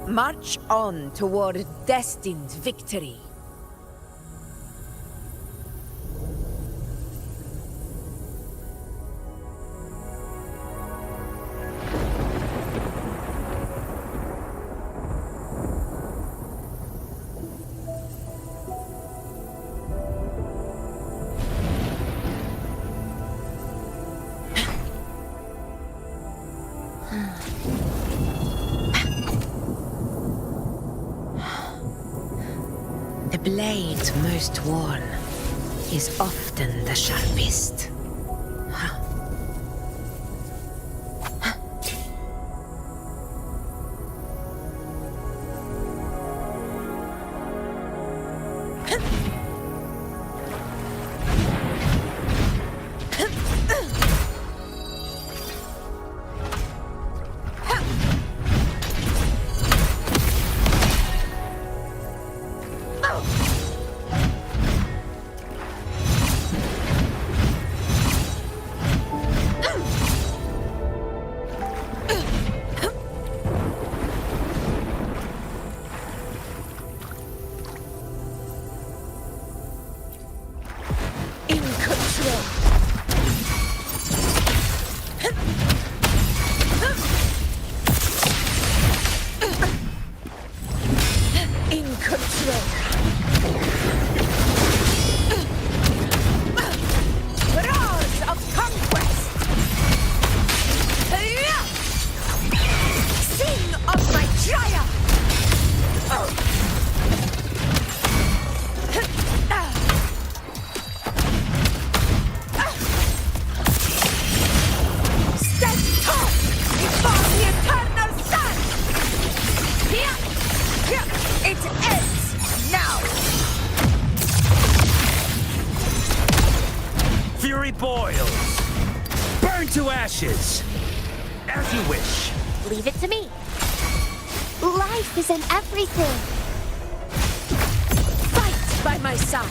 March on toward destined victory. The blade most worn is often the sharpest. Boils! Burn to ashes! As you wish. Leave it to me. Life is in everything. Fight by my side.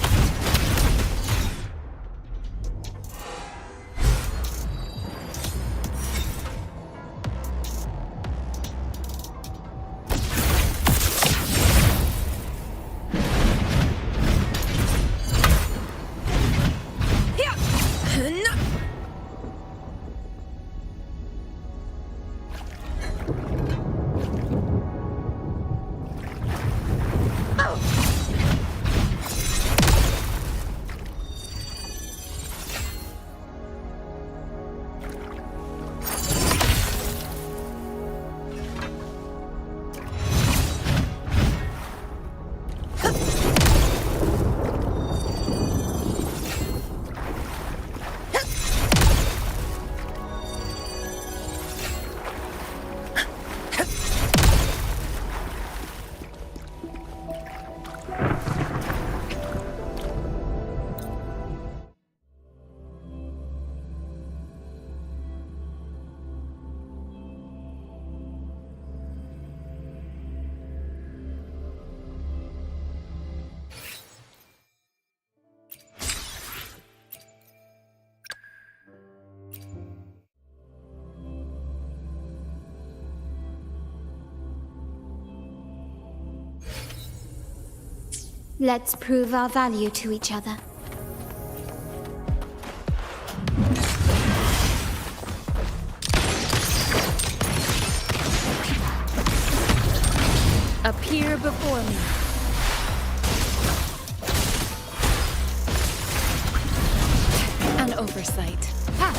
Let's prove our value to each other. Appear before me. An oversight. Ha!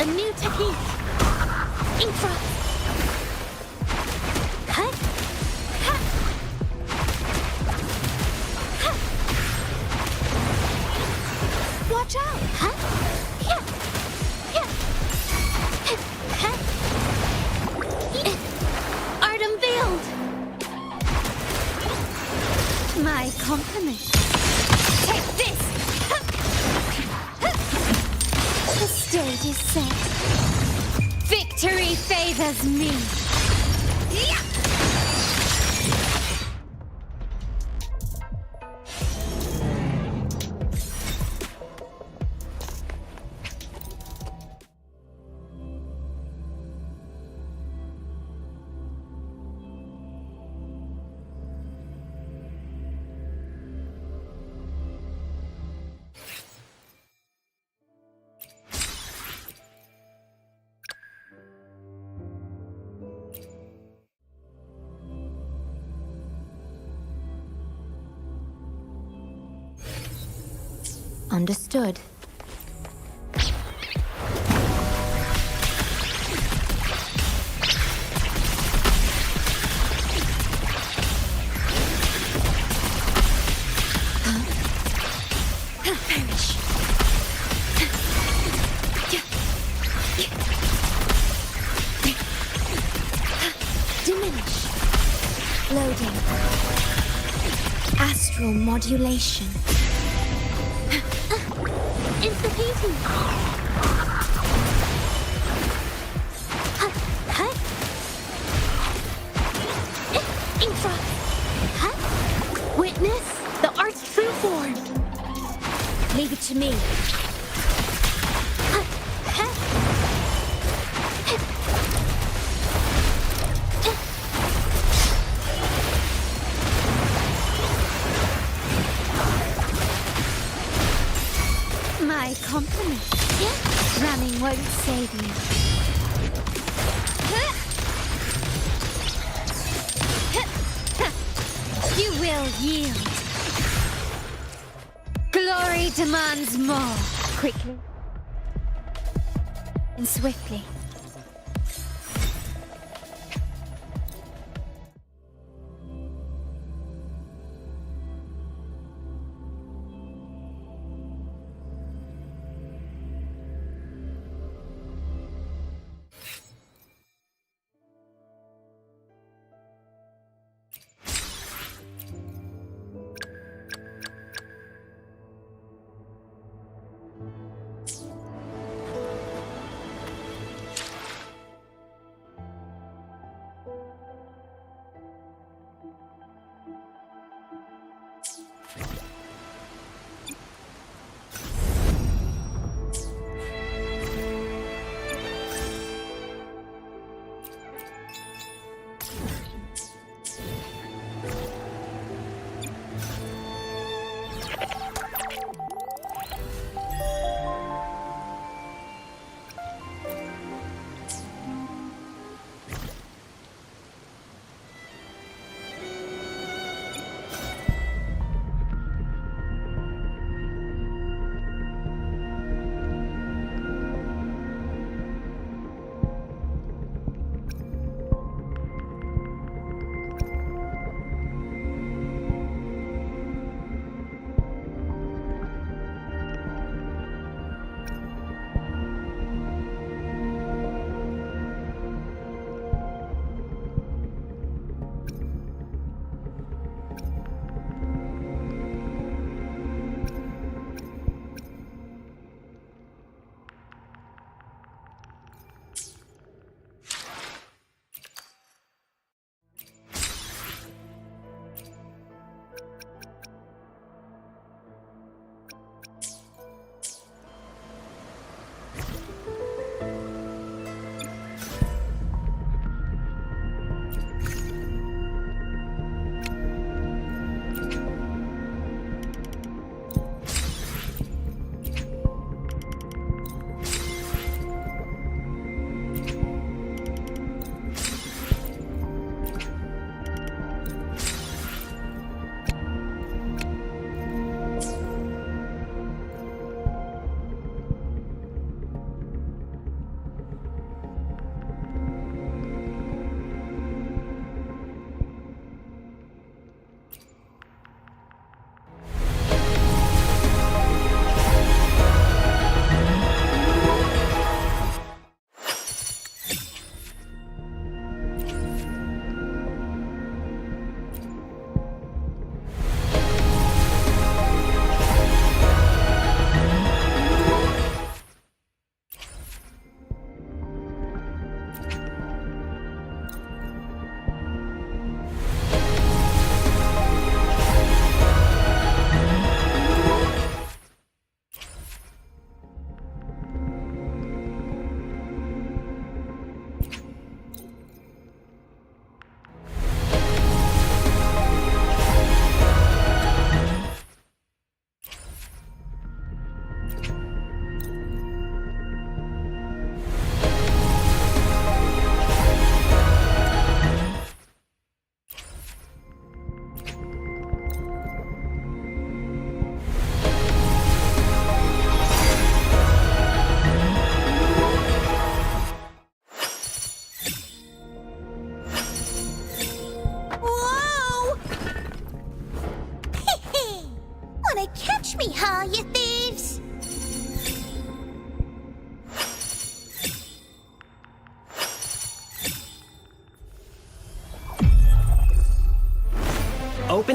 A new technique. In front. Huh? Ha! Ha! Watch out! Huh? Art unveiled. My compliments. Take this. The stage is set. Victory favors me. Understood. Perish. Diminish. Loading. Astral modulation. Insta-painting. Infra. Witness the art's true form. Leave it to me. My compliment. Running won't save you. You will yield. Glory demands more. Quickly and swiftly.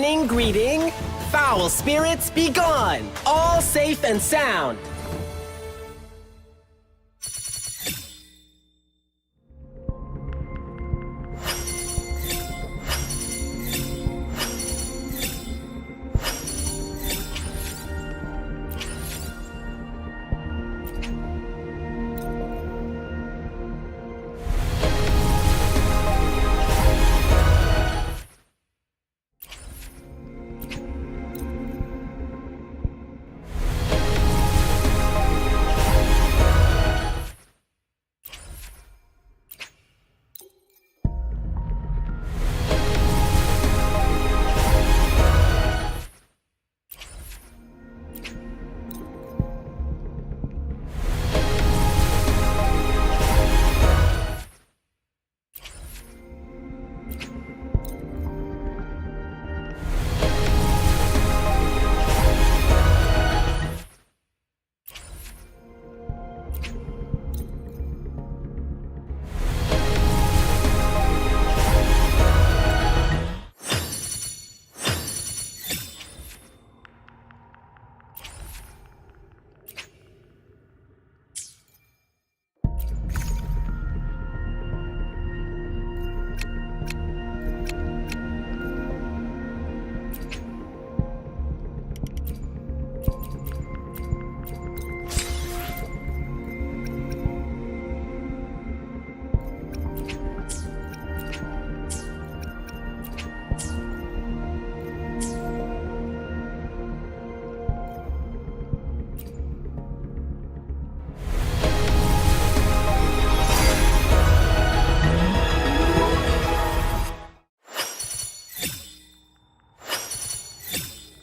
Greeting, greeting. Foul spirits be gone. All safe and sound.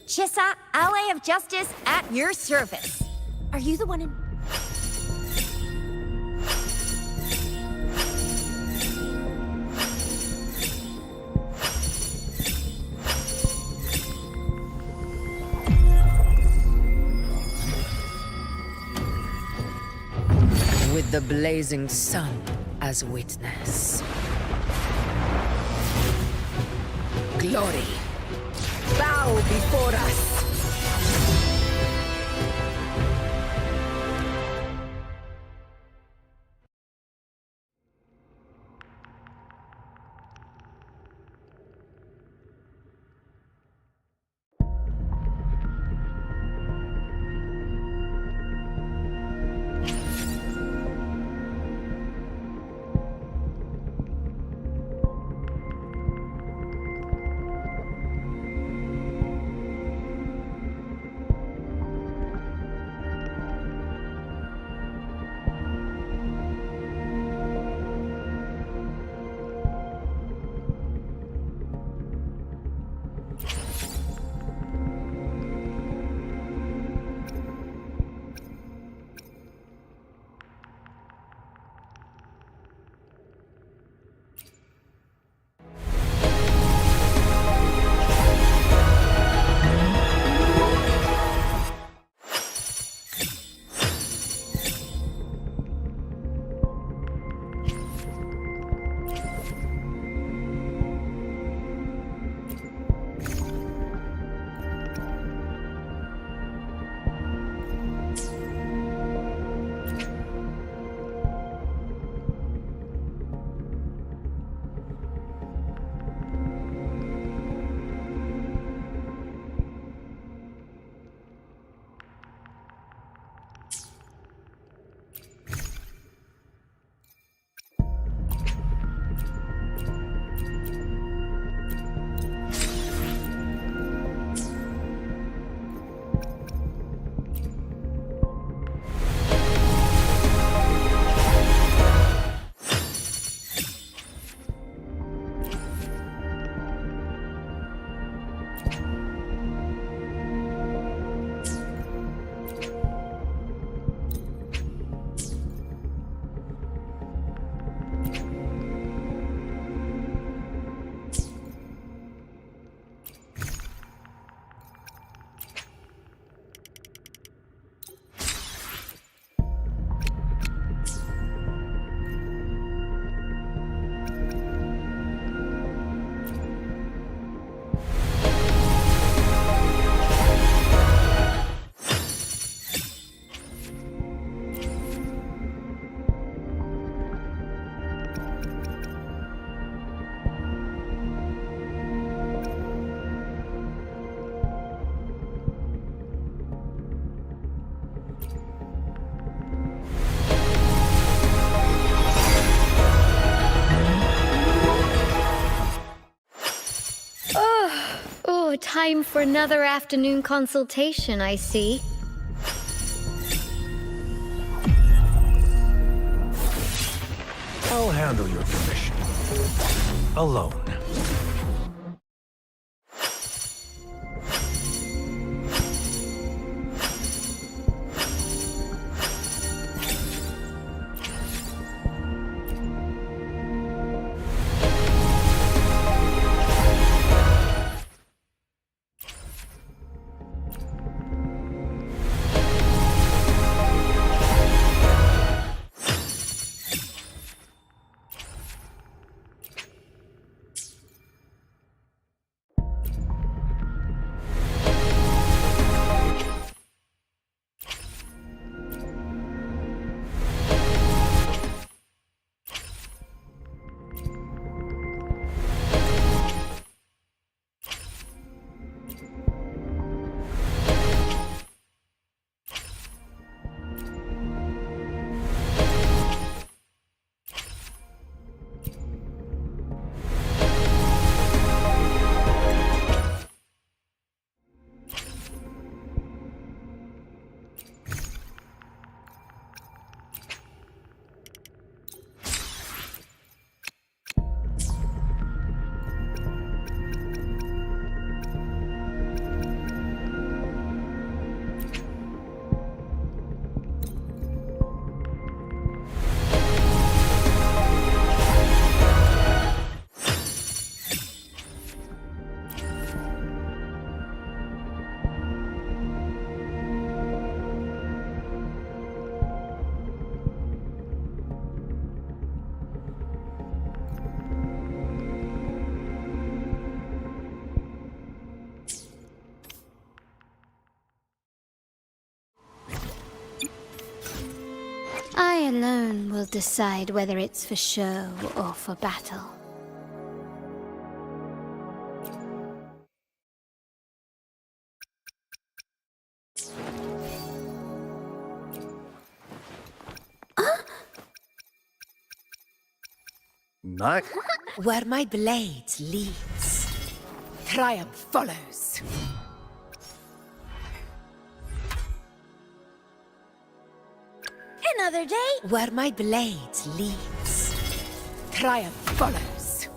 Chissa, ally of justice, at your service. Are you the one in... With the blazing sun as witness. Glory, bow before us. Time for another afternoon consultation, I see. I'll handle your commission. Alone. I alone will decide whether it's for show or for battle. Not. Where my blade leads, triumph follows. Another day? Where my blade leads, triumph follows.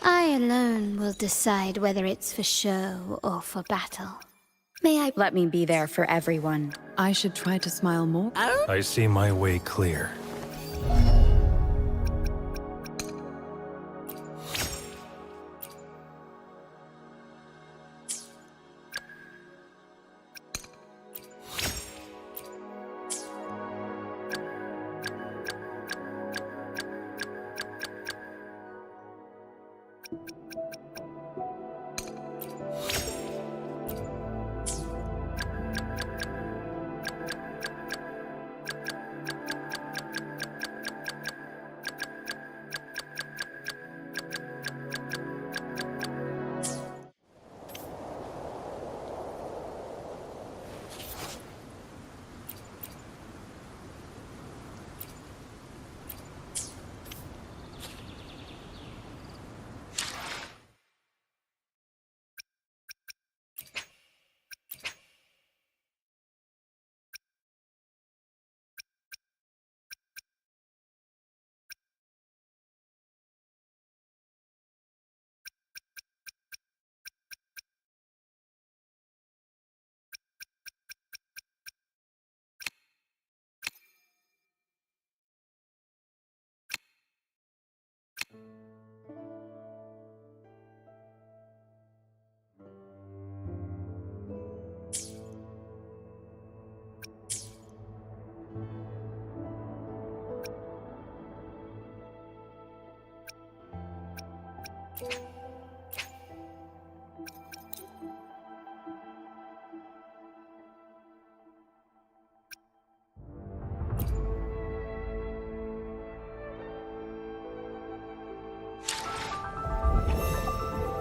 I alone will decide whether it's for show or for battle. May I— Let me be there for everyone. I should try to smile more. I see my way clear.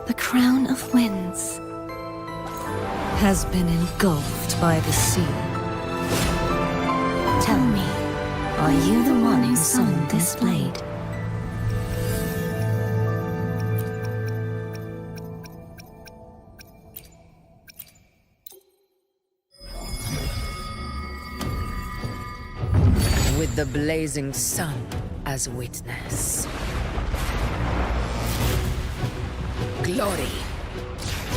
The crown of winds has been engulfed by the sea. Tell me, are you the one who summoned this blade? With the blazing sun as witness. Glory,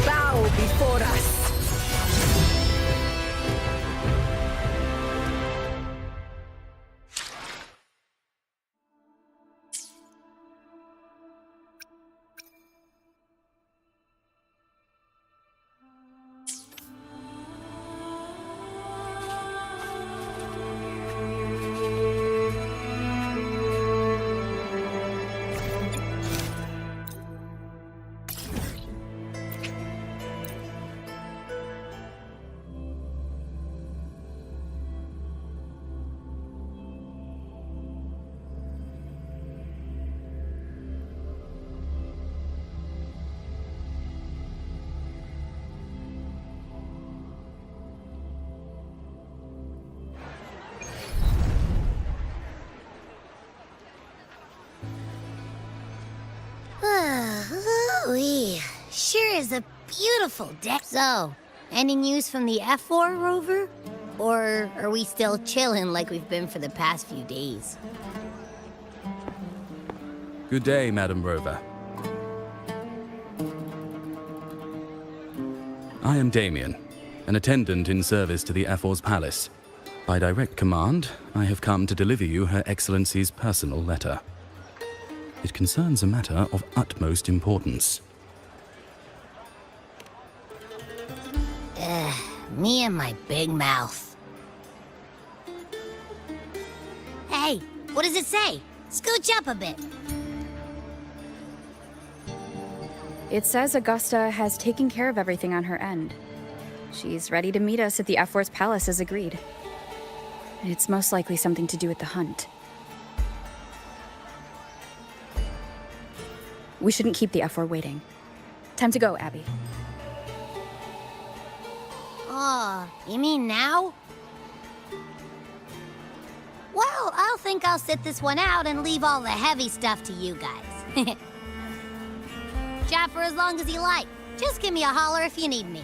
bow before us! Sure is a beautiful day. So, any news from the F4 rover? Or are we still chilling like we've been for the past few days? Good day, Madam Rover. I am Damien, an attendant in service to the Afor's palace. By direct command, I have come to deliver you Her Excellency's personal letter. It concerns a matter of utmost importance. Me and my big mouth. Hey, what does it say? Scooch up a bit. It says Augusta has taken care of everything on her end. She's ready to meet us at the F4's palace as agreed. It's most likely something to do with the hunt. We shouldn't keep the F4 waiting. Time to go, Abby. Oh, you mean now? Well, I'll think I'll sit this one out and leave all the heavy stuff to you guys. Chat for as long as you like. Just give me a holler if you need me.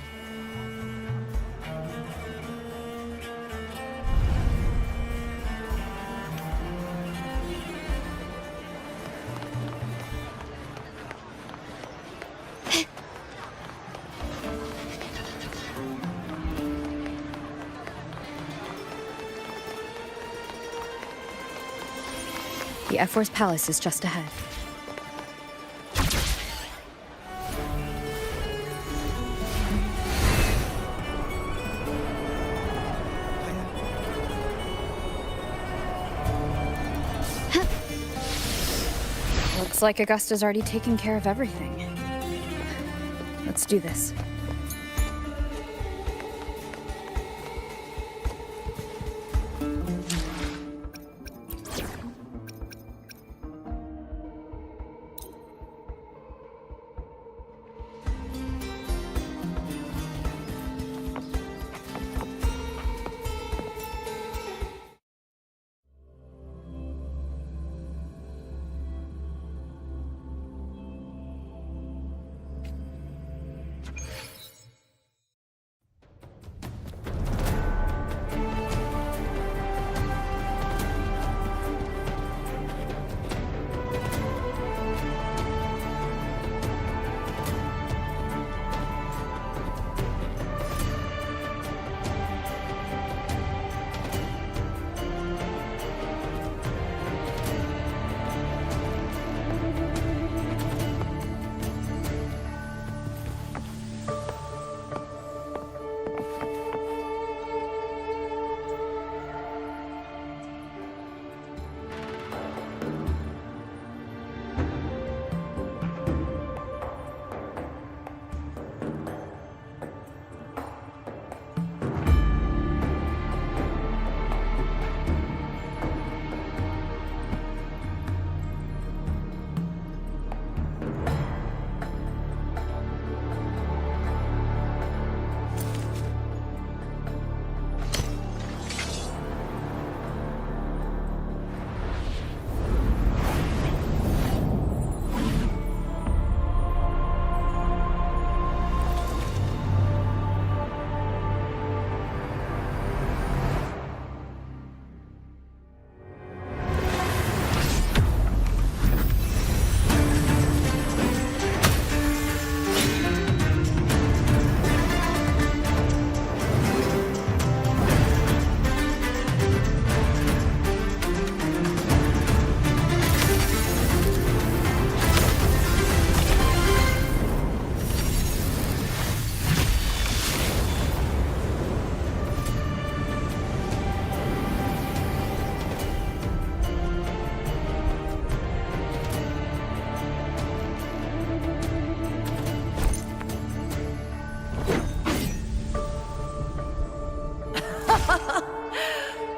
The F4's palace is just ahead. Looks like Augusta's already taken care of everything. Let's do this.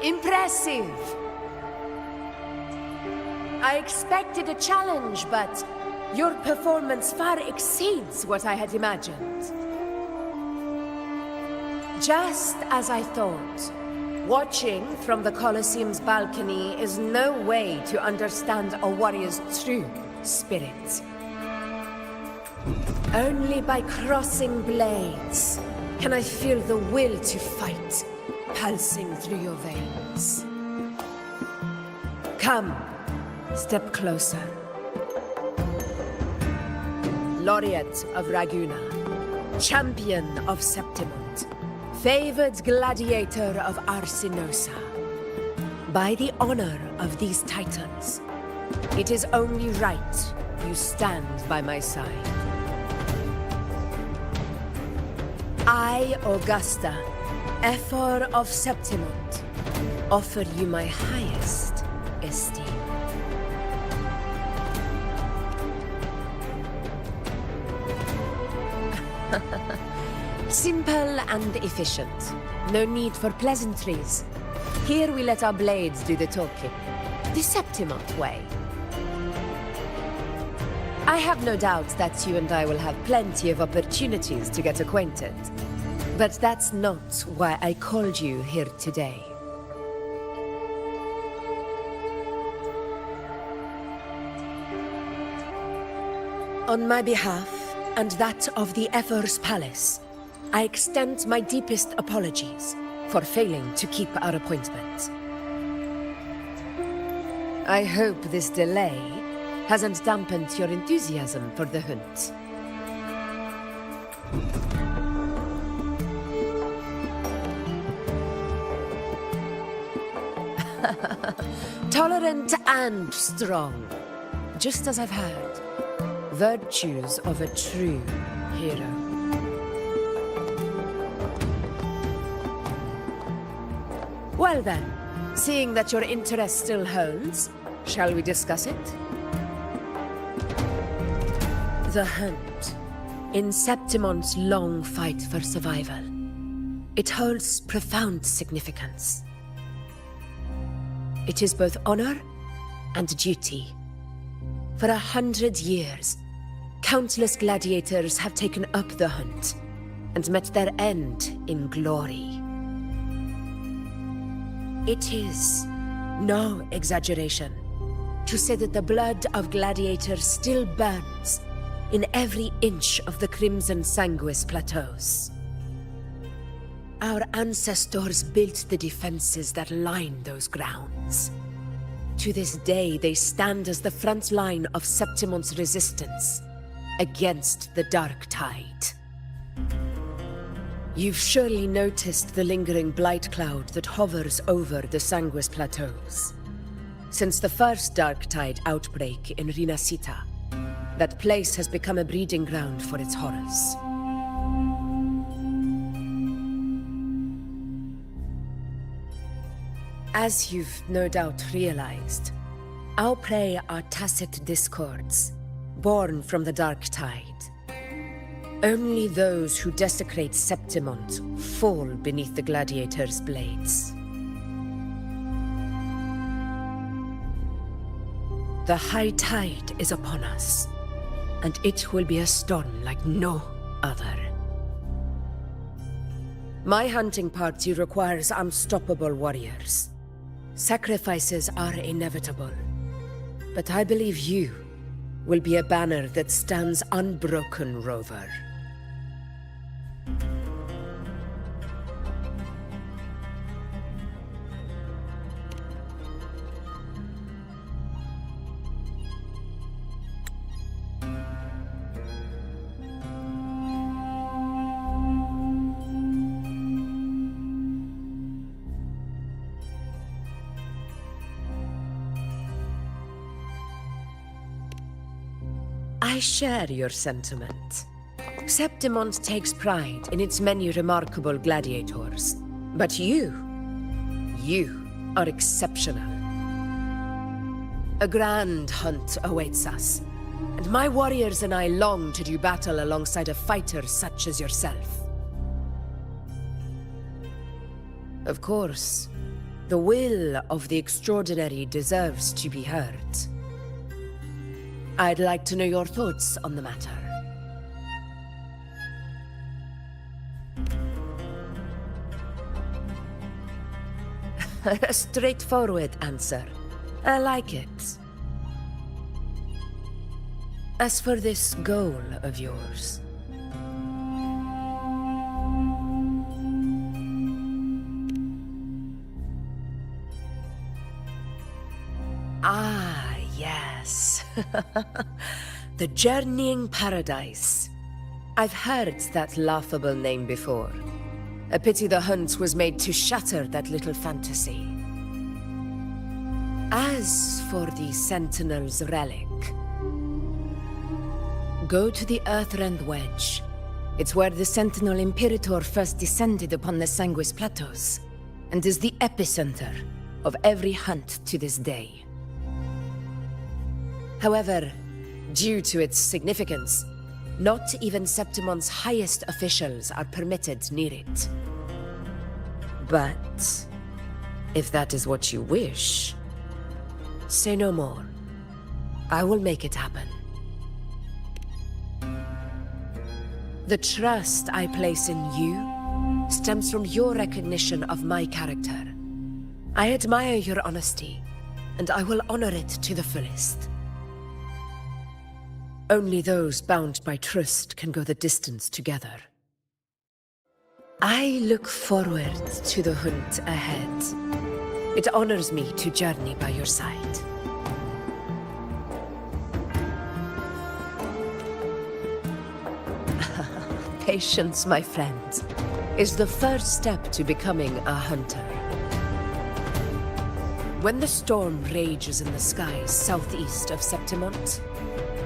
Impressive. I expected a challenge, but your performance far exceeds what I had imagined. Just as I thought, watching from the Colosseum's balcony is no way to understand a warrior's true spirit. Only by crossing blades can I feel the will to fight pulsing through your veins. Come, step closer. Laureate of Raguna, Champion of Septimont, Favored Gladiator of Arsinosa. By the honor of these titles, it is only right you stand by my side. I, Augusta, Ephor of Septimont, offer you my highest esteem. Simple and efficient. No need for pleasantries. Here we let our blades do the talking. The Septimont way. I have no doubt that you and I will have plenty of opportunities to get acquainted. But that's not why I called you here today. On my behalf, and that of the Ephor's Palace, I extend my deepest apologies for failing to keep our appointment. I hope this delay hasn't dampened your enthusiasm for the hunt. Tolerant and strong, just as I've heard. Virtues of a true hero. Well then, seeing that your interest still holds, shall we discuss it? The hunt. In Septimont's long fight for survival. It holds profound significance. It is both honor and duty. For 100 years, countless gladiators have taken up the hunt and met their end in glory. It is no exaggeration to say that the blood of gladiators still burns in every inch of the Crimson Sanguis plateaus. Our ancestors built the defenses that line those grounds. To this day, they stand as the front line of Septimont's resistance against the Dark Tide. You've surely noticed the lingering blight cloud that hovers over the Sanguis plateaus. Since the first Dark Tide outbreak in Rinasita, that place has become a breeding ground for its horrors. As you've no doubt realized, our prey are tacit discords, born from the Dark Tide. Only those who desecrate Septimont fall beneath the gladiators' blades. The high tide is upon us, and it will be a storm like no other. My hunting party requires unstoppable warriors. Sacrifices are inevitable, but I believe you will be a banner that stands unbroken, Rover. I share your sentiment. Septimont takes pride in its many remarkable gladiators. But you are exceptional. A grand hunt awaits us, and my warriors and I long to do battle alongside a fighter such as yourself. Of course, the will of the extraordinary deserves to be heard. I'd like to know your thoughts on the matter. A straightforward answer. I like it. As for this goal of yours... Ah, yes. The Journeying Paradise. I've heard that laughable name before. A pity the hunt was made to shatter that little fantasy. As for the Sentinel's relic, go to the Earthrend Wedge. It's where the Sentinel Imperator first descended upon the Sanguis Plateaus, and is the epicenter of every hunt to this day. However, due to its significance, not even Septimon's highest officials are permitted near it. But if that is what you wish, say no more. I will make it happen. The trust I place in you stems from your recognition of my character. I admire your honesty, and I will honor it to the fullest. Only those bound by trust can go the distance together. I look forward to the hunt ahead. It honors me to journey by your side. Patience, my friend, is the first step to becoming a hunter. When the storm rages in the skies southeast of Septimont,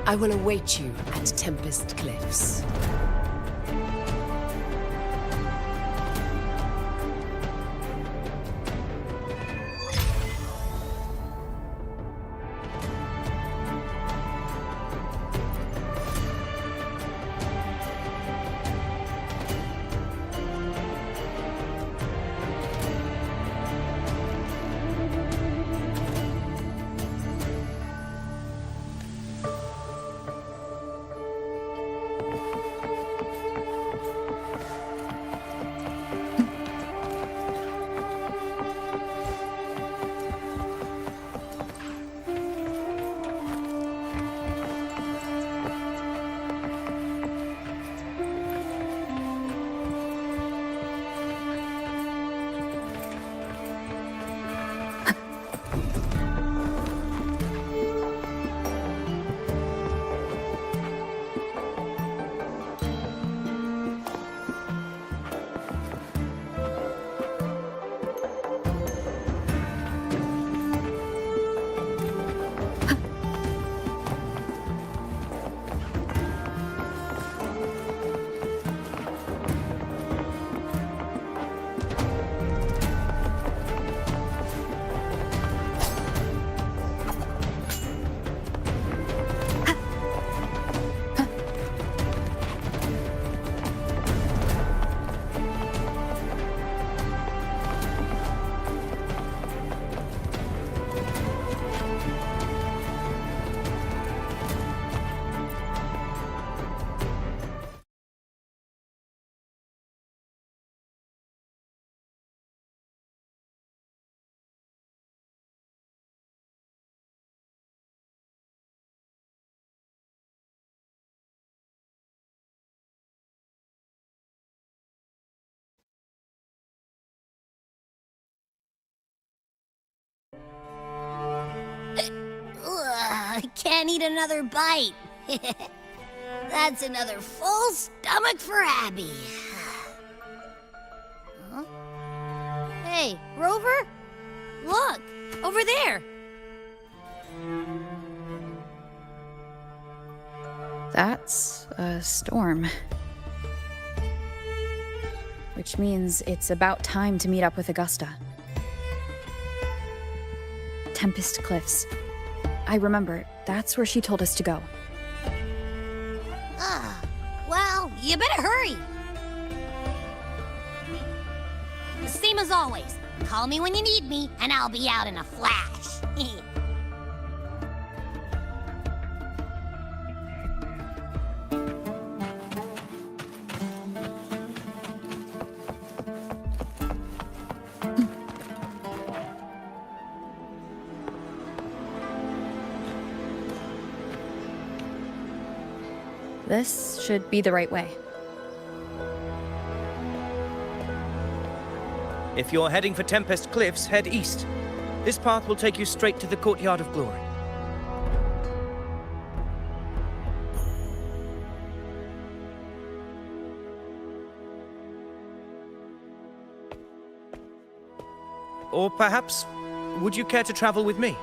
I will await you at Tempest Cliffs. I can't eat another bite. That's another full stomach for Abby. Huh? Hey, Rover? Look, over there. That's a storm. Which means it's about time to meet up with Augusta. Tempest Cliffs. I remember, that's where she told us to go. Well, you better hurry. The same as always. Call me when you need me, and I'll be out in a flash. This should be the right way. If you're heading for Tempest Cliffs, head east. This path will take you straight to the Courtyard of Glory. Or perhaps, would you care to travel with me?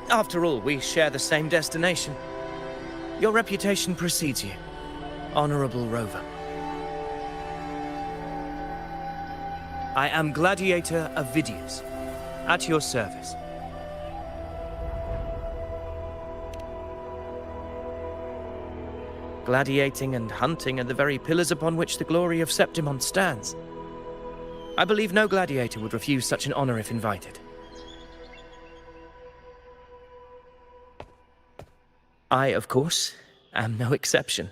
After all, we share the same destination. Your reputation precedes you. Honorable Rover. I am Gladiator of Vidius, at your service. Gladiating and hunting are the very pillars upon which the glory of Septimon stands. I believe no gladiator would refuse such an honor if invited. I, of course, am no exception.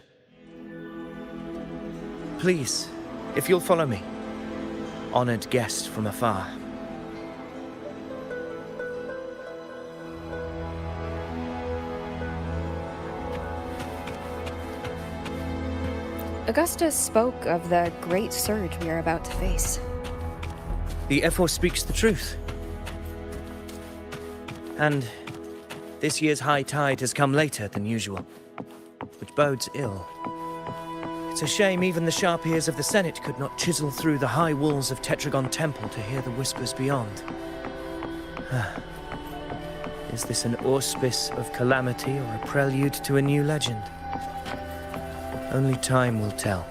Please, if you'll follow me, honored guest from afar. Augusta spoke of the great surge we are about to face. The Ephor speaks the truth. And this year's high tide has come later than usual, which bodes ill. It's a shame even the sharp ears of the Senate could not chisel through the high walls of Tetragon Temple to hear the whispers beyond. Is this an auspice of calamity or a prelude to a new legend? Only time will tell.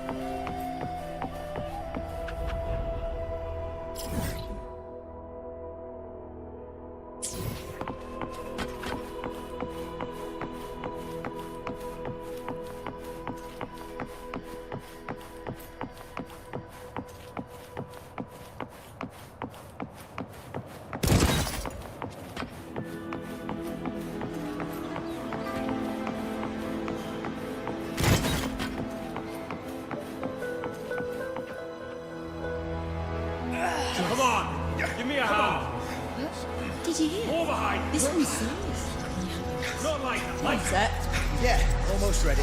Come on! Give me a hand! Did you hear? More behind! This one's serious. Not like that! Set? Yeah, almost ready.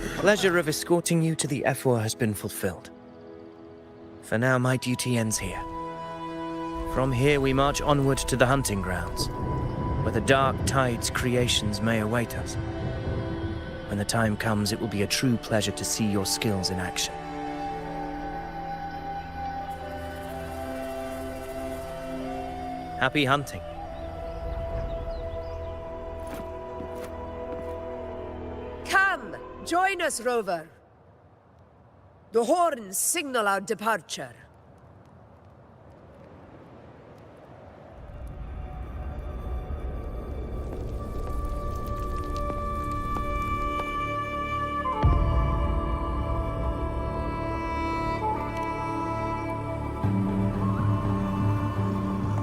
The pleasure of escorting you to the Ephor has been fulfilled. For now, my duty ends here. From here, we march onward to the hunting grounds, where the dark tide's creations may await us. When the time comes, it will be a true pleasure to see your skills in action. Happy hunting. Come, join us, Rover. The horns signal our departure.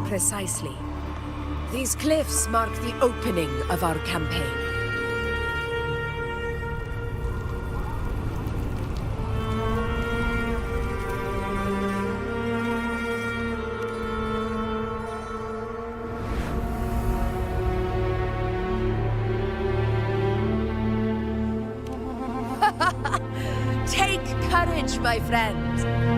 Precisely. These cliffs mark the opening of our campaign. Take courage, my friend.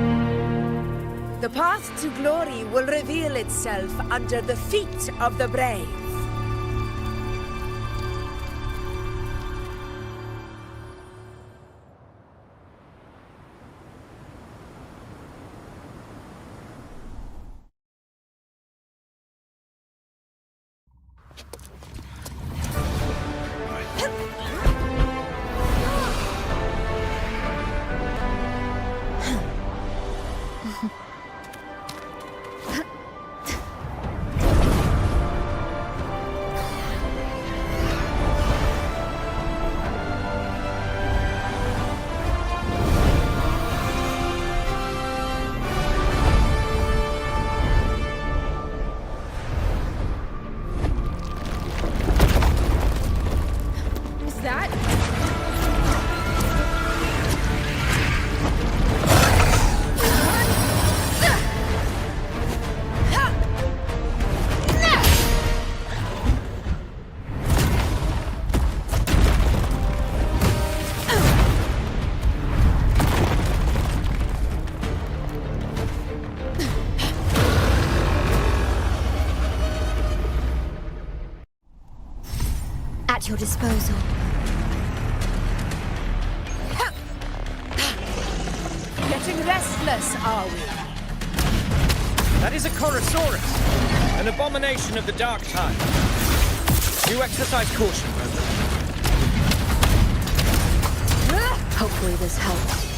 The path to glory will reveal itself under the feet of the brave. At your disposal. priestess, are we? That is a Chorosaurus, an abomination of the dark tide. Do exercise caution, Rover. Hopefully this helps.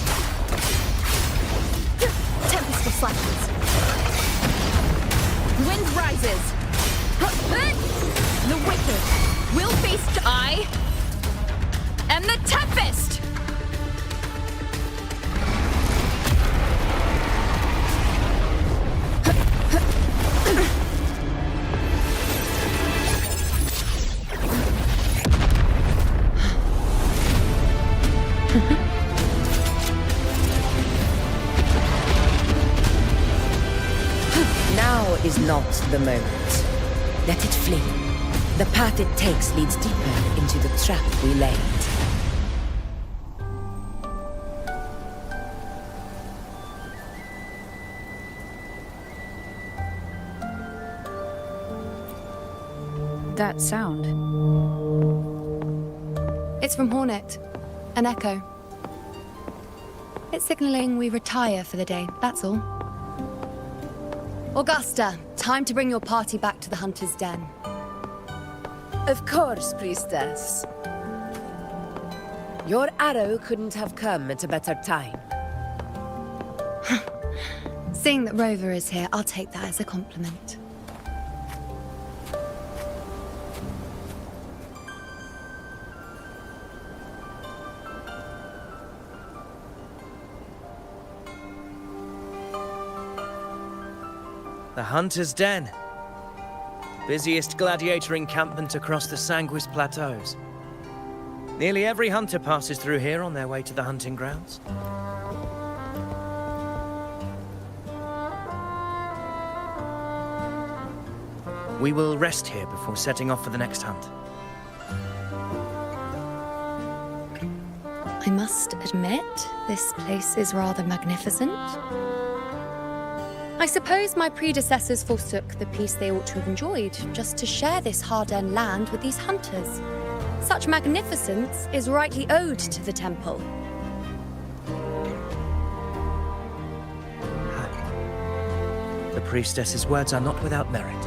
Tempest reflections. Wind rises. The wicked will face I and the tempest. Now is not the moment. Let it flee. The path it takes leads deeper into the trap we laid. That sound. It's from Hornet. An echo. It's signaling we retire for the day, that's all. Augusta, time to bring your party back to the Hunter's Den. Of course, priestess. Your arrow couldn't have come at a better time. Seeing that Rover is here, I'll take that as a compliment. The Hunter's Den. Busiest gladiator encampment across the Sanguis Plateaus. Nearly every hunter passes through here on their way to the hunting grounds. We will rest here before setting off for the next hunt. I must admit, this place is rather magnificent. I suppose my predecessors forsook the peace they ought to have enjoyed, just to share this hard-earned land with these hunters. Such magnificence is rightly owed to the temple. The priestess's words are not without merit.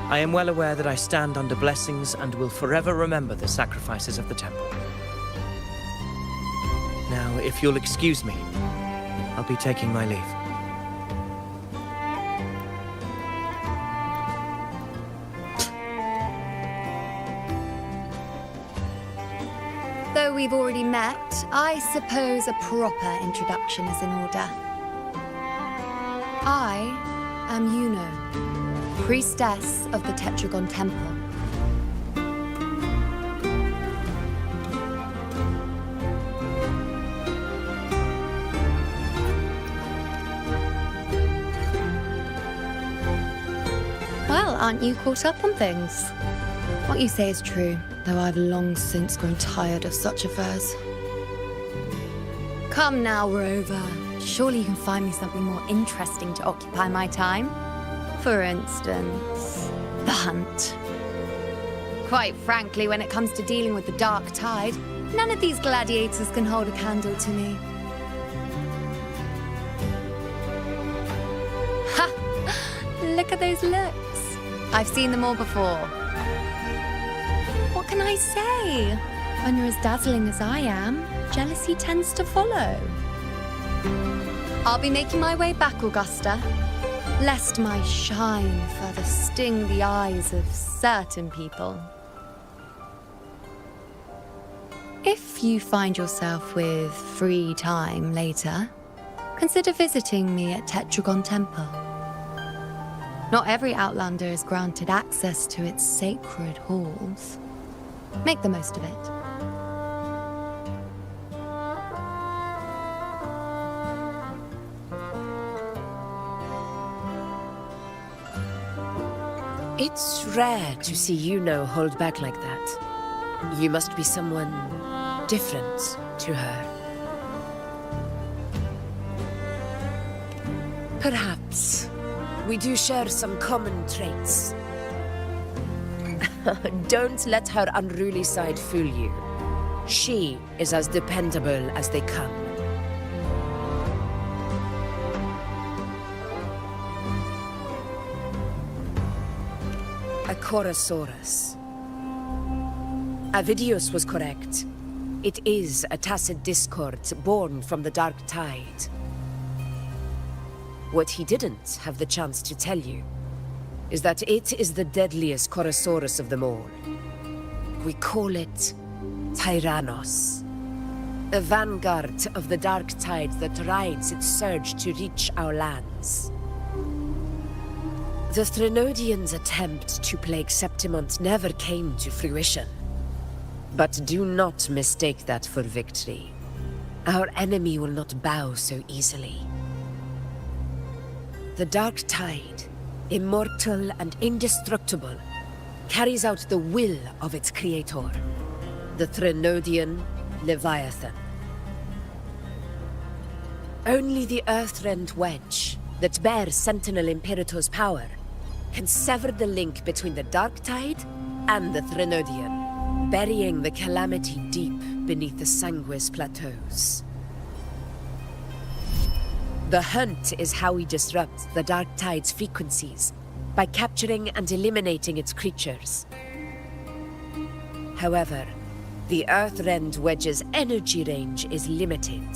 I am well aware that I stand under blessings and will forever remember the sacrifices of the temple. Now, if you'll excuse me, I'll be taking my leave. Though we've already met, I suppose a proper introduction is in order. I am Yuno, priestess of the Tetragon Temple. Well, aren't you caught up on things? What you say is true, though I've long since grown tired of such affairs. Come now, Rover. Surely you can find me something more interesting to occupy my time. For instance, the hunt. Quite frankly, when it comes to dealing with the dark tide, none of these gladiators can hold a candle to me. Ha! Look at those looks. I've seen them all before. What can I say? When you're as dazzling as I am, jealousy tends to follow. I'll be making my way back, Augusta, lest my shine further sting the eyes of certain people. If you find yourself with free time later, consider visiting me at Tetragon Temple. Not every Outlander is granted access to its sacred halls. Make the most of it. It's rare to see Yuno hold back like that. You must be someone different to her. Perhaps we do share some common traits. Don't let her unruly side fool you. She is as dependable as they come. A Chorosaurus. Avidius was correct. It is a tacit discord born from the Dark Tide. What he didn't have the chance to tell you is that it is the deadliest Chorosaurus of them all. We call it Tyrannos. A vanguard of the Dark Tide that rides its surge to reach our lands. The Threnodians' attempt to plague Septimont never came to fruition. But do not mistake that for victory. Our enemy will not bow so easily. The Dark Tide, immortal and indestructible, carries out the will of its creator, the Threnodian Leviathan. Only the Earthrend Wedge, that bears Sentinel Imperator's power, can sever the link between the Dark Tide and the Threnodian, burying the calamity deep beneath the Sanguis plateaus. The hunt is how we disrupt the Dark Tide's frequencies, by capturing and eliminating its creatures. However, the Earthrend Wedge's energy range is limited.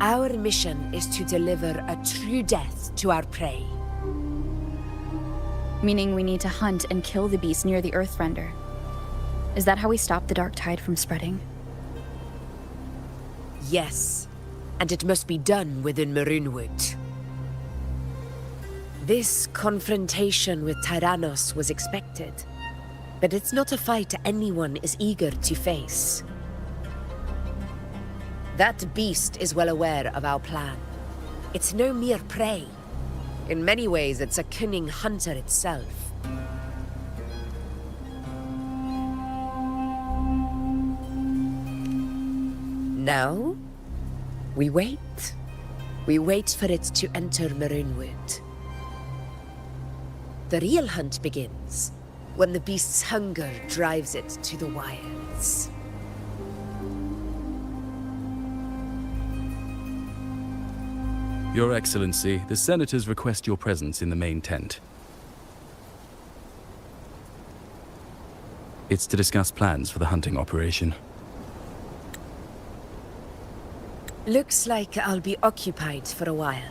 Our mission is to deliver a true death to our prey. Meaning we need to hunt and kill the beast near the Earthrender. Is that how we stop the Dark Tide from spreading? Yes, and it must be done within Maroonwood. This confrontation with Tyrannos was expected, but it's not a fight anyone is eager to face. That beast is well aware of our plan. It's no mere prey. In many ways, it's a cunning hunter itself. Now, we wait. We wait for it to enter Maroonwood. The real hunt begins when the beast's hunger drives it to the wilds. Your Excellency, the Senators request your presence in the main tent. It's to discuss plans for the hunting operation. Looks like I'll be occupied for a while.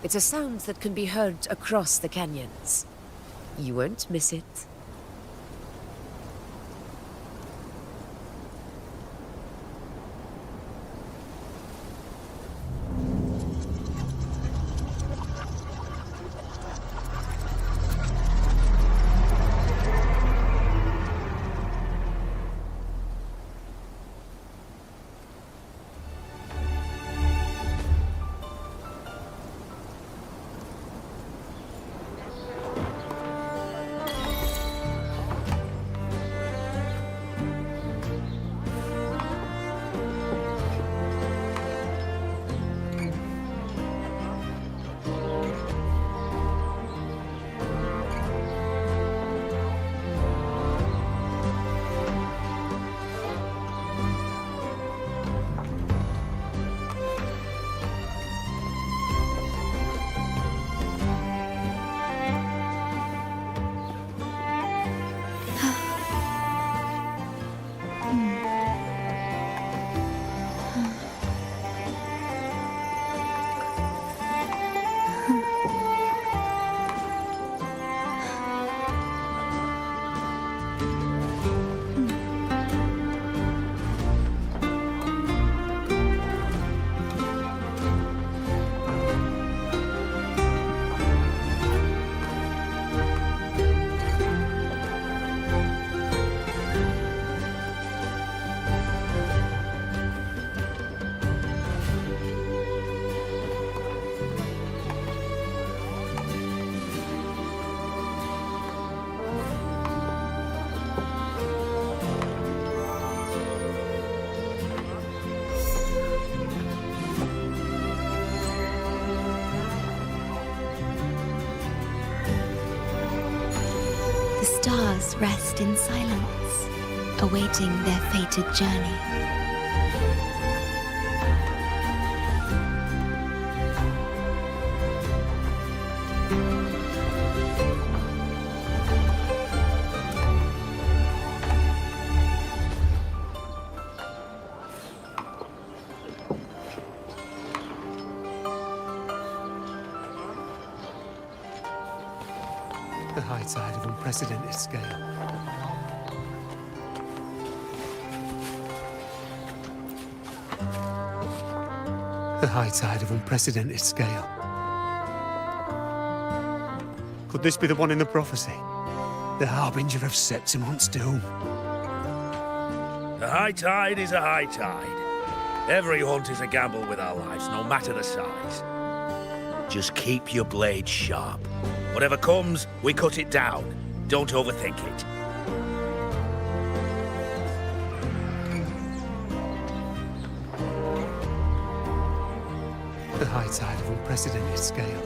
It's a sound that can be heard across the canyons. You won't miss it. Stars rest in silence, awaiting their fated journey. The high tide of unprecedented scale. The high tide of unprecedented scale. Could this be the one in the prophecy? The harbinger of Septimont's doom. A high tide is a high tide. Every hunt is a gamble with our lives, no matter the size. Just keep your blade sharp. Whatever comes, we cut it down. Don't overthink it. The high tide of unprecedented scale.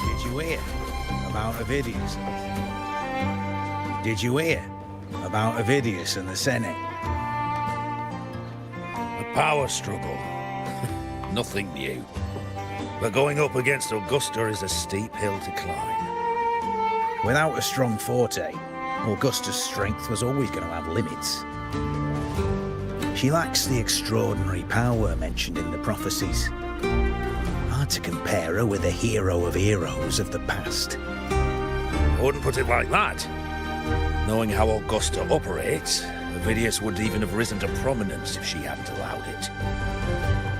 Did you hear about Ovidius? Did you hear about Ovidius and the Senate? A power struggle. Nothing new. But going up against Augusta is a steep hill to climb. Without a strong forte, Augusta's strength was always going to have limits. She lacks the extraordinary power mentioned in the prophecies. Hard to compare her with a hero of heroes of the past. I wouldn't put it like that. Knowing how Augusta operates, Ovidius would even have risen to prominence if she hadn't allowed it.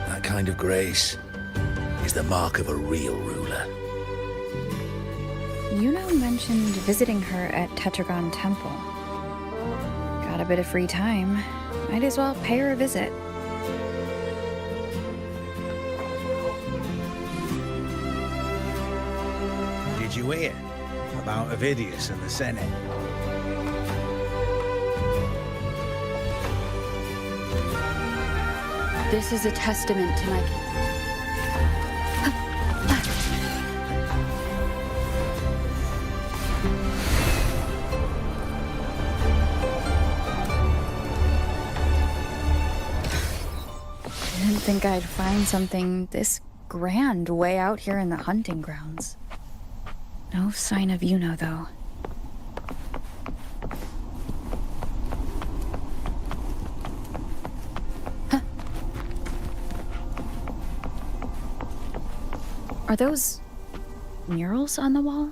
That kind of grace is the mark of a real ruler. Yuno mentioned visiting her at Tetragon Temple. Got a bit of free time. Might as well pay her a visit. Did you hear about Ovidius and the Senate? This is a testament to my... Didn't think I'd find something this grand way out here in the hunting grounds. No sign of Yuno, though. Huh. Are those murals on the wall?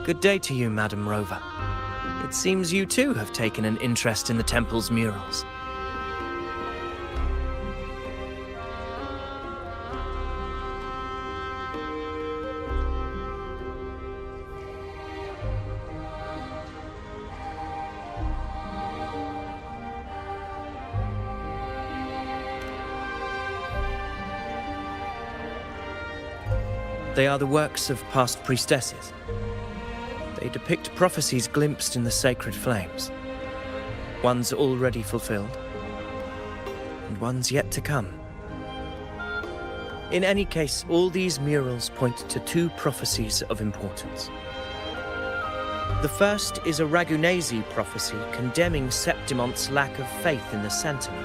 Good day to you, Madam Rover. It seems you too have taken an interest in the temple's murals. They are the works of past priestesses. They depict prophecies glimpsed in the sacred flames. Ones already fulfilled, and ones yet to come. In any case, all these murals point to two prophecies of importance. The first is a Ragunasi prophecy condemning Septimonte's lack of faith in the Sentinel.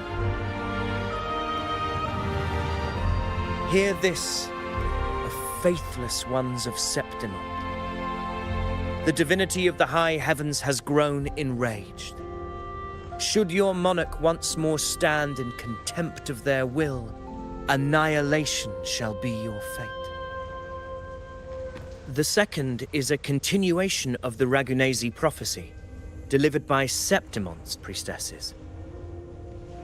Hear this, O faithless ones of Septimont. The divinity of the high heavens has grown enraged. Should your monarch once more stand in contempt of their will, annihilation shall be your fate. The second is a continuation of the Ragunasi prophecy, delivered by Septimonte's priestesses.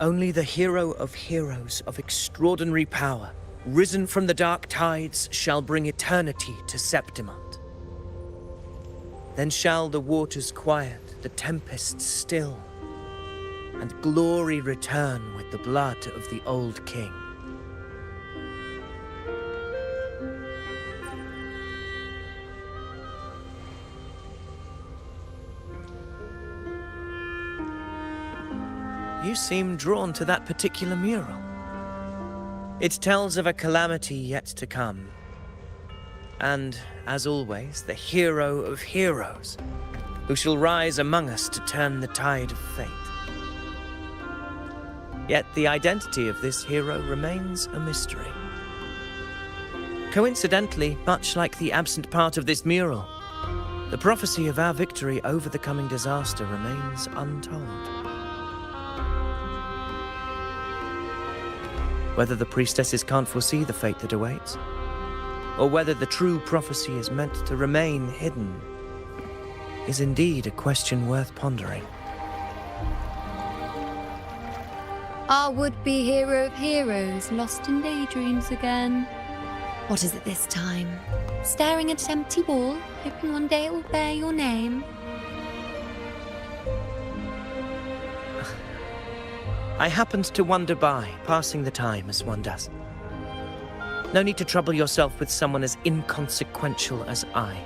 Only the hero of heroes of extraordinary power, risen from the dark tides, shall bring eternity to Septimont. Then shall the waters quiet, the tempests still, and glory return with the blood of the old king. You seem drawn to that particular mural. It tells of a calamity yet to come. And, as always, the hero of heroes, who shall rise among us to turn the tide of fate. Yet the identity of this hero remains a mystery. Coincidentally, much like the absent part of this mural, the prophecy of our victory over the coming disaster remains untold. Whether the priestesses can't foresee the fate that awaits, or whether the true prophecy is meant to remain hidden, is indeed a question worth pondering. Our would-be hero of heroes, lost in daydreams again. What is it this time? Staring at an empty wall, hoping one day it will bear your name. I happened to wander by, passing the time as one does. No need to trouble yourself with someone as inconsequential as I,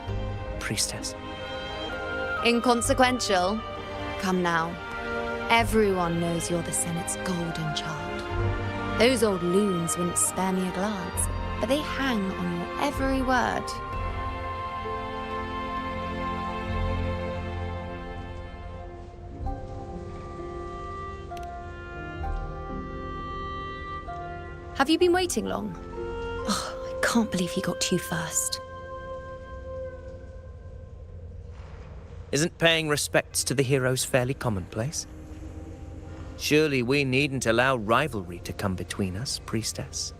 priestess. Inconsequential? Come now. Everyone knows you're the Senate's golden child. Those old loons wouldn't spare me a glance, but they hang on your every word. Have you been waiting long? Oh, I can't believe he got to you first. Isn't paying respects to the heroes fairly commonplace? Surely we needn't allow rivalry to come between us, priestess.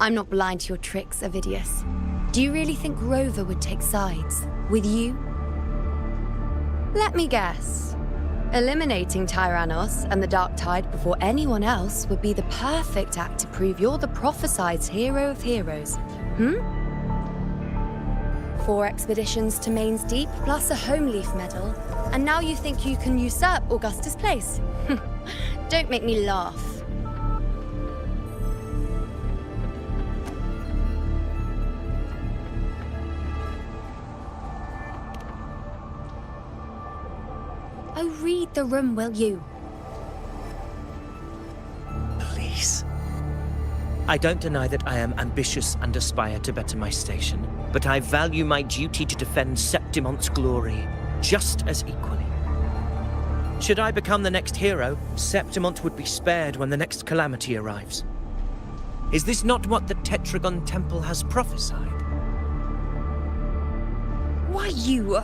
I'm not blind to your tricks, Avidius. Do you really think Rover would take sides with you? Let me guess. Eliminating Tyrannos and the Dark Tide before anyone else would be the perfect act to prove you're the prophesied hero of heroes. 4 expeditions to Main's Deep, plus a Home Leaf medal, and now you think you can usurp Augusta's place? Don't make me laugh. Oh, read the room, will you? Please. I don't deny that I am ambitious and aspire to better my station, but I value my duty to defend Septimonte's glory just as equally. Should I become the next hero, Septimonte would be spared when the next calamity arrives. Is this not what the Tetragon Temple has prophesied? Why, you...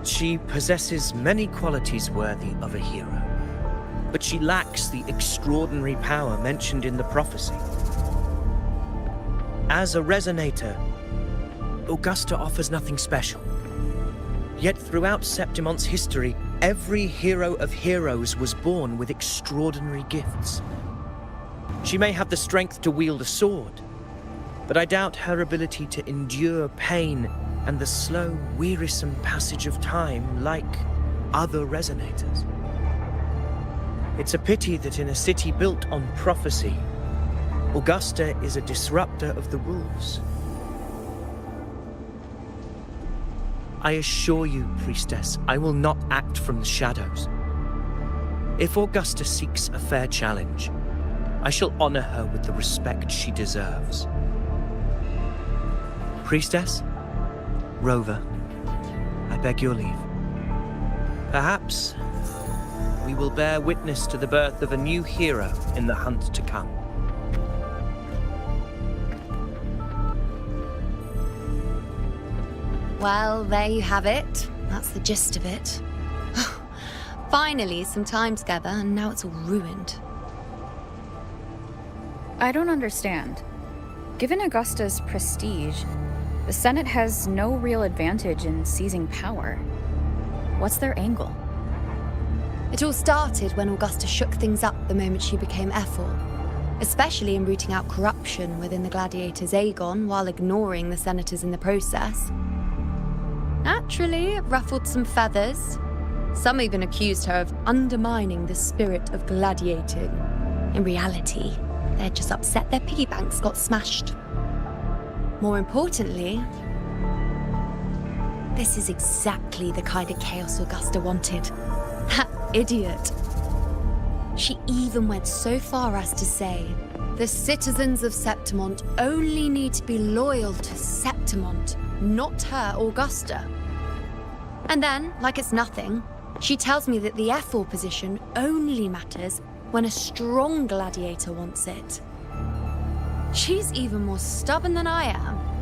She possesses many qualities worthy of a hero. but she lacks the extraordinary power mentioned in the prophecy. As a resonator, Augusta offers nothing special. Yet throughout Septimon's history, every hero of heroes was born with extraordinary gifts. She may have the strength to wield a sword, but I doubt her ability to endure pain and the slow, wearisome passage of time like other resonators. It's a pity that in a city built on prophecy, Augusta is a disruptor of the rules. I assure you, Priestess, I will not act from the shadows. If Augusta seeks a fair challenge, I shall honor her with the respect she deserves. Priestess, Rover, I beg your leave. Perhaps we will bear witness to the birth of a new hero in the hunt to come. Well, there you have it. That's the gist of it. Finally, some time together, and now it's all ruined. I don't understand. Given Augusta's prestige, the Senate has no real advantage in seizing power. What's their angle? It all started when Augusta shook things up the moment she became Ephor, especially in rooting out corruption within the gladiators Aegon while ignoring the senators in the process. Naturally, it ruffled some feathers. Some even accused her of undermining the spirit of gladiating. In reality, they're just upset their piggy banks got smashed. More importantly, this is exactly the kind of chaos Augusta wanted. That idiot. She even went so far as to say, the citizens of Septimont only need to be loyal to Septimont, not her, Augusta. And then, like it's nothing, she tells me that the Ephor position only matters when a strong gladiator wants it. She's even more stubborn than I am.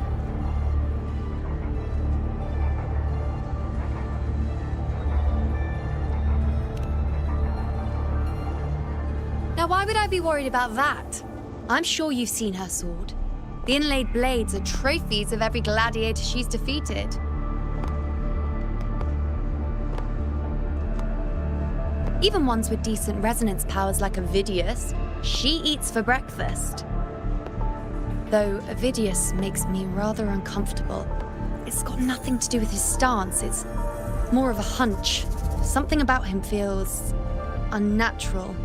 Now, why would I be worried about that? I'm sure you've seen her sword. The inlaid blades are trophies of every gladiator she's defeated. Even ones with decent resonance powers like Avidius, she eats for breakfast. Though Avidius makes me rather uncomfortable. It's got nothing to do with his stance, it's more of a hunch. Something about him feels unnatural.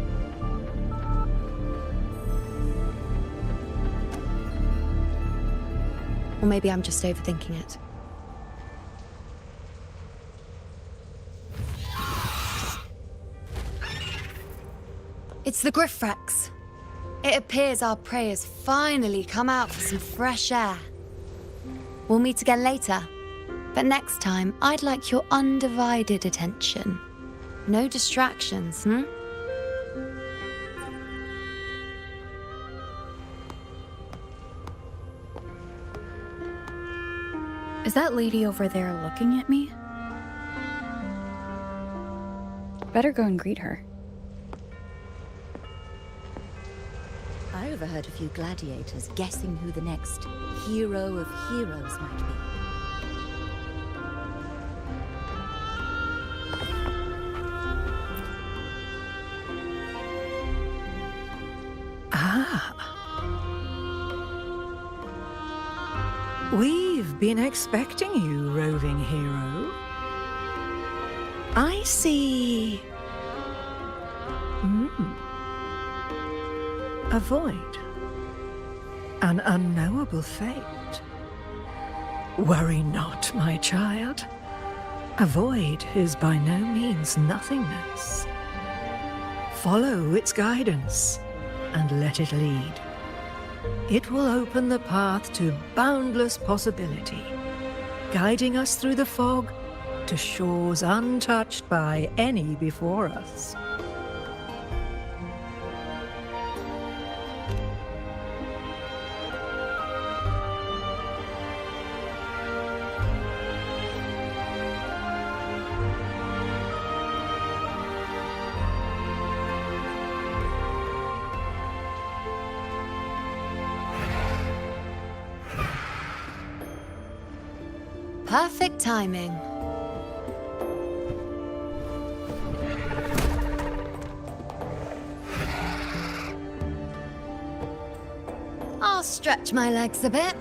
Or maybe I'm just overthinking it. It's the Griffrex. It appears our prey has finally come out for some fresh air. We'll meet again later. But next time, I'd like your undivided attention. No distractions, Is that lady over there looking at me? Better go and greet her. I overheard a few gladiators guessing who the next hero of heroes might be. We've been expecting you, roving hero. I see... A void. An unknowable fate. Worry not, my child. A void is by no means nothingness. Follow its guidance and let it lead. It will open the path to boundless possibility, guiding us through the fog to shores untouched by any before us. Perfect timing. I'll stretch my legs a bit.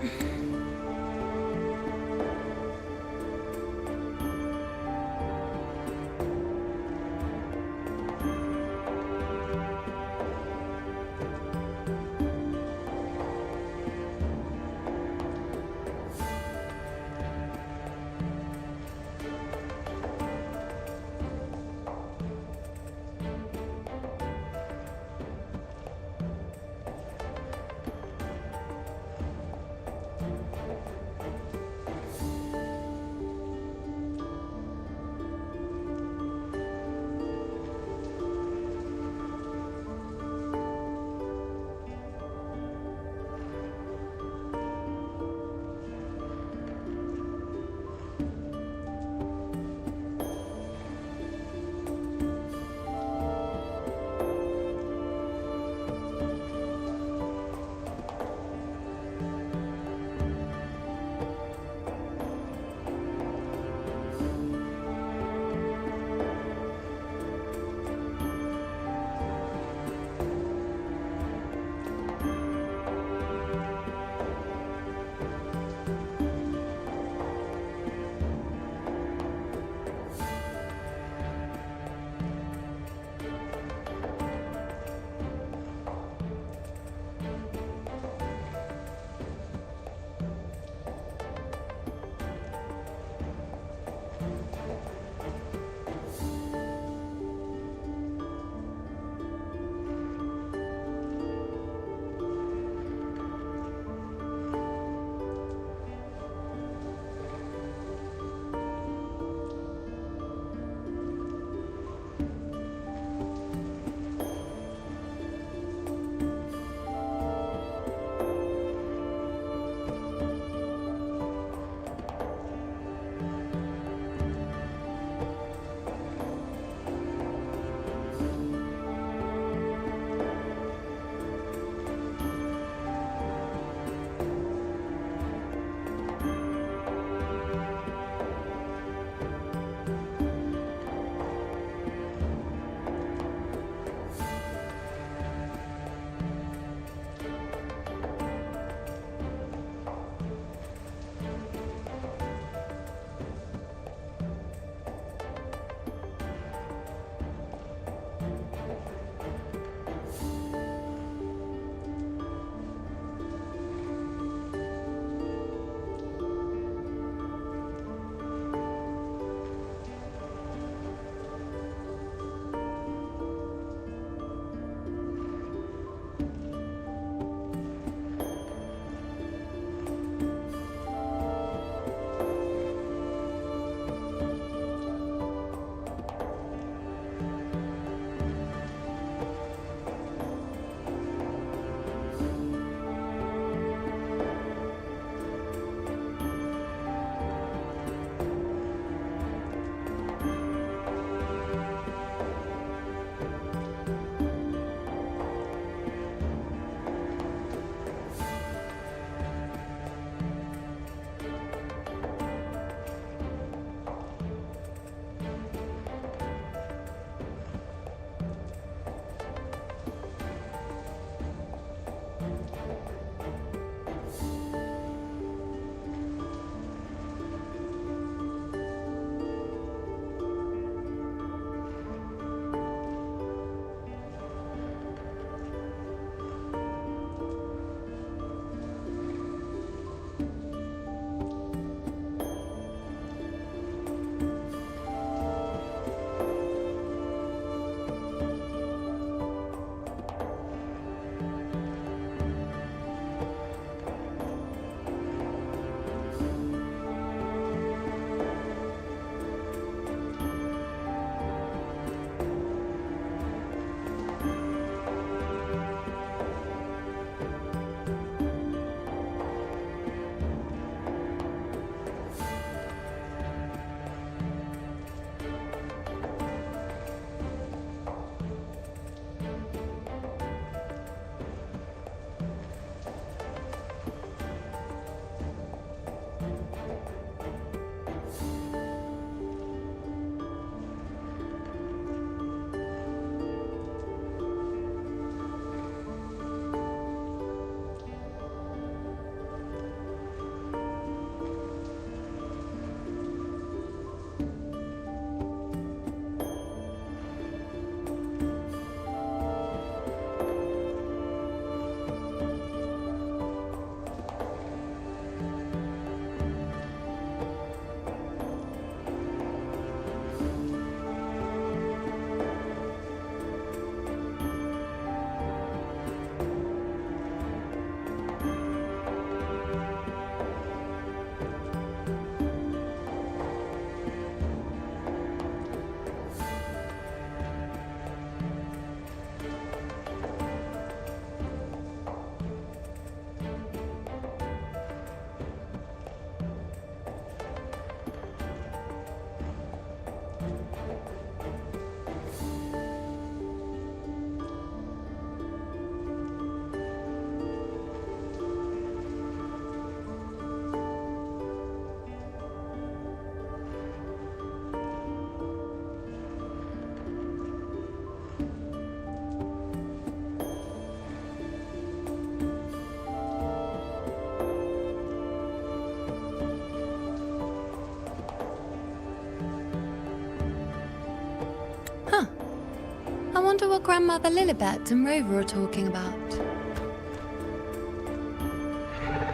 Wonder what Grandmother Lilibet and Rover are talking about.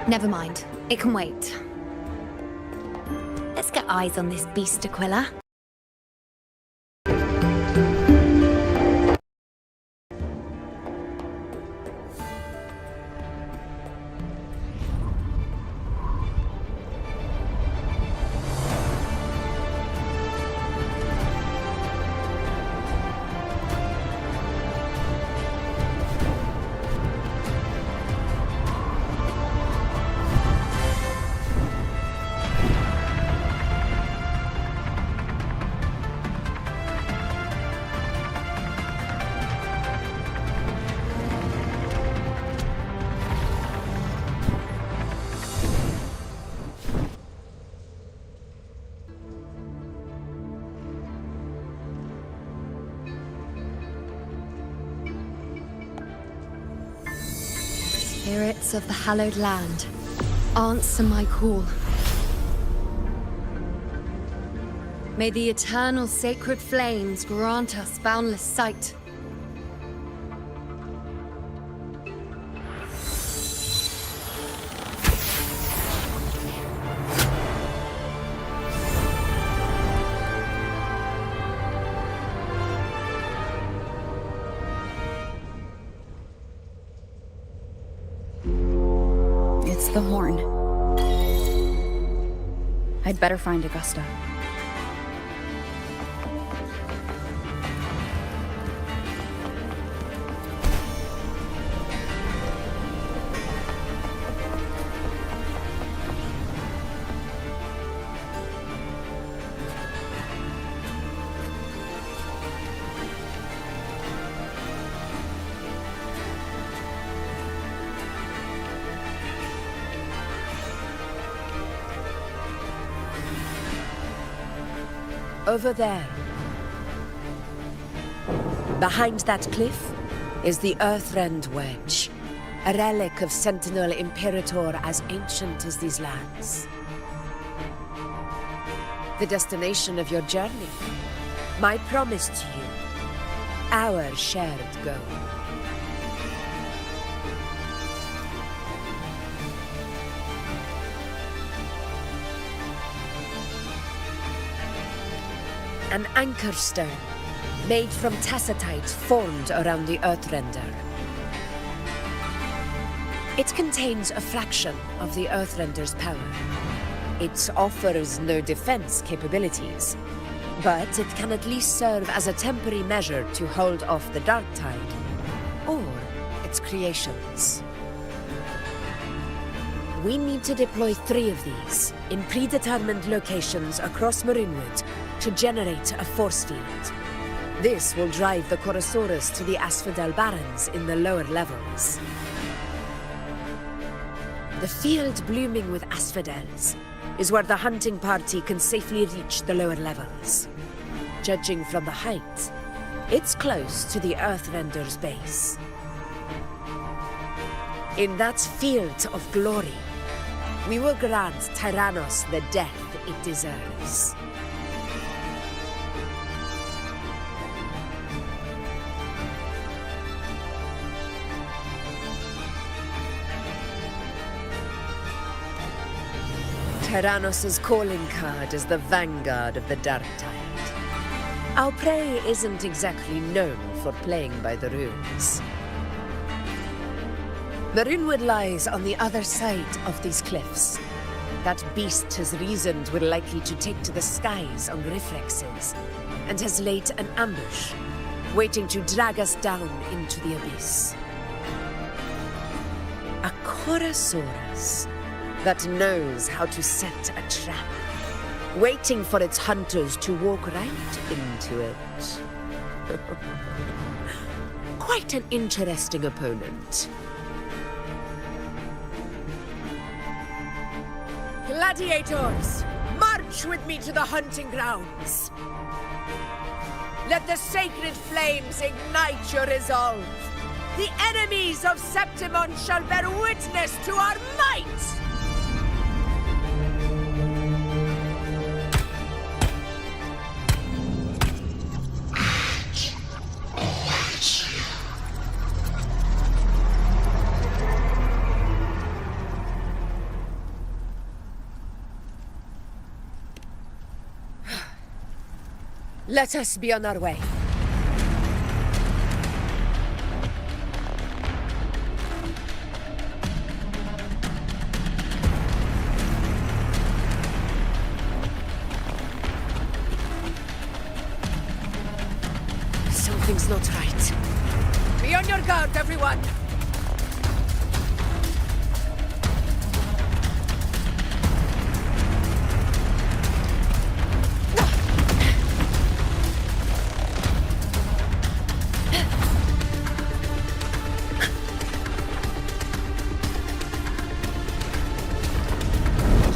Never mind. It can wait. Let's get eyes on this beast, Aquila. Spirits of the hallowed land, answer my call. May the eternal sacred flames grant us boundless sight. The horn. I'd better find Augusta. Over there. Behind that cliff is the Earthrend Wedge, a relic of Sentinel Imperator as ancient as these lands. The destination of your journey, my promise to you, our shared goal. An anchor stone, made from tacitite formed around the Earthrender. It contains a fraction of the Earthrender's power. It offers no defense capabilities, but it can at least serve as a temporary measure to hold off the dark tide, or its creations. We need to deploy 3 of these in predetermined locations across Marinwood to generate a force field. This will drive the Chorosaurus to the Asphodel Barrens in the lower levels. The field blooming with asphodels is where the hunting party can safely reach the lower levels. Judging from the height, it's close to the Earthrender's base. In that field of glory, we will grant Tyrannos the death it deserves. Tyrannos' calling card is the vanguard of the Dark Tide. Our prey isn't exactly known for playing by the rules. Marinwood lies on the other side of these cliffs. That beast has reasoned we're likely to take to the skies on reflexes, and has laid an ambush, waiting to drag us down into the abyss. A Chorosaurus that knows how to set a trap, waiting for its hunters to walk right into it. Quite an interesting opponent. Gladiators, march with me to the hunting grounds. Let the sacred flames ignite your resolve. The enemies of Septimon shall bear witness to our might! Let us be on our way. Something's not right. Be on your guard, everyone!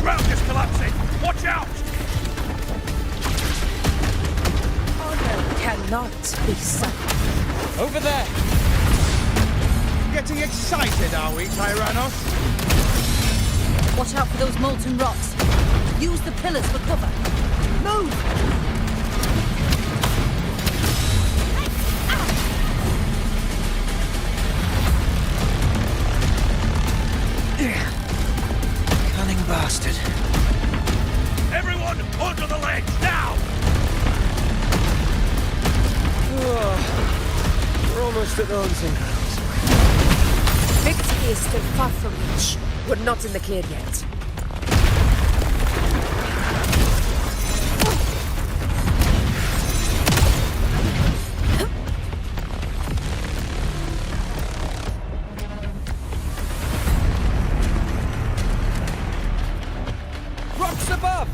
Ground is collapsing! Watch out! Honor cannot be sunk. Over there! Getting excited, are we, Tyrannos? Watch out for those molten rocks. Use the pillars for cover. Move! Cunning bastard. Everyone, onto the ledge, now! We're almost at the hunting grounds. Victory is still far from reach. We're not in the clear yet. Rocks above!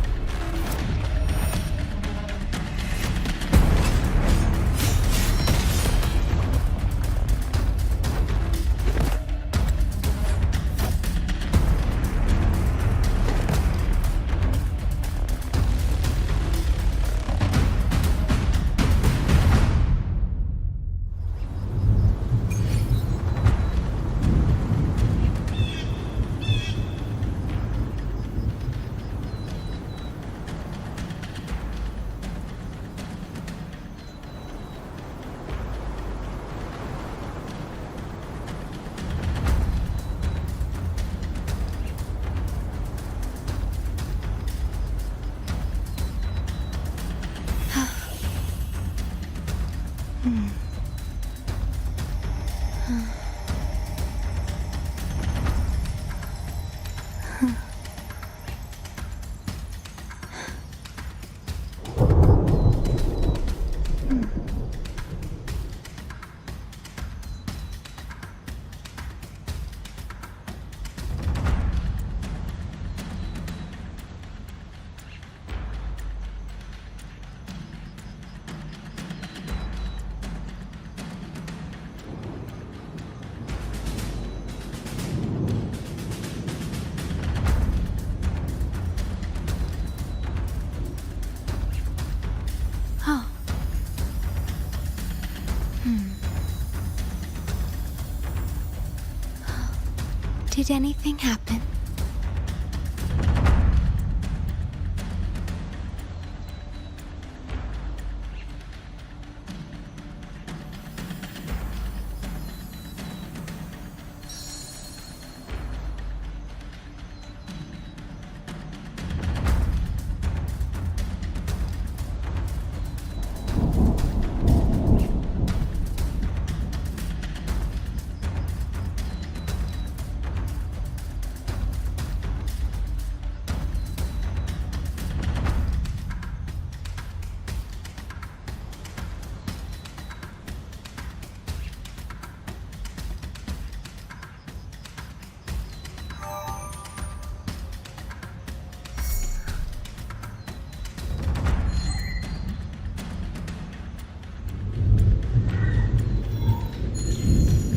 Did anything happen?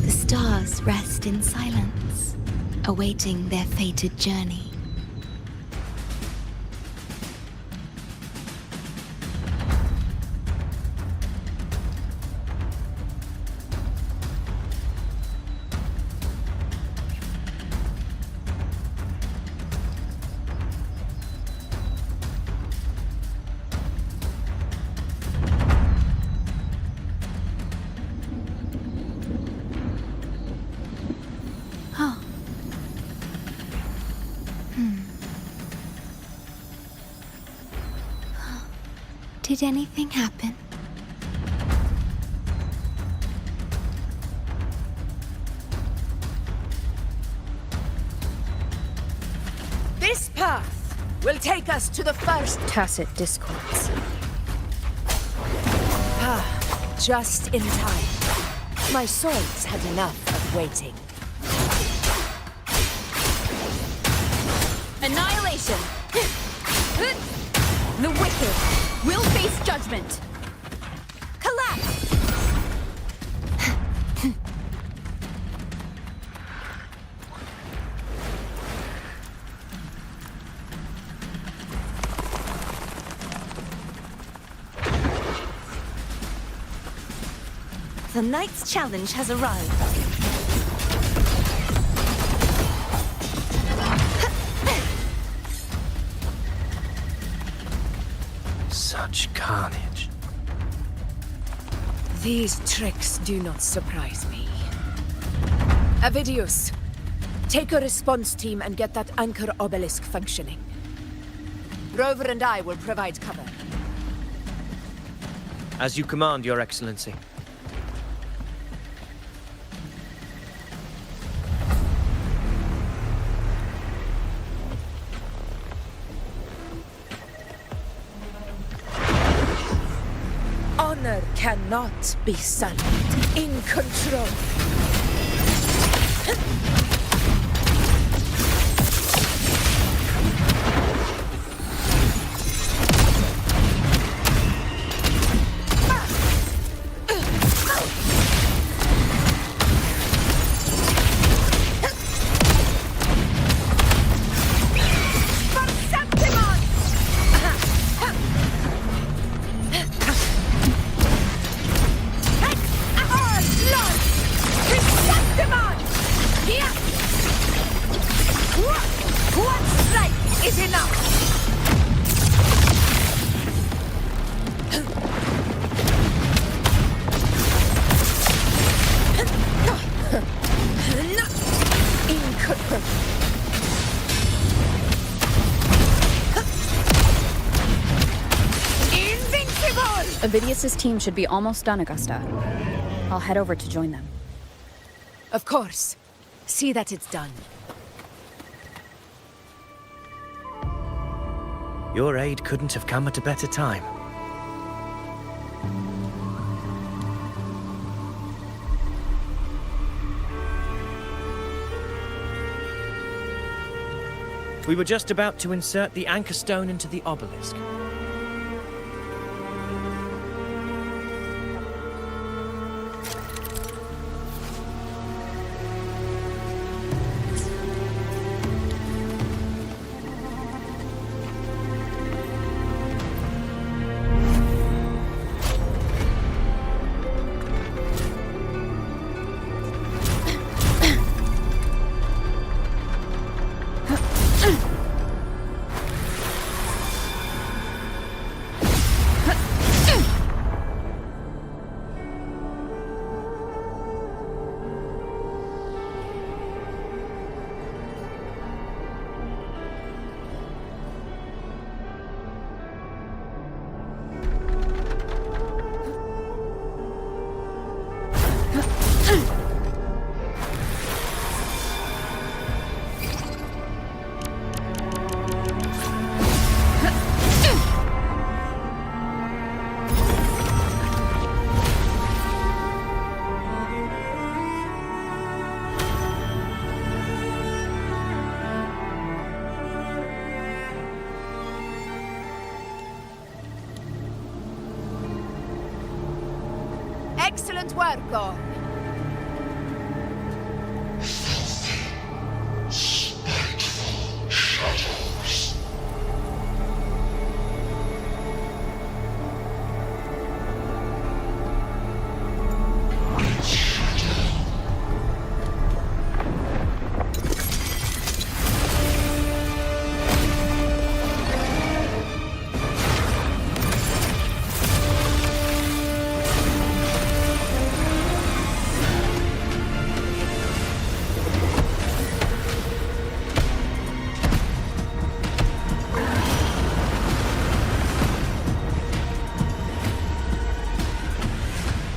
Stars rest in silence, awaiting their fated journey. Did anything happen? This path will take us to the first tacit discords. Just in time. My swords had enough of waiting. Annihilation! The wicked will face judgment! Collapse! The Knight's challenge has arrived. Such carnage. These tricks do not surprise me. Avidius, take a response team and get that anchor obelisk functioning. Rover and I will provide cover. As you command, Your Excellency. Honor cannot be sullied. In control. Avidius's team should be almost done, Augusta. I'll head over to join them. Of course. See that it's done. Your aid couldn't have come at a better time. We were just about to insert the anchor stone into the obelisk. Excellent work, Gorn.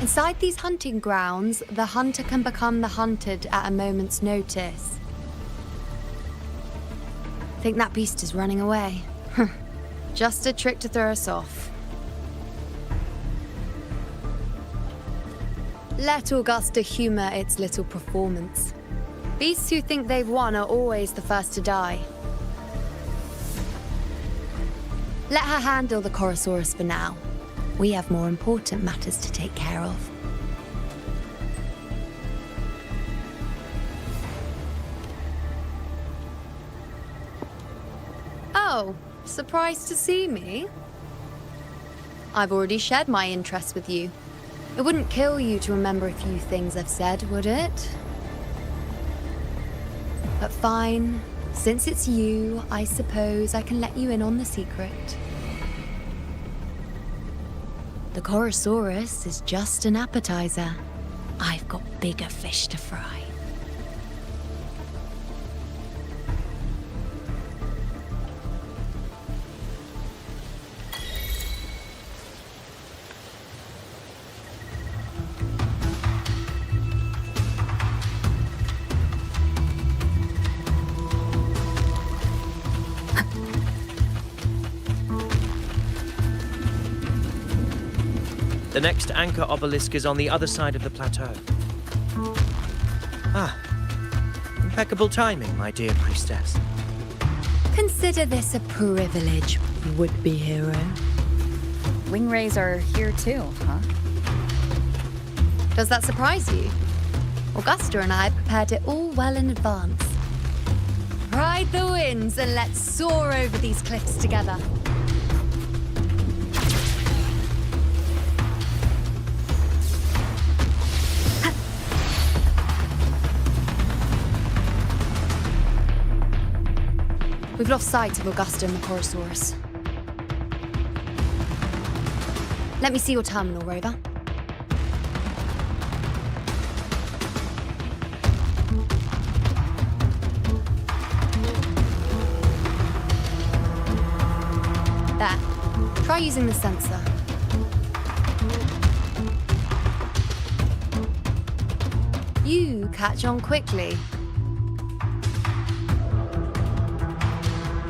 Inside these hunting grounds, the hunter can become the hunted at a moment's notice. Think that beast is running away? Just a trick to throw us off. Let Augusta humor its little performance. Beasts who think they've won are always the first to die. Let her handle the Chorosaurus for now. We have more important matters to take care of. Oh, surprised to see me? I've already shared my interest with you. It wouldn't kill you to remember a few things I've said, would it? But fine. Since it's you, I suppose I can let you in on the secret. The Chorosaurus is just an appetizer. I've got bigger fish to fry. The next anchor obelisk is on the other side of the plateau. Ah, impeccable timing, my dear priestess. Consider this a privilege, would-be hero. Wingwraiths are here too, huh? Does that surprise you? Augusta and I prepared it all well in advance. Ride the winds and let's soar over these cliffs together. We've lost sight of Augusta and the Chorosaurus. Let me see your terminal, Rover. There. Try using the sensor. You catch on quickly.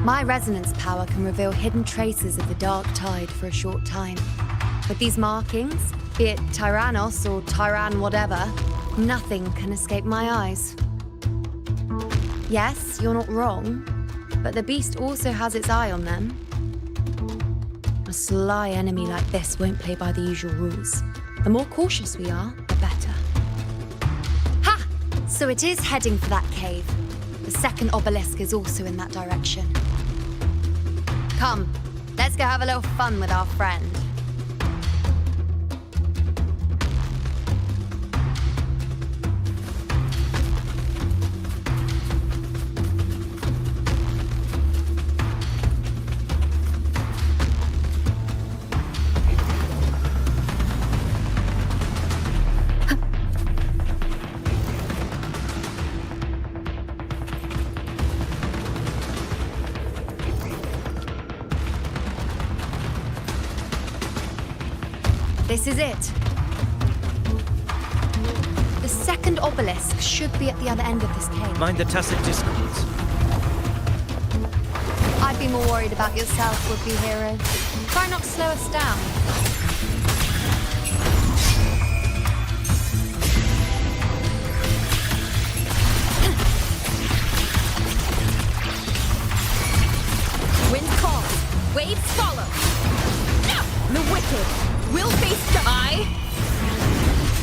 My resonance power can reveal hidden traces of the dark tide for a short time. With these markings, be it Tyrannos or Tyran whatever, nothing can escape my eyes. Yes, you're not wrong, but the beast also has its eye on them. A sly enemy like this won't play by the usual rules. The more cautious we are, the better. Ha! So it is heading for that cave. The second obelisk is also in that direction. Come, let's go have a little fun with our friend. This is it. The second obelisk should be at the other end of this cave. Mind the tacit discords. I'd be more worried about yourself, would-be hero. Try not to slow us down. Wind calls, waves follow. No! The wicked will face the I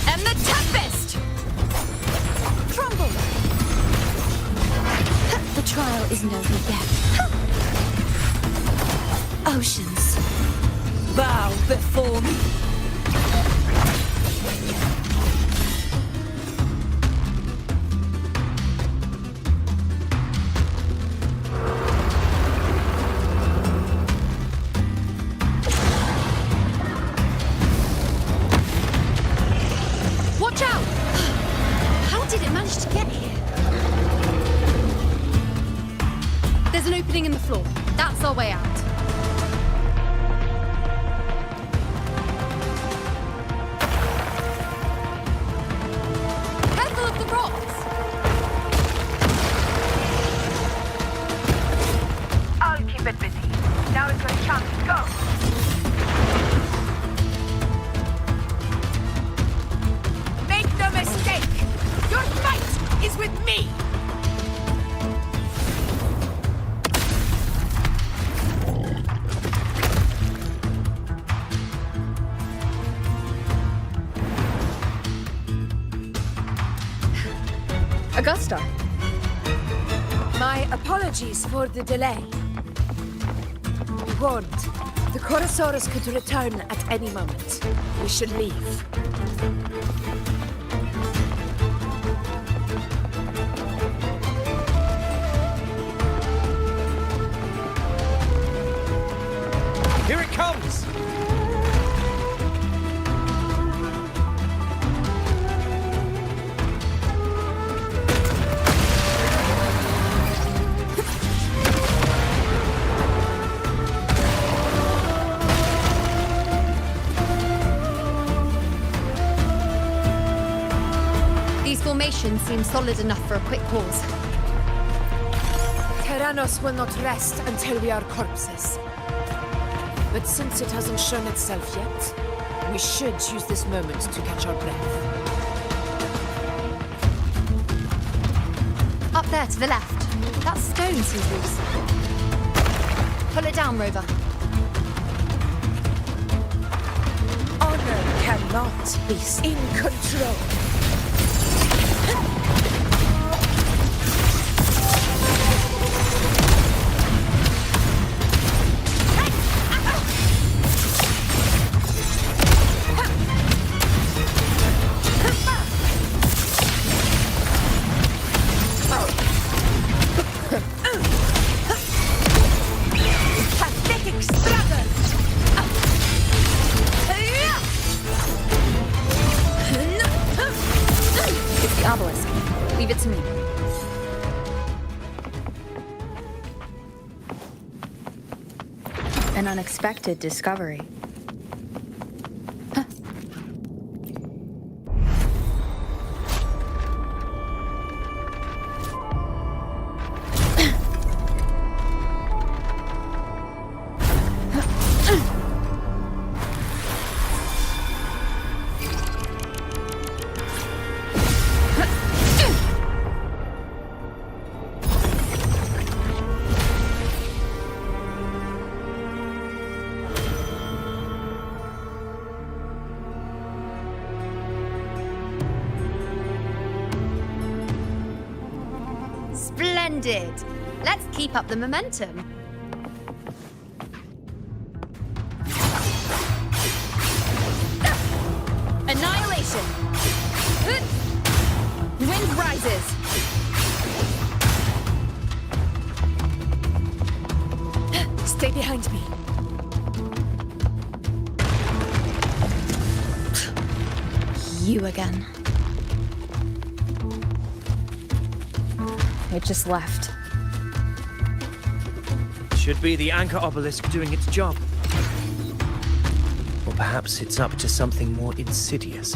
am the tempest! Crumble! The trial is over yet. Oceans, bow before me. Watch out! How did it manage to get here? There's an opening in the floor. That's our way out. Augusta. My apologies for the delay. Warned, the Chorosaurus could return at any moment. We should leave. Here it comes! These formations seem solid enough for a quick pause. Tyrannos will not rest until we are corpses. But since it hasn't shown itself yet, we should use this moment to catch our breath. Up there to the left. That stone seems loose. Pull it down, Rover. Honor cannot be in control. Leave it to me. An unexpected discovery. Splendid! Let's keep up the momentum. Annihilation! Wind rises! Stay behind me. You again. It just left. Should be the anchor obelisk doing its job. Or perhaps it's up to something more insidious.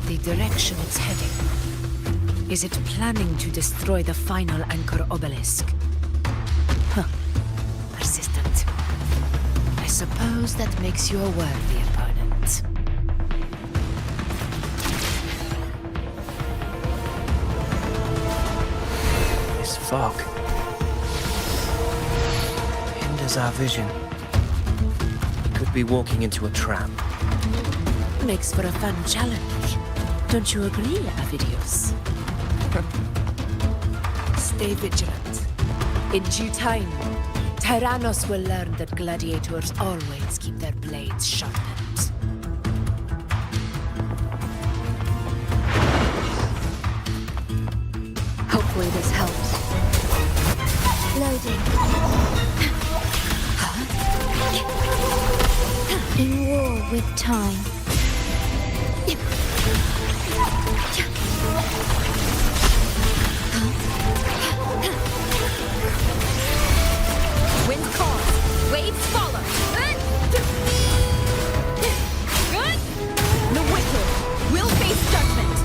The direction it's heading. Is it planning to destroy the final anchor obelisk? Huh. Persistent. I suppose that makes you a worthy opponent. This fog hinders our vision. Could be walking into a trap. Makes for a fun challenge. Don't you agree, Avidius? Stay vigilant. In due time, Tyrannos will learn that gladiators always keep their blades sharpened. Hopefully this helps. Loading. In war with time. Wind calls, waves follow. The wicked will face judgment.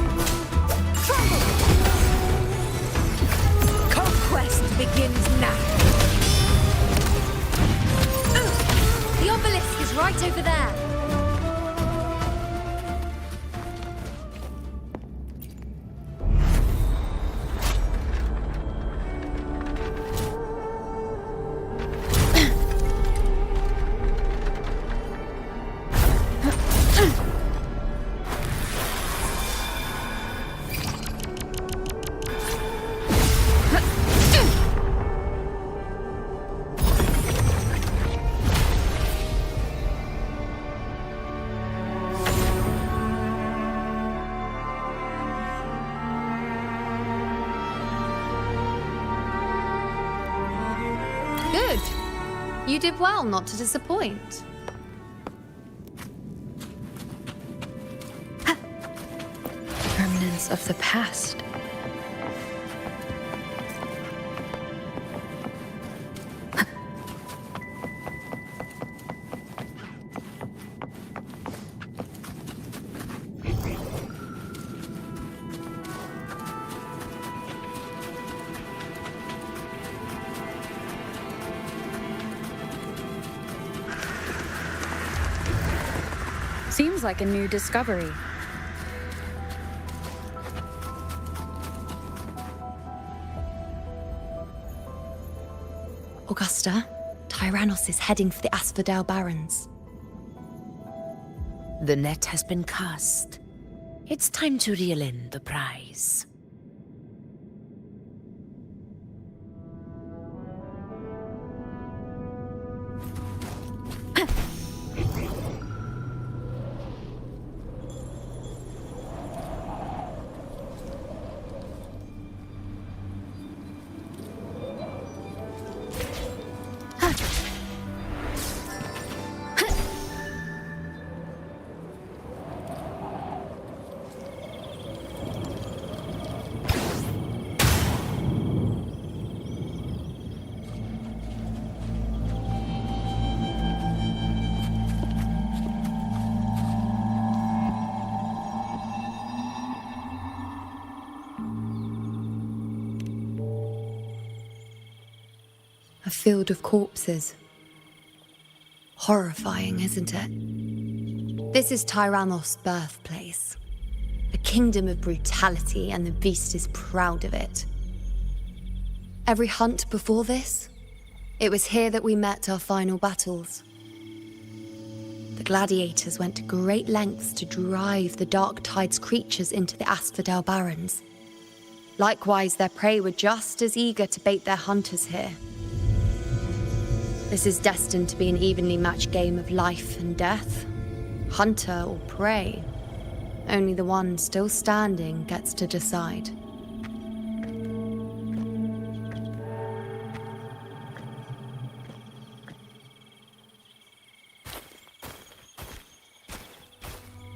Conquest begins now. The obelisk is right over there. Good. You did well not to disappoint. Remnants of the past. Seems like a new discovery. Augusta, Tyrannos is heading for the Asphodel Barrens. The net has been cast. It's time to reel in the prize. A field of corpses. Horrifying, isn't it? This is Tyrannos' birthplace. A kingdom of brutality, and the beast is proud of it. Every hunt before this, it was here that we met our final battles. The gladiators went to great lengths to drive the Dark Tide's creatures into the Asphodel Barrens. Likewise, their prey were just as eager to bait their hunters here. This is destined to be an evenly matched game of life and death. Hunter or prey. Only the one still standing gets to decide.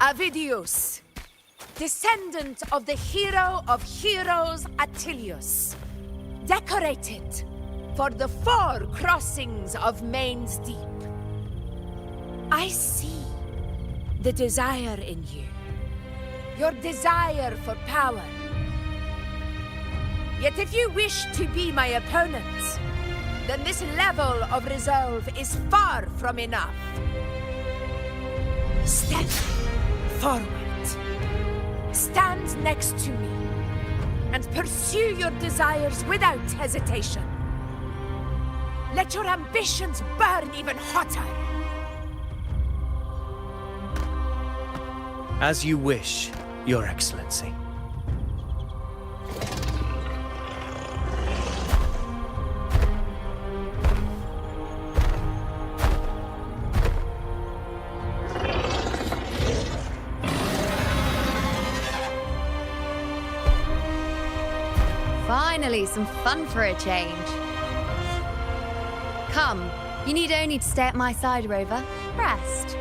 Avidius, descendant of the hero of heroes Attilius, decorated for the 4 crossings of Main's Deep. I see the desire in you, your desire for power. Yet if you wish to be my opponent, then this level of resolve is far from enough. Step forward. Stand next to me and pursue your desires without hesitation. Let your ambitions burn even hotter. As you wish, Your Excellency. Finally, some fun for a change. Come, you need only to stay at my side, Rover. Rest.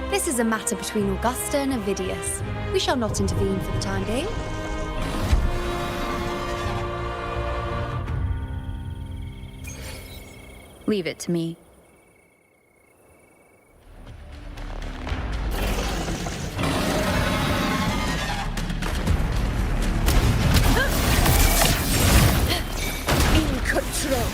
This is a matter between Augusta and Avidius. We shall not intervene for the time being. Leave it to me. In control.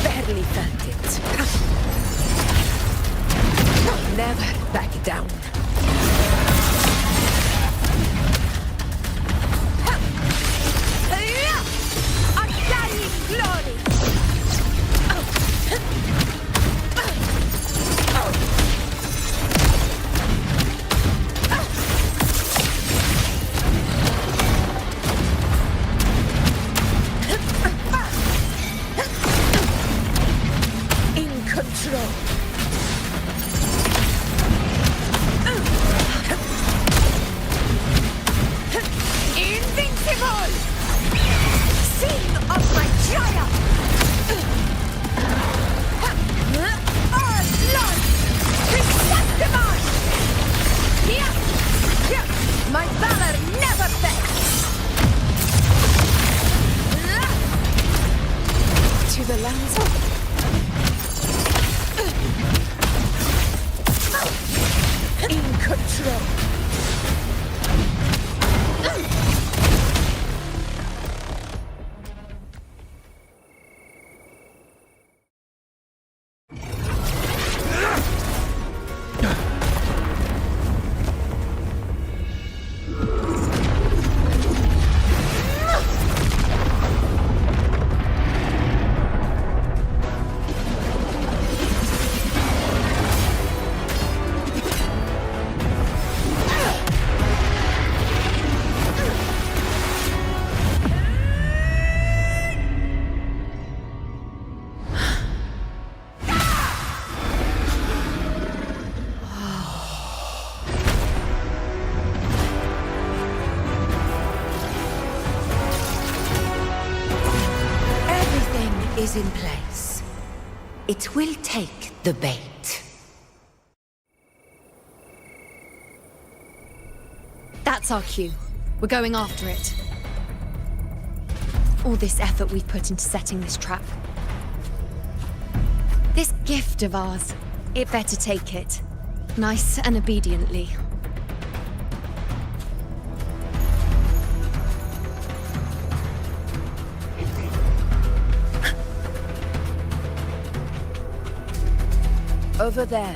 Barely felt it. Never back down. Undying glory. In control. is in place. It will take the bait. That's our cue. We're going after it. All this effort we've put into setting this trap. This gift of ours, it better take it. Nice and obediently. Over there.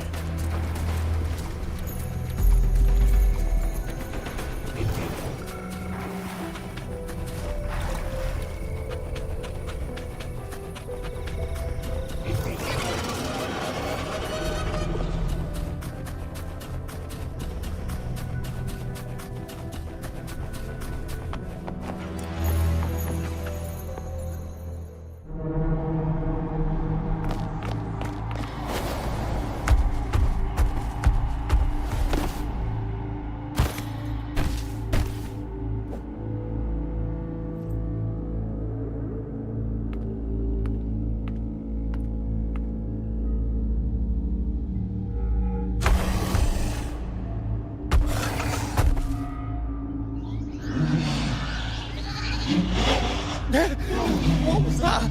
What was that?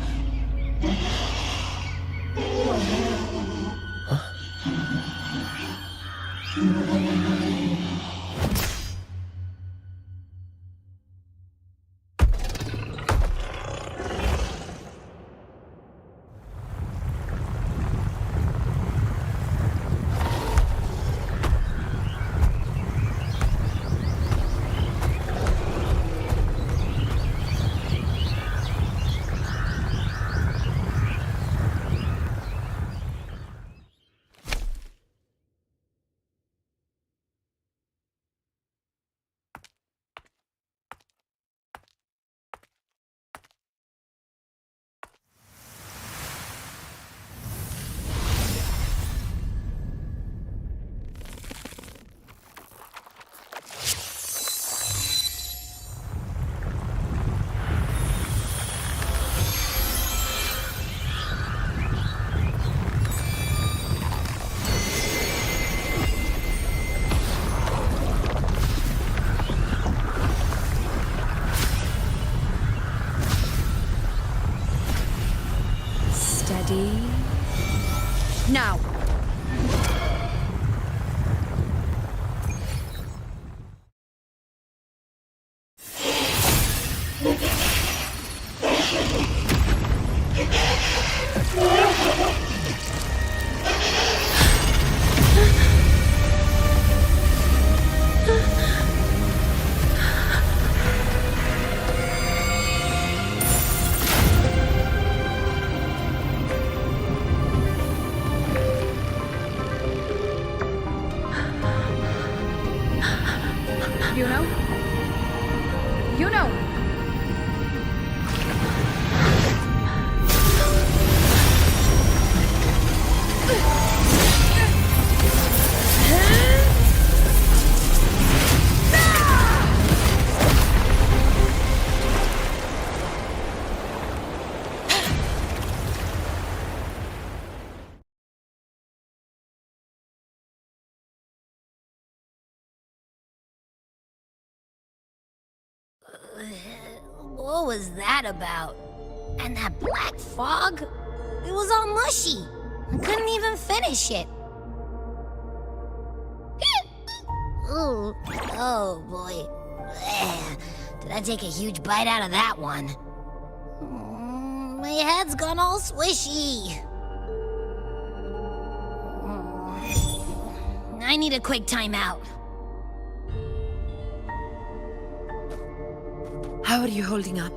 Now! What was that about? And that black fog? It was all mushy. I couldn't even finish it. Ooh, oh boy. Did I take a huge bite out of that one? My head's gone all swishy. I need a quick timeout. How are you holding up?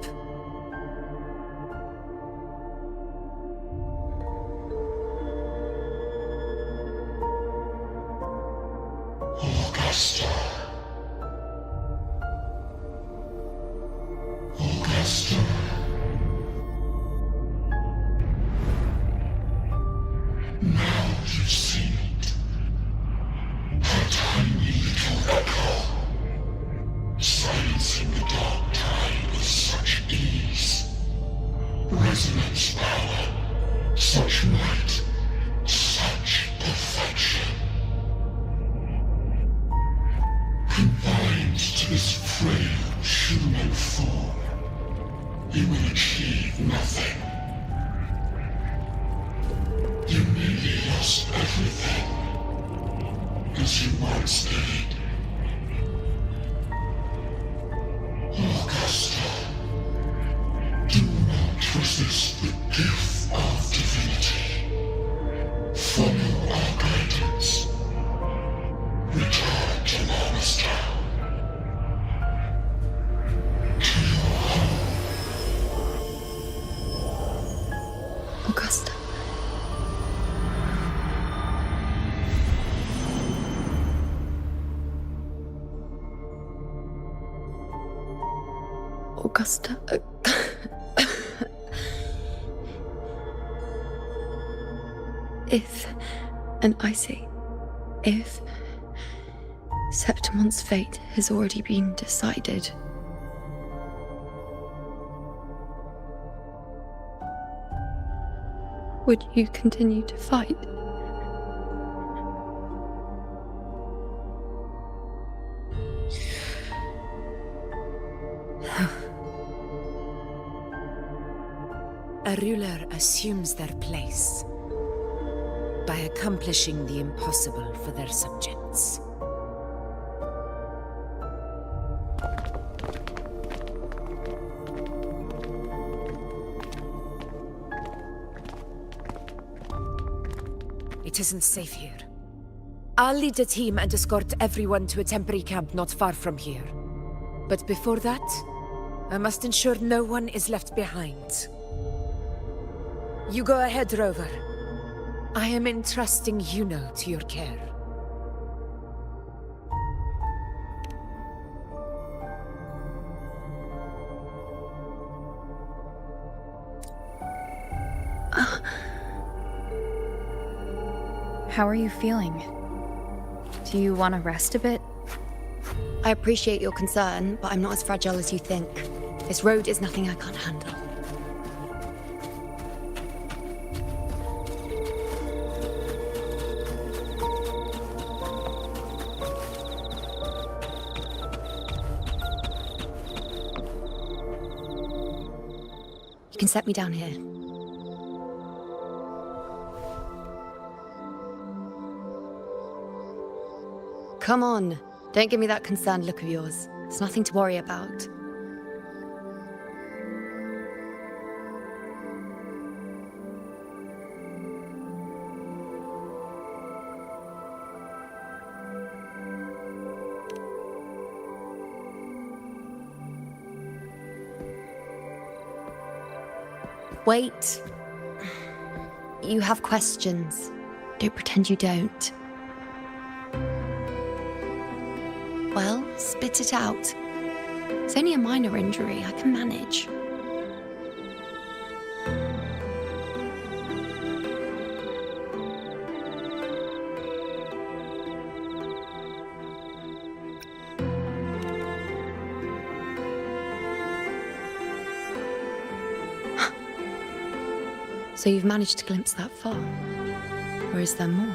Augusta. Augusta. Now you've seen it. Her tiny little echo. Silencing the dark tide with such ease. Resonance power everything, as you once did. Augusta, do not resist the gift of divinity. Follow our guidance. Return to Augusta. To your home. Augusta. Augusta. If, and I say, if Septimon's fate has already been decided, would you continue to fight? A ruler assumes their place by accomplishing the impossible for their subjects. It isn't safe here. I'll lead a team and escort everyone to a temporary camp not far from here. But before that, I must ensure no one is left behind. You go ahead, Rover. I am entrusting Yuno to your care. How are you feeling? Do you want to rest a bit? I appreciate your concern, but I'm not as fragile as you think. This road is nothing I can't handle. You can set me down here. Come on, don't give me that concerned look of yours. It's nothing to worry about. Wait. You have questions. Don't pretend you don't. Well, spit it out. It's only a minor injury. I can manage. So you've managed to glimpse that far? Or is there more?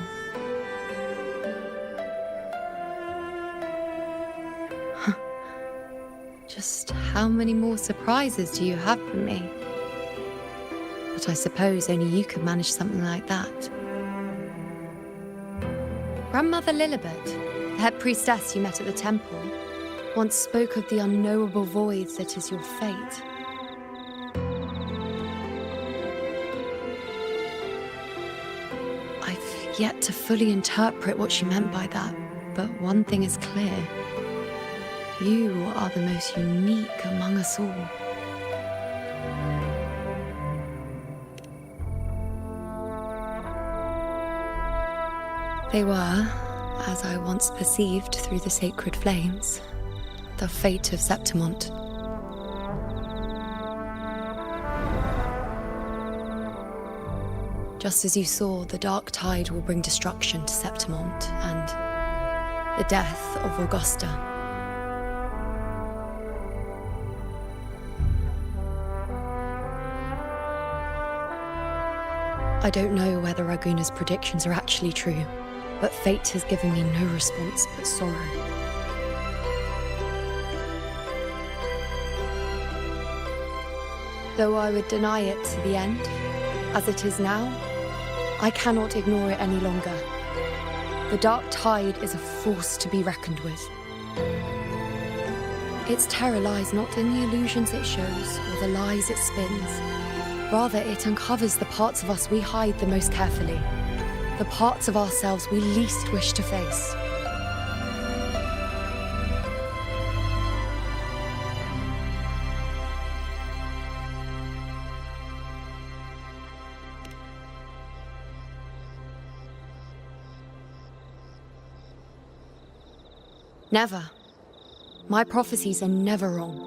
Just how many more surprises do you have for me? But I suppose only you could manage something like that. Grandmother Lilibet, the head priestess you met at the temple, once spoke of the unknowable void that is your fate. I've yet to fully interpret what she meant by that, but one thing is clear. You are the most unique among us all. They were, as I once perceived through the sacred flames, the fate of Septimont. Just as you saw, the dark tide will bring destruction to Septimont and the death of Augusta. I don't know whether Raguna's predictions are actually true, but fate has given me no response but sorrow. Though I would deny it to the end, as it is now, I cannot ignore it any longer. The Dark Tide is a force to be reckoned with. Its terror lies not in the illusions it shows or the lies it spins. Rather, it uncovers the parts of us we hide the most carefully, the parts of ourselves we least wish to face. Never. My prophecies are never wrong.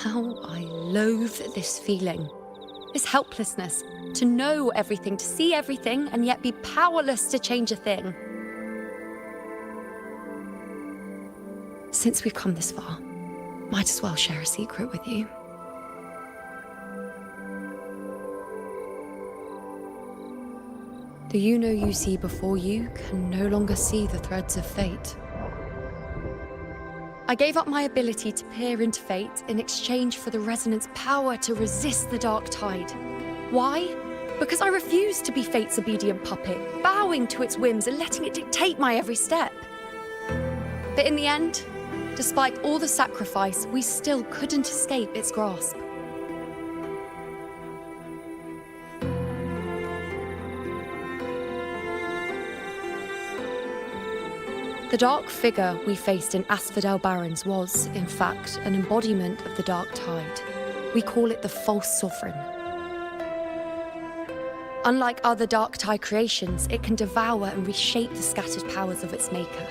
How I loathe this feeling. This helplessness. To know everything, to see everything, and yet be powerless to change a thing. Since we've come this far, might as well share a secret with you. The you see before you can no longer see the threads of fate. I gave up my ability to peer into fate in exchange for the Resonant's power to resist the Dark Tide. Why? Because I refused to be fate's obedient puppet, bowing to its whims and letting it dictate my every step. But in the end, despite all the sacrifice, we still couldn't escape its grasp. The dark figure we faced in Asphodel Barrens was, in fact, an embodiment of the Dark Tide. We call it the False Sovereign. Unlike other Dark Tide creations, it can devour and reshape the scattered powers of its maker.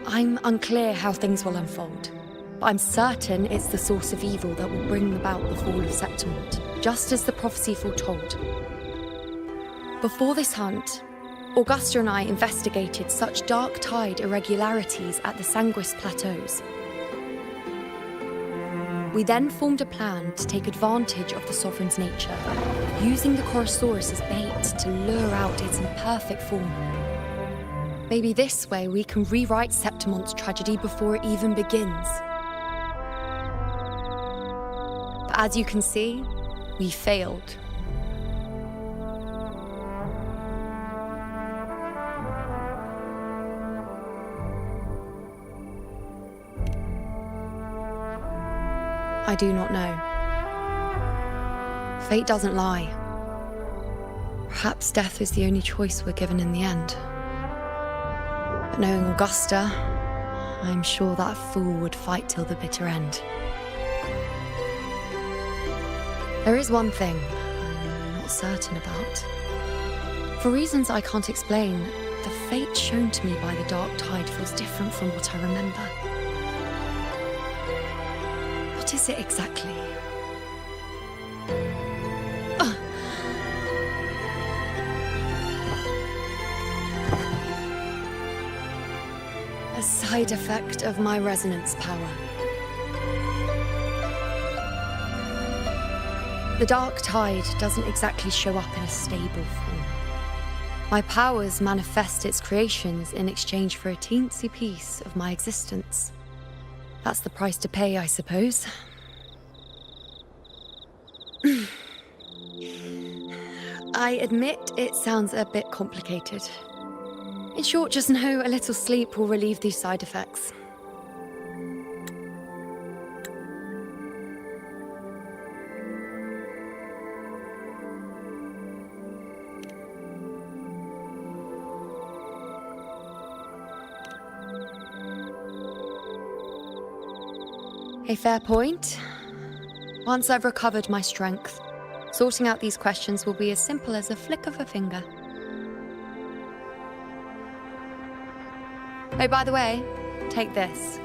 I'm unclear how things will unfold, but I'm certain it's the source of evil that will bring about the fall of Septimont, just as the prophecy foretold. Before this hunt, Augusta and I investigated such Dark Tide irregularities at the Sanguis Plateaus. We then formed a plan to take advantage of the Sovereign's nature, using the Chorosaurus as bait to lure out its imperfect form. Maybe this way we can rewrite Septimont's tragedy before it even begins. But as you can see, we failed. I do not know. Fate doesn't lie. Perhaps death is the only choice we're given in the end. But knowing Augusta, I'm sure that fool would fight till the bitter end. There is one thing I'm not certain about. For reasons I can't explain, the fate shown to me by the Dark Tide feels different from what I remember. What is it exactly? A side effect of my resonance power. The Dark Tide doesn't exactly show up in a stable form. My powers manifest its creations in exchange for a teensy piece of my existence. That's the price to pay, I suppose. I admit it sounds a bit complicated. In short, just know a little sleep will relieve these side effects. A fair point. Once I've recovered my strength, sorting out these questions will be as simple as a flick of a finger. Oh, by the way, take this.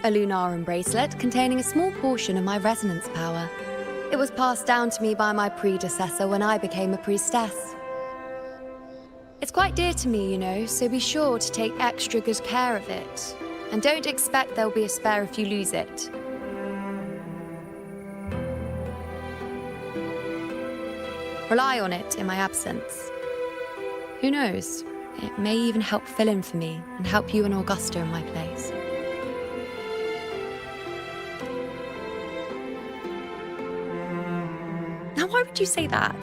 A Lunarum bracelet containing a small portion of my resonance power. It was passed down to me by my predecessor when I became a priestess. It's quite dear to me, you know, so be sure to take extra good care of it. And don't expect there'll be a spare if you lose it. Rely on it in my absence. Who knows? It may even help fill in for me and help you and Augusta in my place. Now, why would you say that?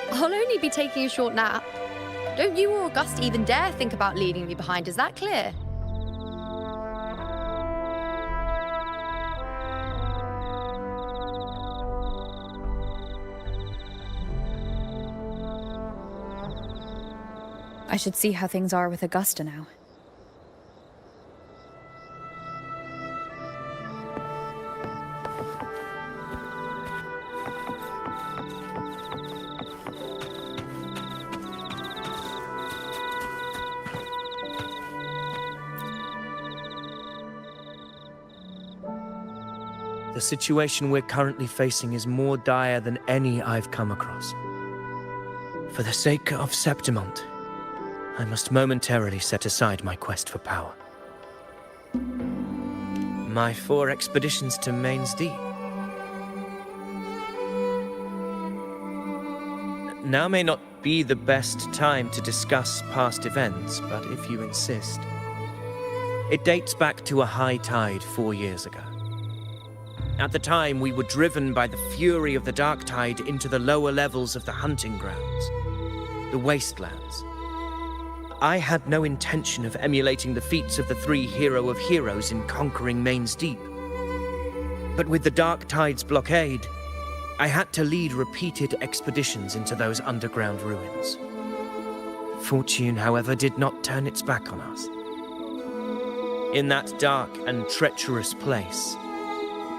I'll only be taking a short nap. Don't you or Augusta even dare think about leaving me behind, is that clear? I should see how things are with Augusta now. The situation we're currently facing is more dire than any I've come across. For the sake of Septimont, I must momentarily set aside my quest for power. My 4 expeditions to Main's Deep. Now may not be the best time to discuss past events, but if you insist. It dates back to a high tide 4 years ago. At the time, we were driven by the fury of the dark tide into the lower levels of the hunting grounds, the wastelands. I had no intention of emulating the feats of the 3 hero of heroes in conquering Main's Deep. But with the dark tide's blockade, I had to lead repeated expeditions into those underground ruins. Fortune, however, did not turn its back on us. In that dark and treacherous place,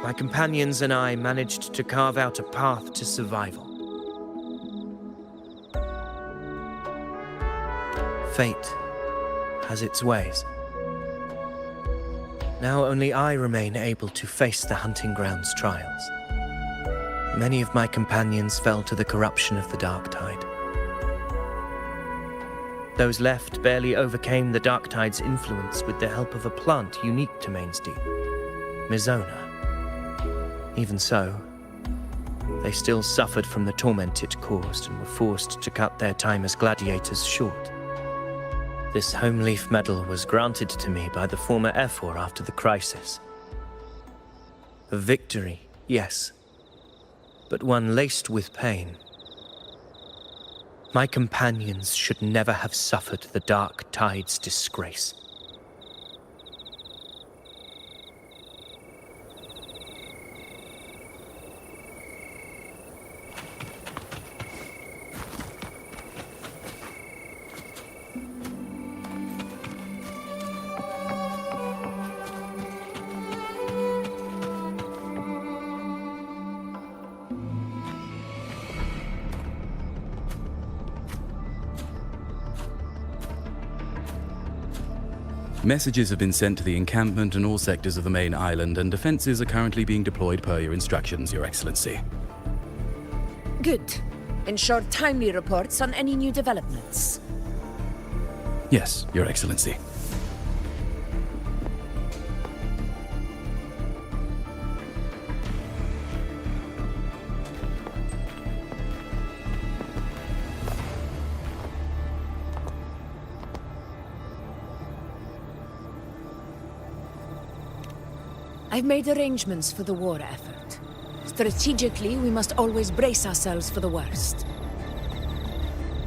my companions and I managed to carve out a path to survival. Fate has its ways. Now only I remain able to face the hunting grounds trials. Many of my companions fell to the corruption of the dark tide. Those left barely overcame the dark tide's influence with the help of a plant unique to Main's Deep, Mizona. Even so, they still suffered from the torment it caused and were forced to cut their time as gladiators short. This home leaf medal was granted to me by the former Ephor after the crisis. A victory, yes, but one laced with pain. My companions should never have suffered the dark tide's disgrace. Messages have been sent to the encampment and all sectors of the main island, and defenses are currently being deployed per your instructions, Your Excellency. Good. Ensure timely reports on any new developments. Yes, Your Excellency. I've made arrangements for the war effort. Strategically, we must always brace ourselves for the worst.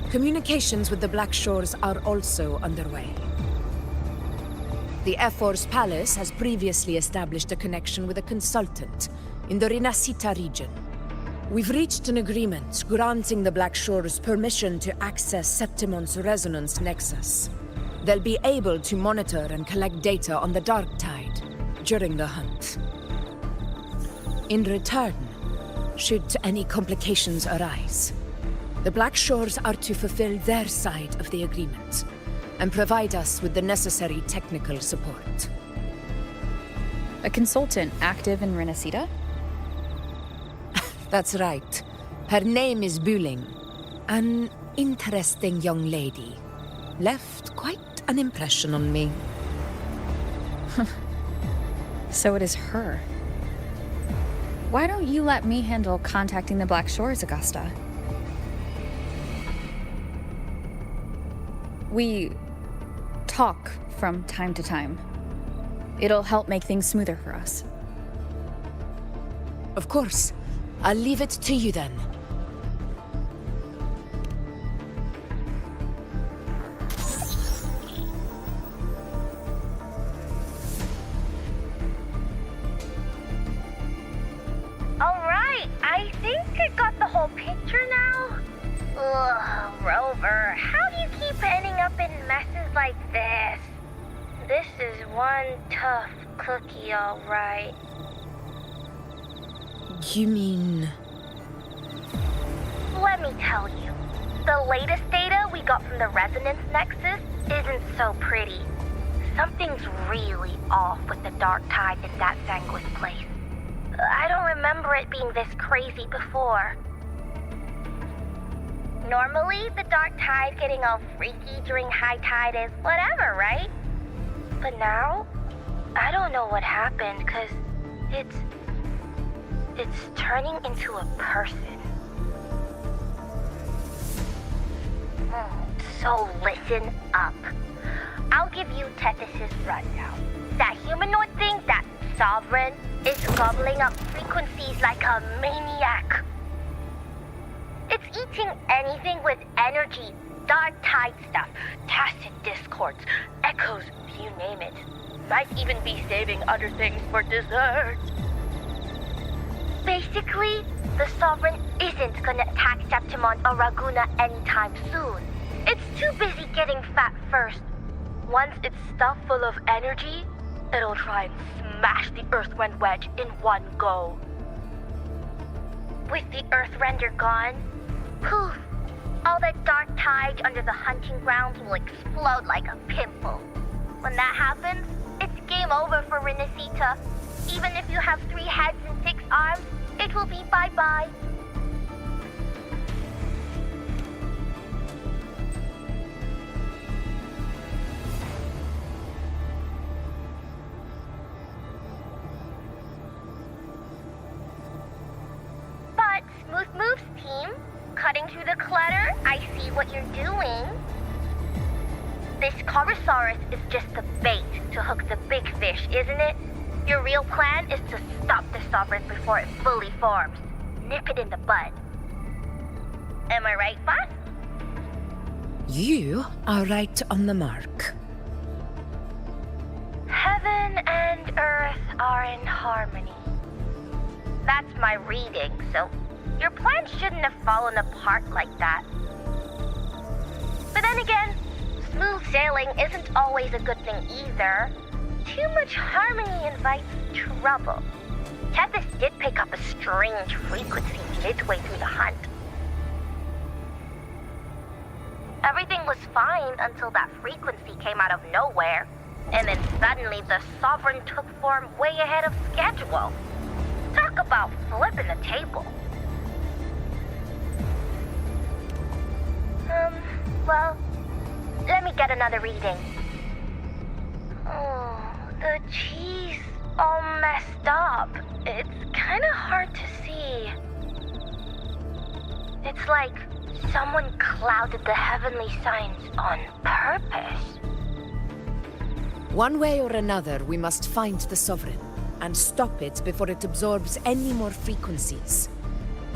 Communications with the Black Shores are also underway. The Ephor's palace has previously established a connection with a consultant in the Rinascita region. We've reached an agreement granting the Black Shores permission to access Septimont's resonance nexus. They'll be able to monitor and collect data on the Dark Tide during the hunt. In return, should any complications arise, the Black Shores are to fulfill their side of the agreement and provide us with the necessary technical support. A consultant active in Rinascita? That's right. Her name is Buling, An interesting young lady. Left quite an impression on me. So it is her. Why don't you let me handle contacting the Black Shores, Augusta? We talk from time to time. It'll help make things smoother for us. Of course. I'll leave it to you then. Alright, I think I got the whole picture now. Ugh, Rover, how do you keep ending up in messes like this? This is one tough cookie, alright. You mean... Let me tell you. The latest data we got from the Resonance Nexus isn't so pretty. Something's really off with the dark tide in that Sanguis place. I don't remember it being this crazy before. Normally, the dark tide getting all freaky during high tide is whatever, right? But now, I don't know what happened, cause it's turning into a person. So listen up. I'll give you Tethys' rundown. That humanoid thing, that Sovereign, is gobbling up frequencies like a maniac. It's eating anything with energy, dark tide stuff, tacit discords, echoes, you name it. Might even be saving other things for dessert. Basically, the Sovereign isn't gonna attack Septimon or Raguna anytime soon. It's too busy getting fat first. Once it's stuffed full of energy, it'll try and smash the Earthrend wedge in one go. With the Earthrender gone, poof, all that dark tide under the hunting grounds will explode like a pimple. When that happens, it's game over for Renacita. Even if you have 3 heads and 6 arms, it will be bye-bye. But, Smooth Moves team, cutting through the clutter, I see what you're doing. This Corosaurus is just the bait to hook the big fish, isn't it? Your real plan is to stop the Sovereign before it fully forms. Nip it in the bud. Am I right, boss? You are right on the mark. Heaven and Earth are in harmony. That's my reading, so your plan shouldn't have fallen apart like that. But then again, smooth sailing isn't always a good thing either. Too much harmony invites trouble. Tethys did pick up a strange frequency midway through the hunt. Everything was fine until that frequency came out of nowhere. And then suddenly the Sovereign took form way ahead of schedule. Talk about flipping the table. Well, let me get another reading. Oh, the cheese all messed up. It's kind of hard to see. It's like someone clouded the heavenly signs on purpose. One way or another, we must find the Sovereign and stop it before it absorbs any more frequencies.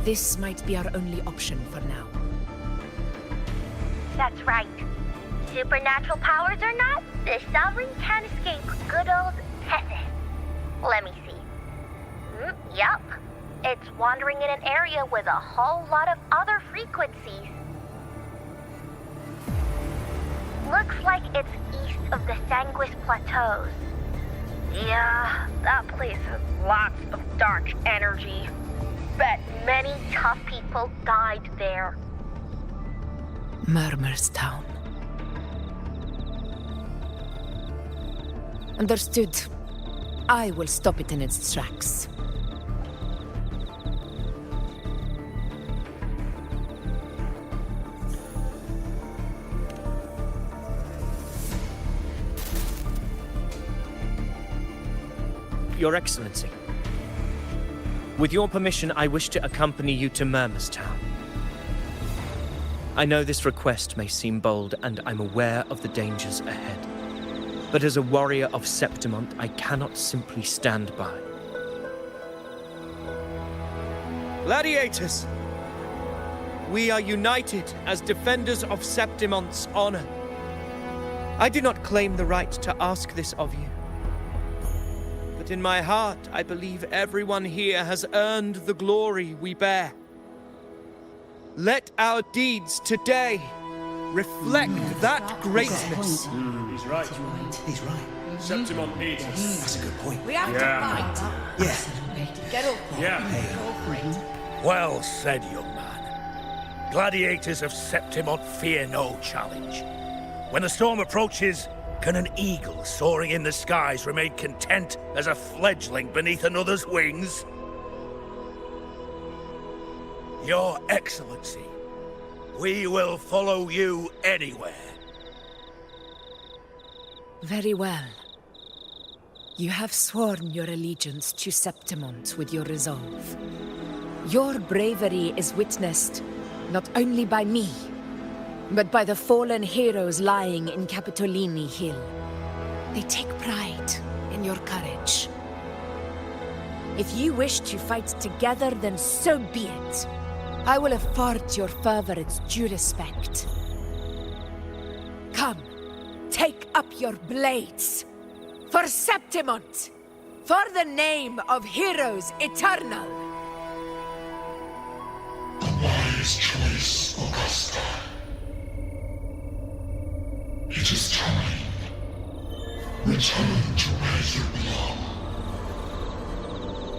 This might be our only option for now. That's right. Supernatural powers or not, the Sovereign can't escape good old Tethys. Let me see. Yup. It's wandering in an area with a whole lot of other frequencies. Looks like it's east of the Sanguis Plateaus. Yeah, that place has lots of dark energy. Bet many tough people died there. Murmur's Town. Understood. I will stop it in its tracks. Your Excellency. With your permission, I wish to accompany you to Murmurstown. I know this request may seem bold, and I'm aware of the dangers ahead. But as a warrior of Septimont, I cannot simply stand by. Gladiators! We are united as defenders of Septimont's honor. I do not claim the right to ask this of you. But in my heart, I believe everyone here has earned the glory we bear. Let our deeds today reflect that greatness. He's right. He's right. Septimont needs us. That's a good point. We have to fight. Yeah. Get up. Yeah. Well said, young man. Gladiators of Septimont fear no challenge. When the storm approaches, can an eagle soaring in the skies remain content as a fledgling beneath another's wings? Your Excellency, we will follow you anywhere. Very well. You have sworn your allegiance to Septimont with your resolve. Your bravery is witnessed not only by me, but by the fallen heroes lying in Capitolini Hill. They take pride in your courage. If you wish to fight together, then so be it. I will afford your fervor its due respect. Come, take up your blades. For Septimont! For the name of heroes eternal! A wise choice, Augusta. It is time. Return to where you belong.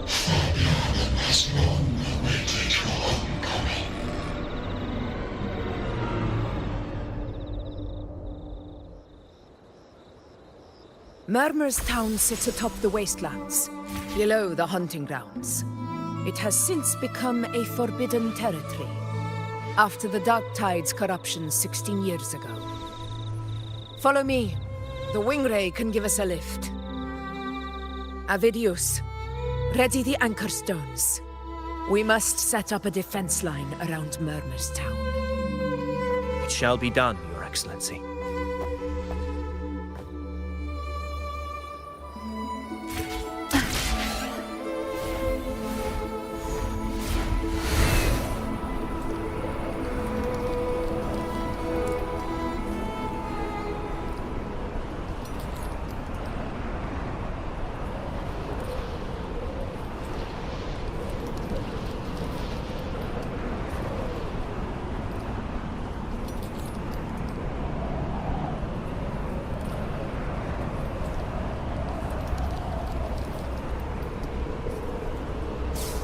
Fabian has long awaited your homecoming. Murmurstown sits atop the wastelands, below the hunting grounds. It has since become a forbidden territory, after the Dark Tide's corruption 16 years ago. Follow me. The Wingray can give us a lift. Avidius, ready the anchor stones. We must set up a defense line around Murmurstown. It shall be done, Your Excellency.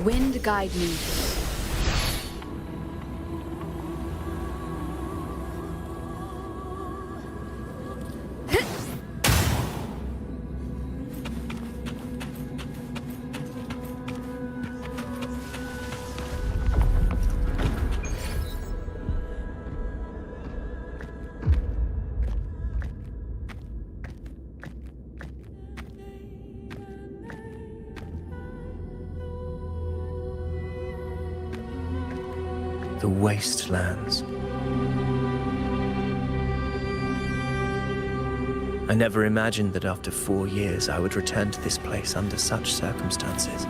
Wind guide me. The wastelands. I never imagined that after 4 years I would return to this place under such circumstances.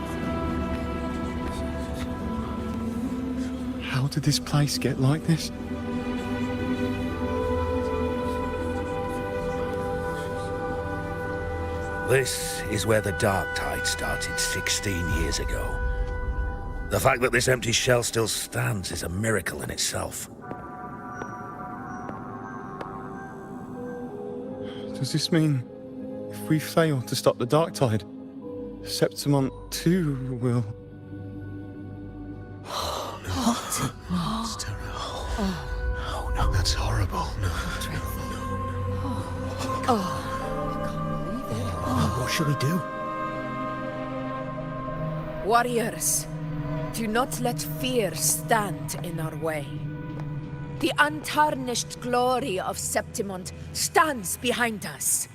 How did this place get like this? This is where the Dark Tide started 16 years ago. The fact that this empty shell still stands is a miracle in itself. Does this mean if we fail to stop the Dark Tide, Septimont too will... What? It's terrible. Oh, no, that's horrible. No. What shall we do? Warriors, do not let fear stand in our way. The untarnished glory of Septimont stands behind us.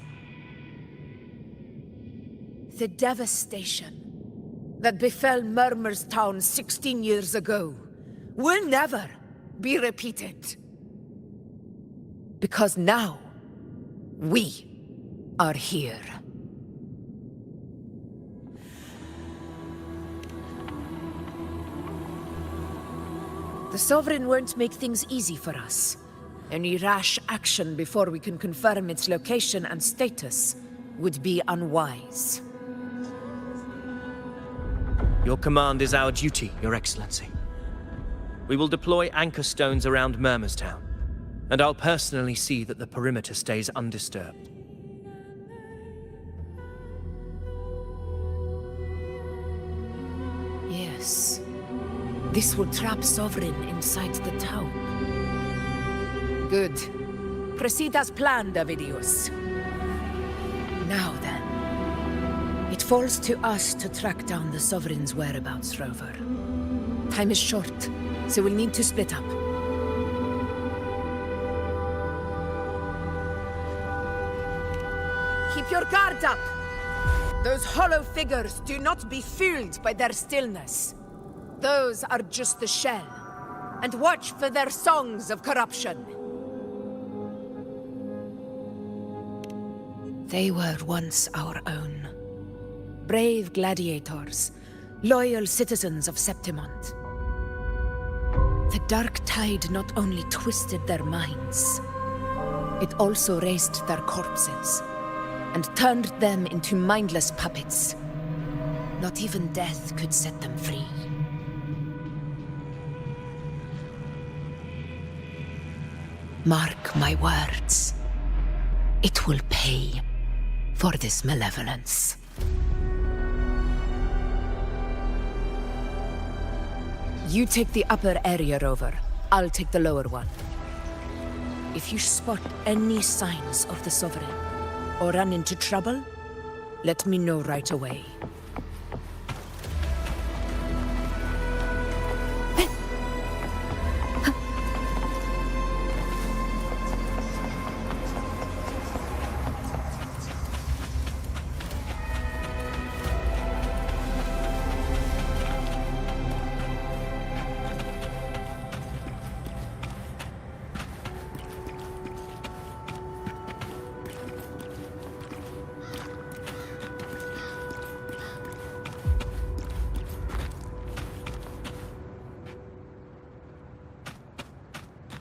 The devastation that befell Murmur's town 16 years ago will never be repeated. Because now, we are here. The Sovereign won't make things easy for us. Any rash action before we can confirm its location and status would be unwise. Your command is our duty, Your Excellency. We will deploy anchor stones around Murmurstown, and I'll personally see that the perimeter stays undisturbed. Yes. This will trap Sovereign inside the town. Good. Proceed as planned, Davidius. Now then. It falls to us to track down the Sovereign's whereabouts, Rover. Time is short, so we'll need to split up. Keep your guard up! Those hollow figures do not be fooled by their stillness. Those are just the shell. And watch for their songs of corruption. They were once our own. Brave gladiators, loyal citizens of Septimont. The dark tide not only twisted their minds, it also raised their corpses and turned them into mindless puppets. Not even death could set them free. Mark my words. It will pay for this malevolence. You take the upper area, Rover. I'll take the lower one. If you spot any signs of the Sovereign, or run into trouble, let me know right away.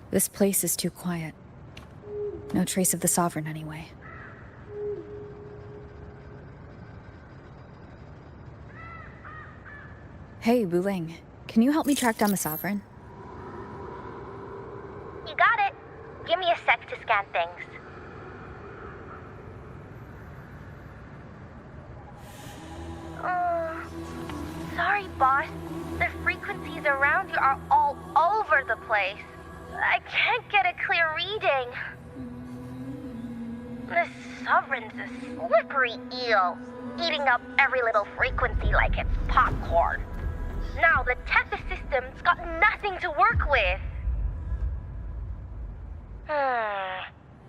This place is too quiet. No trace of the Sovereign, anyway. Hey, Wuling. Can you help me track down the Sovereign? You got it. Give me a sec to scan things. Sorry, boss. The frequencies around you are all over the place. I can't get a clear reading. The Sovereign's a slippery eel, eating up every little frequency like it's popcorn. Now the Tethys system's got nothing to work with.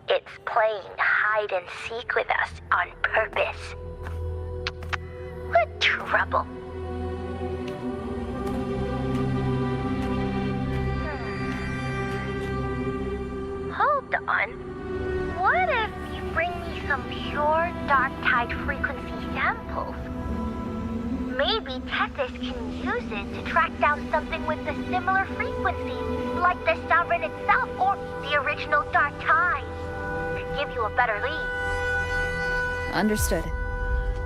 It's playing hide and seek with us on purpose. What trouble? Hold on. What if you bring me some pure dark tide frequency samples? Maybe Tethys can use it to track down something with a similar frequency, like the Sovereign itself or the original dark tide. Could give you a better lead. Understood.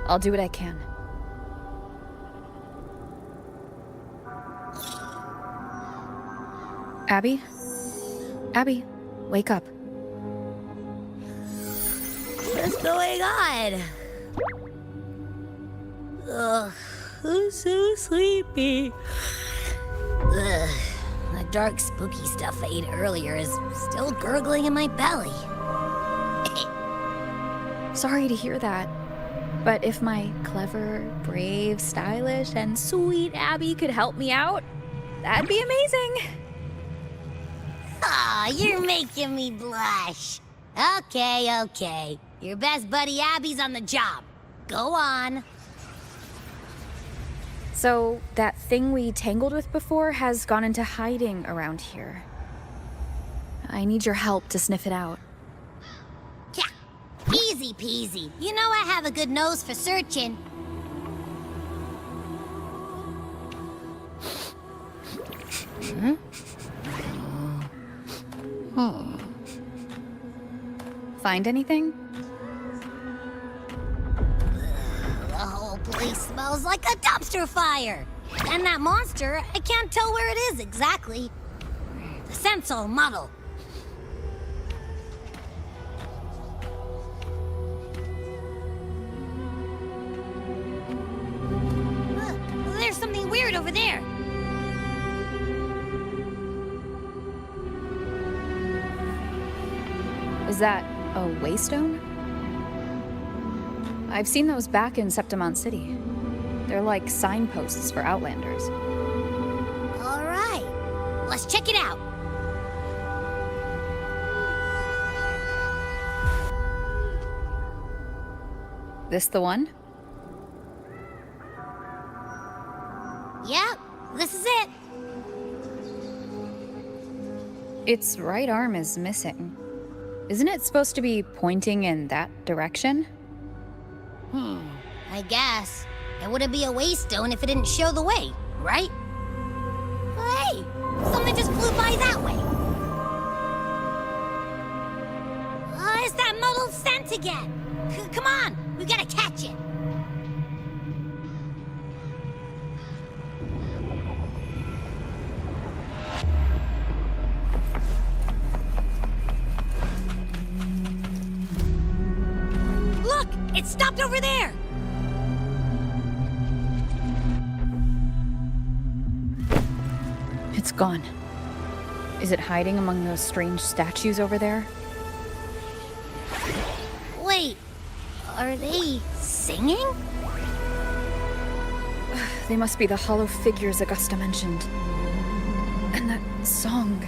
I'll do what I can. Abby? Abby, wake up. What's going on? Ugh, I'm so sleepy. Ugh, the dark, spooky stuff I ate earlier is still gurgling in my belly. Sorry to hear that. But if my clever, brave, stylish, and sweet Abby could help me out, that'd be amazing. Aw, you're making me blush. Okay. Your best buddy Abby's on the job. Go on. So, that thing we tangled with before has gone into hiding around here. I need your help to sniff it out. Yeah, easy peasy. You know I have a good nose for searching. Find anything? The whole place smells like a dumpster fire. And that monster, I can't tell where it is exactly. The scent's all muddled. There's something weird over there. Is that a waystone? I've seen those back in Septimont City. They're like signposts for Outlanders. All right, let's check it out. This the one? Yep, this is it. Its right arm is missing. Isn't it supposed to be pointing in that direction? I guess. It wouldn't be a waystone if it didn't show the way, right? Hey, something just flew by that way. It's that muddled scent again. Come on, we gotta catch it. Look, it stopped over there. It's gone. Is it hiding among those strange statues over there? Wait, are they singing? They must be the hollow figures Augusta mentioned. And that song.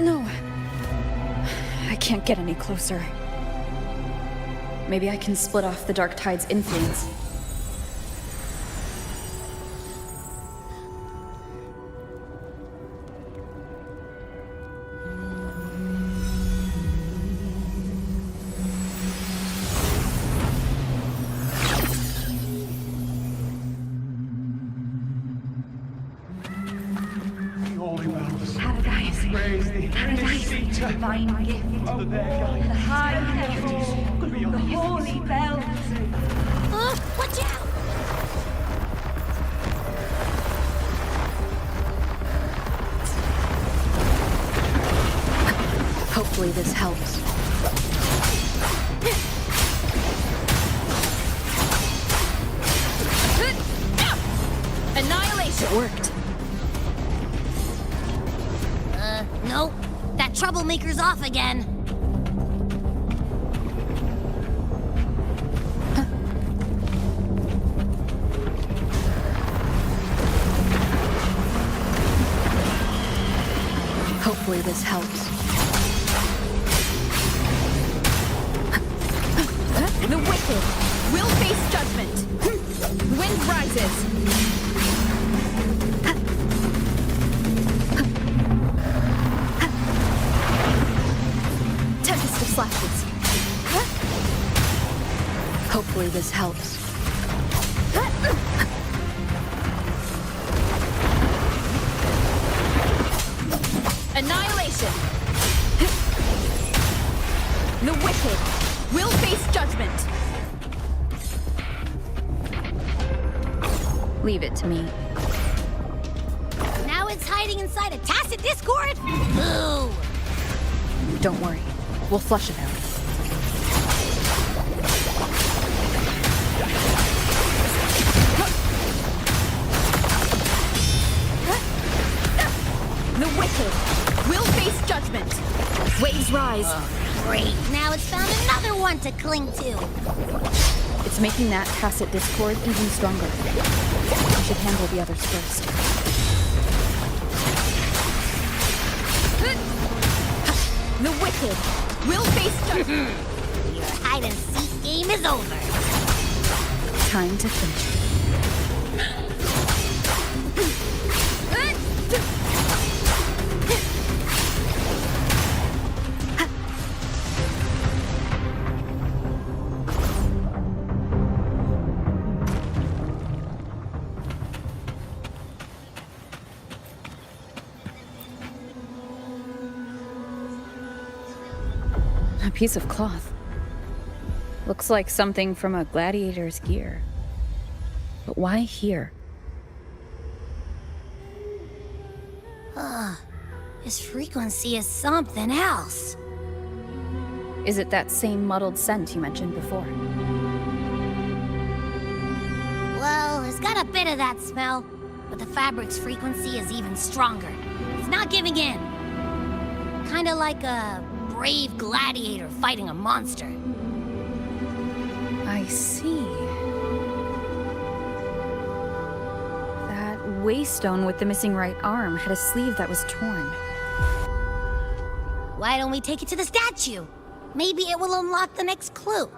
No. I can't get any closer. Maybe I can split off the Dark Tide's influence. Divine gift of the high heavens, the holy bells. Watch out! Hopefully this helps. Annihilation! It worked. Nope. That troublemaker's off again. Hopefully this helps. The wicked will face judgment. The wind rises. Tempest of slashes. Hopefully this helps. Annihilation! The wicked will face judgment! Leave it to me. Now it's hiding inside a tacit discord? Boo! Don't worry. We'll flush it out. The wicked will face judgment. Waves rise. Great. Now it's found another one to cling to. It's making that tacit discord even stronger. We should handle the others first. The wicked will face judgment. Your hide-and-seek game is over. Time to finish. A piece of cloth. Looks like something from a gladiator's gear. But why here? This frequency is something else. Is it that same muddled scent you mentioned before? Well, it's got a bit of that smell, but the fabric's frequency is even stronger. It's not giving in. Kinda like a brave gladiator fighting a monster. I see. That waystone with the missing right arm had a sleeve that was torn. Why don't we take it to the statue? Maybe it will unlock the next clue.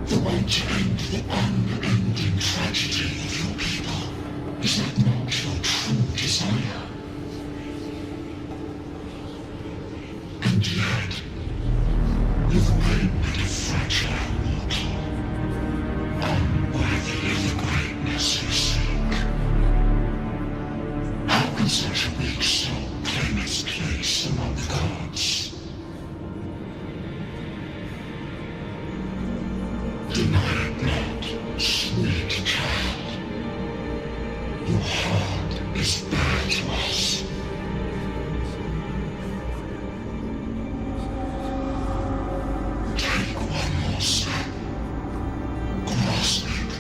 The way to end the unending tragedy of your people. Is that not your true desire? And yet, you've made me a fragile mortal, unworthy of the greatness you seek. How can such a weak soul claim its place among the gods? Deny it not, sweet child. Your heart is bare to us. Take one more step. Grasp it.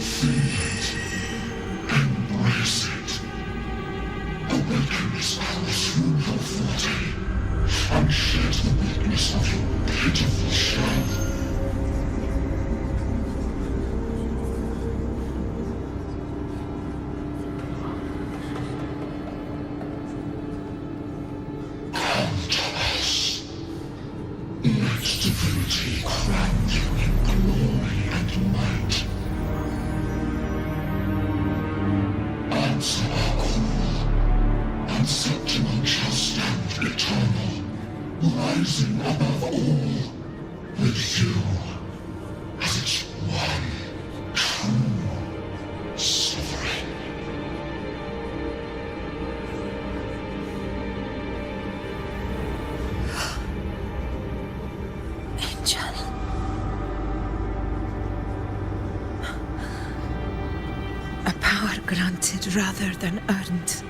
Feel it. Embrace it. Awaken this power through your forte, and shed the weakness of your pitiful shell. Crown you in glory and might. Answer our call, and set you unjust and eternal, rising above all, with you as its one true sovereign. A power granted rather than earned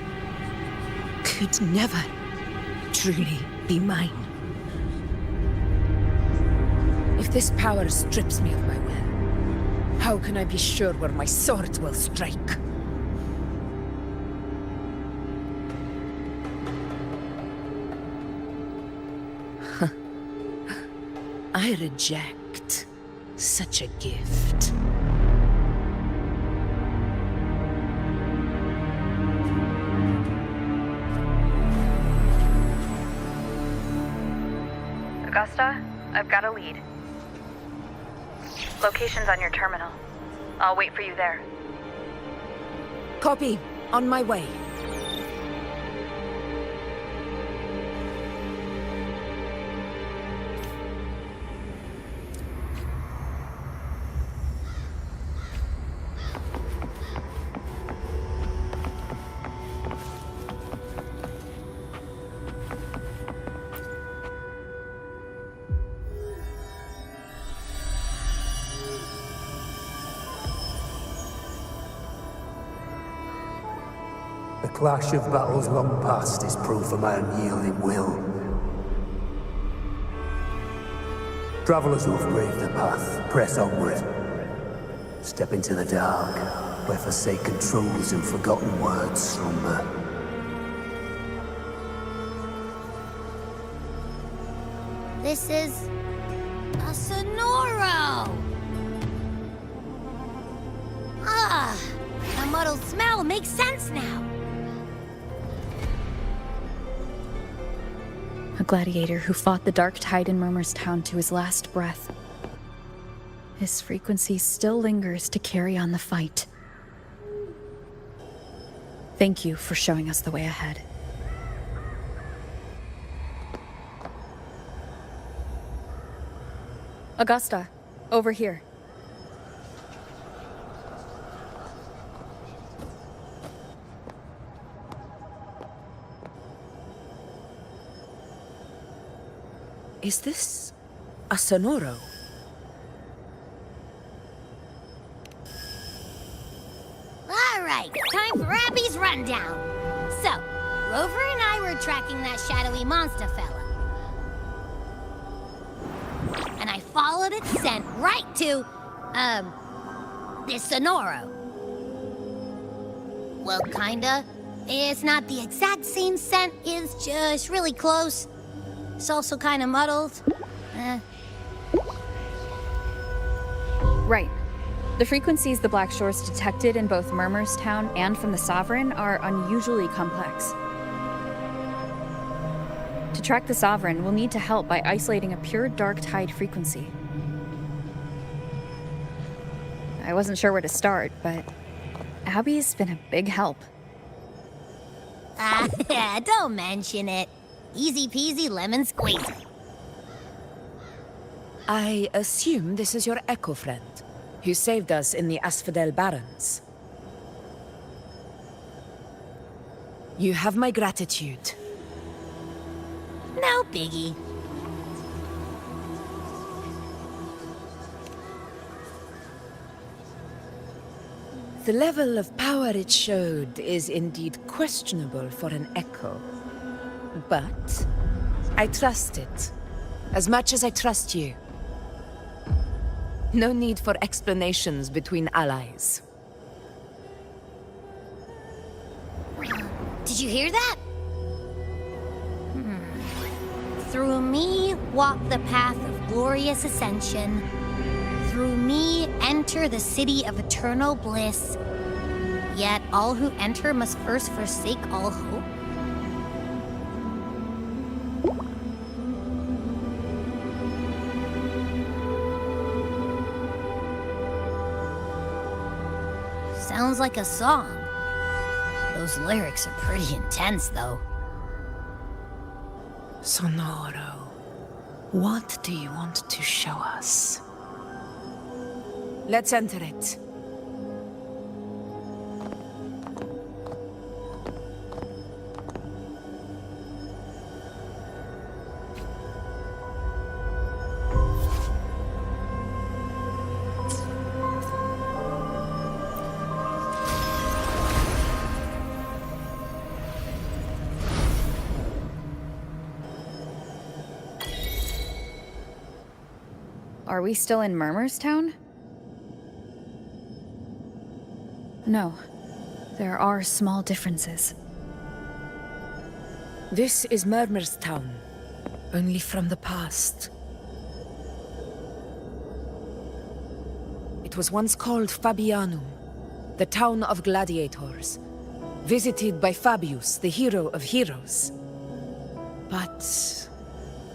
could never truly be mine. If this power strips me of my will, how can I be sure where my sword will strike? I reject such a gift. Augusta, I've got a lead. Location's on your terminal. I'll wait for you there. Copy. On my way. The clash of battles long past is proof of my unyielding will. Travellers who have braved the path, press onward. Step into the dark. where forsaken truths and forgotten words slumber. This is a Sonoro! Ah, the muddled smell makes sense now. A gladiator who fought the dark tide in Murmur's Town to his last breath. His frequency still lingers to carry on the fight. Thank you for showing us the way ahead. Augusta, over here. Is this a Sonoro? All right, time for Abby's rundown. So, Rover and I were tracking that shadowy monster fella. And I followed its scent right to, this Sonoro. Well, kinda. It's not the exact same scent, it's just really close. It's also kinda muddled. Right. The frequencies the Black Shores detected in both Murmur's Town and from the Sovereign are unusually complex. To track the Sovereign, we'll need to help by isolating a pure dark tide frequency. I wasn't sure where to start, but Abby's been a big help. Don't mention it. Easy peasy lemon squeezy. I assume this is your echo friend, who saved us in the AshValen Barrens. You have my gratitude. No biggie. The level of power it showed is indeed questionable for an echo. But I trust it, as much as I trust you. No need for explanations between allies. Did you hear that? Through me walk the path of glorious ascension. Through me enter the city of eternal bliss. Yet all who enter must first forsake all hope. Sounds like a song. Those lyrics are pretty intense, though. Sonoro, what do you want to show us? Let's enter it. Are we still in Murmur's Town? No. There are small differences. This is Murmur's Town, only from the past. It was once called Fabianum, the town of gladiators, visited by Fabius, the hero of heroes. But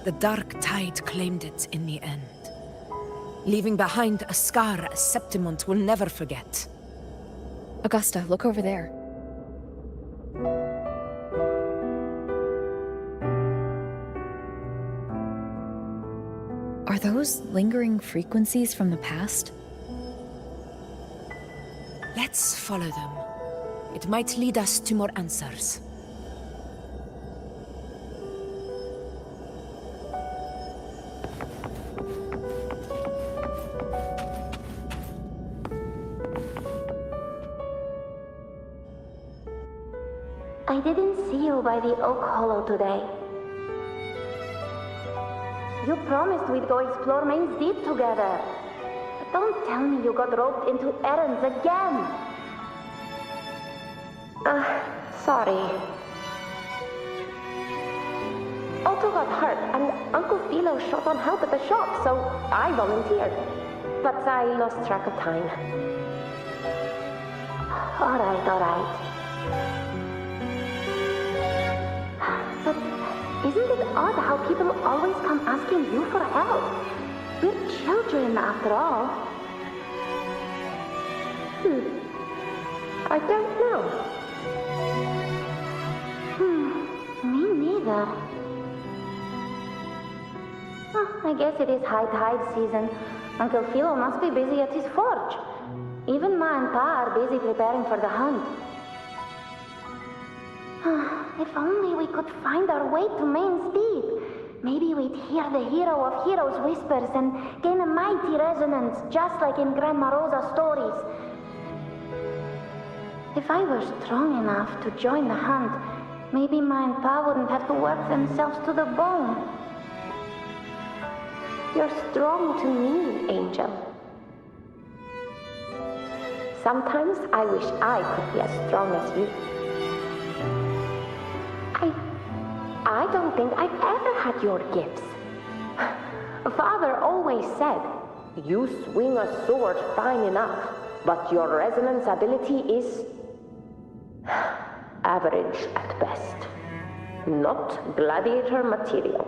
the dark tide claimed it in the end, leaving behind a scar Septimont will never forget. Augusta, look over there. Are those lingering frequencies from the past? Let's follow them. It might lead us to more answers. I didn't see you by the Oak Hollow today. You promised we'd go explore Main's Deep together. But don't tell me you got roped into errands again. Sorry. Otto got hurt, and Uncle Philo shot on help at the shop, so I volunteered. But I lost track of time. Alright. But isn't it odd how people always come asking you for help? We're children, after all. I don't know. Me neither. I guess it is high tide season. Uncle Philo must be busy at his forge. Even Ma and Pa are busy preparing for the hunt. If only we could find our way to Main's Deep. Maybe we'd hear the hero of heroes whispers and gain a mighty resonance, just like in Grandma Rosa's stories. If I were strong enough to join the hunt, maybe Ma and Pa wouldn't have to work themselves to the bone. You're strong to me, Angel. Sometimes I wish I could be as strong as you. I don't think I've ever had your gifts. Father always said, you swing a sword fine enough, but your resonance ability is average at best. Not gladiator material.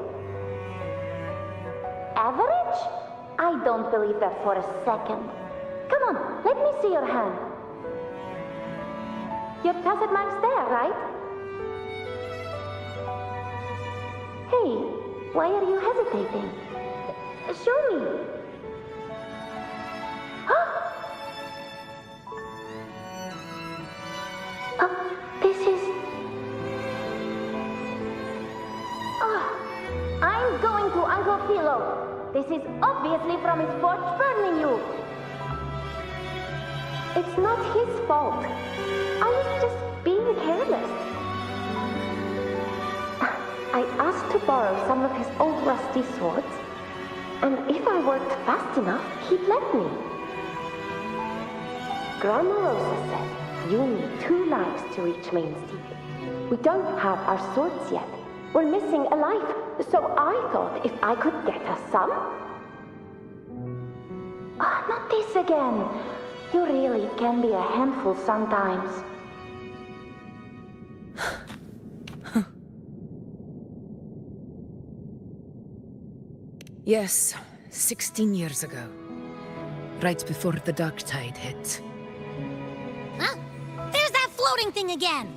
Average? I don't believe that for a second. Come on, let me see your hand. Your tacit mark's there, right? Hey, why are you hesitating? Show me. This is... I'm going to Uncle Philo. This is obviously from his forge burning you. It's not his fault. I was just being careless. I asked to borrow some of his old rusty swords, and if I worked fast enough, he'd let me. Grandma Rosa said you need 2 lives to reach Main's Deep. We don't have our swords yet. We're missing a life, so I thought if I could get us some... not this again. You really can be a handful sometimes. Yes, 16 years ago. Right before the dark tide hit. Huh? There's that floating thing again!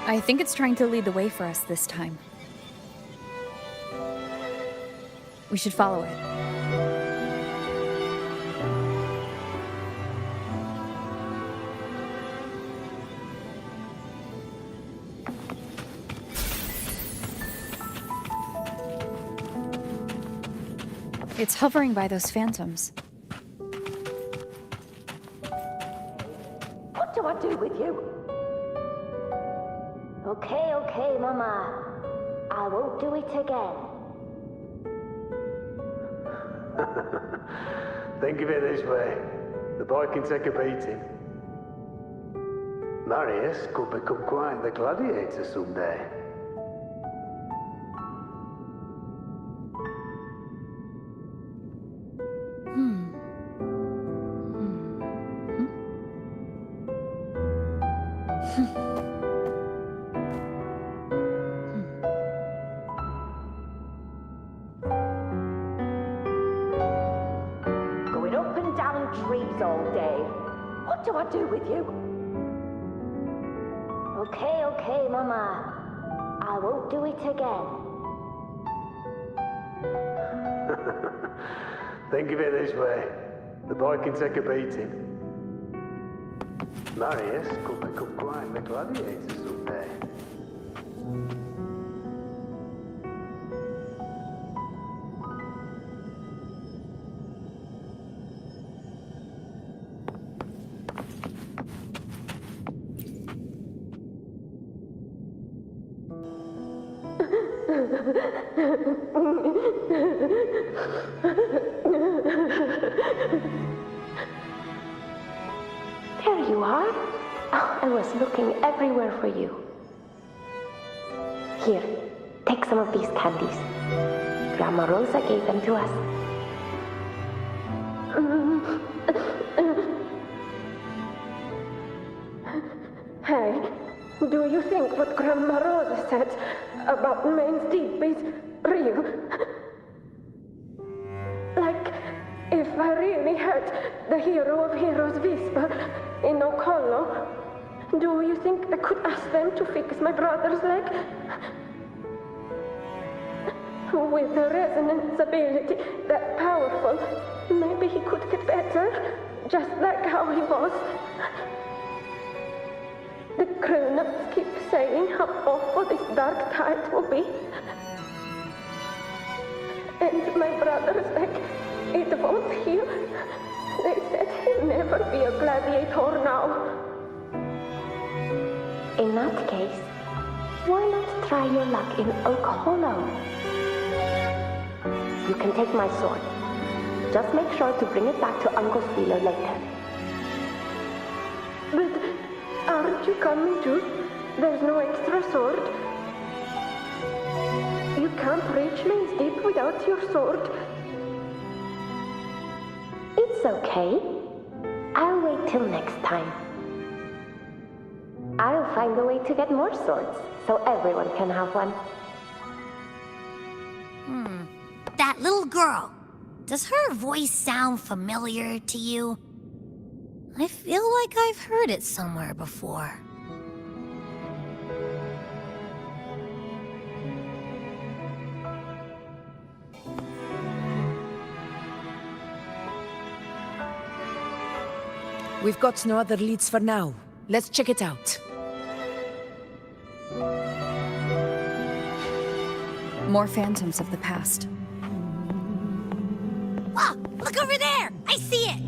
I think it's trying to lead the way for us this time. We should follow it. It's hovering by those phantoms. What do I do with you? Okay, Mama. I won't do it again. Think of it this way. The boy can take a beating. Marius could become quite the gladiator someday. Going up and down trees all day. What do I do with you? Okay, Mama. I won't do it again. Think of it this way. The boy can take a beating. Marius could become quite the gladiator someday. There you are. Oh, I was looking everywhere for you. Here, take some of these candies. Grandma Rosa gave them to us. Hey, do you think what Grandma Rosa said about Main's Deep is real? Like, if I really had the hero of heroes whisper in Okolo, do you think I could ask them to fix my brother's leg? With a resonance ability that powerful, maybe he could get better, just like how he was. The grown-ups keep saying how awful this dark tide will be. And my brother's leg, it won't heal. They said he'll never be a gladiator now. In that case, why not try your luck in Oak Hollow? You can take my sword. Just make sure to bring it back to Uncle Wheeler later. But aren't you coming too? There's no extra sword. You can't reach Main's Deep without your sword. It's okay. I'll wait till next time. I'll find a way to get more swords, so everyone can have one. That little girl. Does her voice sound familiar to you? I feel like I've heard it somewhere before. We've got no other leads for now. Let's check it out. More phantoms of the past. Oh, look over there! I see it!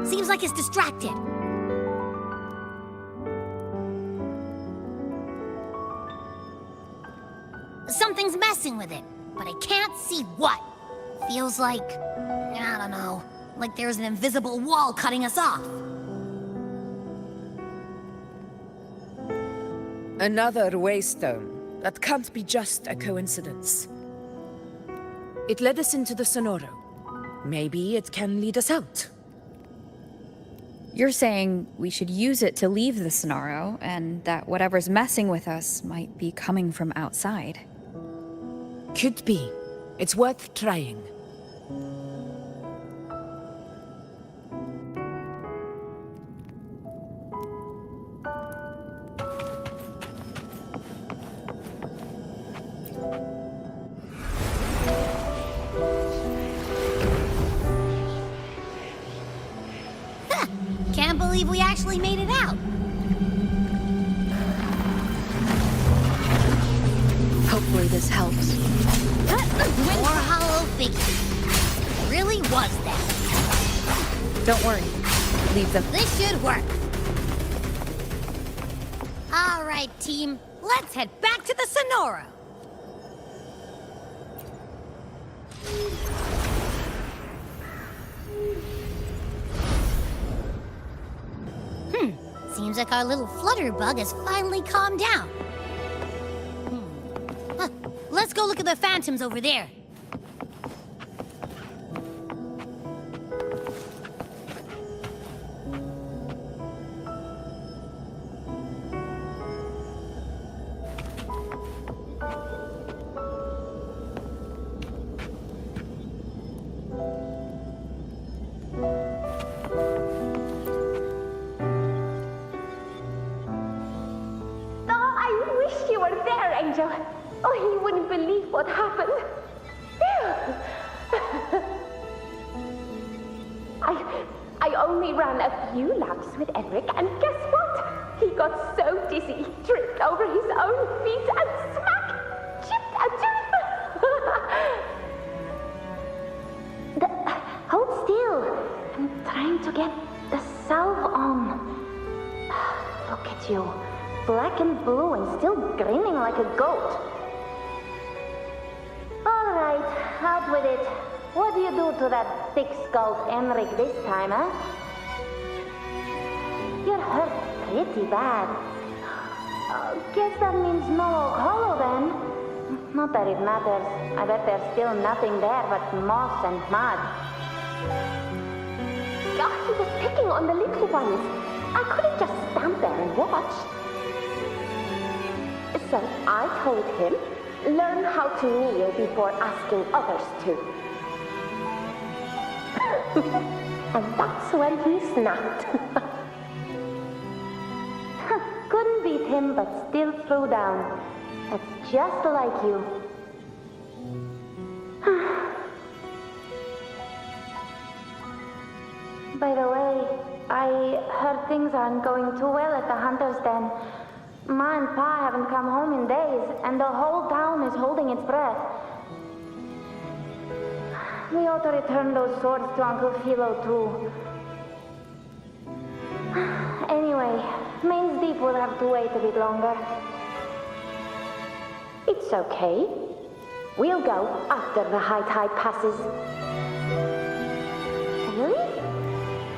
Seems like it's distracted. Something's messing with it, but I can't see what. Feels like, I don't know, like there's an invisible wall cutting us off. Another waystone. That can't be just a coincidence. It led us into the Sonoro. Maybe it can lead us out. You're saying we should use it to leave the Sonoro, and that whatever's messing with us might be coming from outside. Could be. It's worth trying. Can't believe we actually made it out. Hopefully this helps. More hollow figures. Really was that. Don't worry. Leave them. This should work. All right, team. Let's head back to the Sonoro. Seems like our little flutterbug has finally calmed down. Let's go look at the phantoms over there. angel. Oh, he wouldn't believe what happened. I only ran a few laps with Eric, and guess what? He got so dizzy, he tripped over his own feet and smack! Chipped a tooth! Hold still. I'm trying to get the salve on. Look at you. Black and blue and still grinning like a goat. All right, out with it. What do you do to that thick-skulled Enric this time, huh? You're hurt pretty bad. Guess that means no Oak Hollow then. Not that it matters. I bet there's still nothing there but moss and mud. Oh, he was picking on the little ones. I couldn't just stand there and watch. So I told him, learn how to kneel before asking others to. And that's when he snapped. Couldn't beat him, but still threw down. That's just like you. By the way, I heard things aren't going too well at the Hunter's Den. Ma and Pa haven't come home in days, and the whole town is holding its breath. We ought to return those swords to Uncle Philo, too. Anyway, Main's Deep will have to wait a bit longer. It's okay. We'll go after the high tide passes. Really?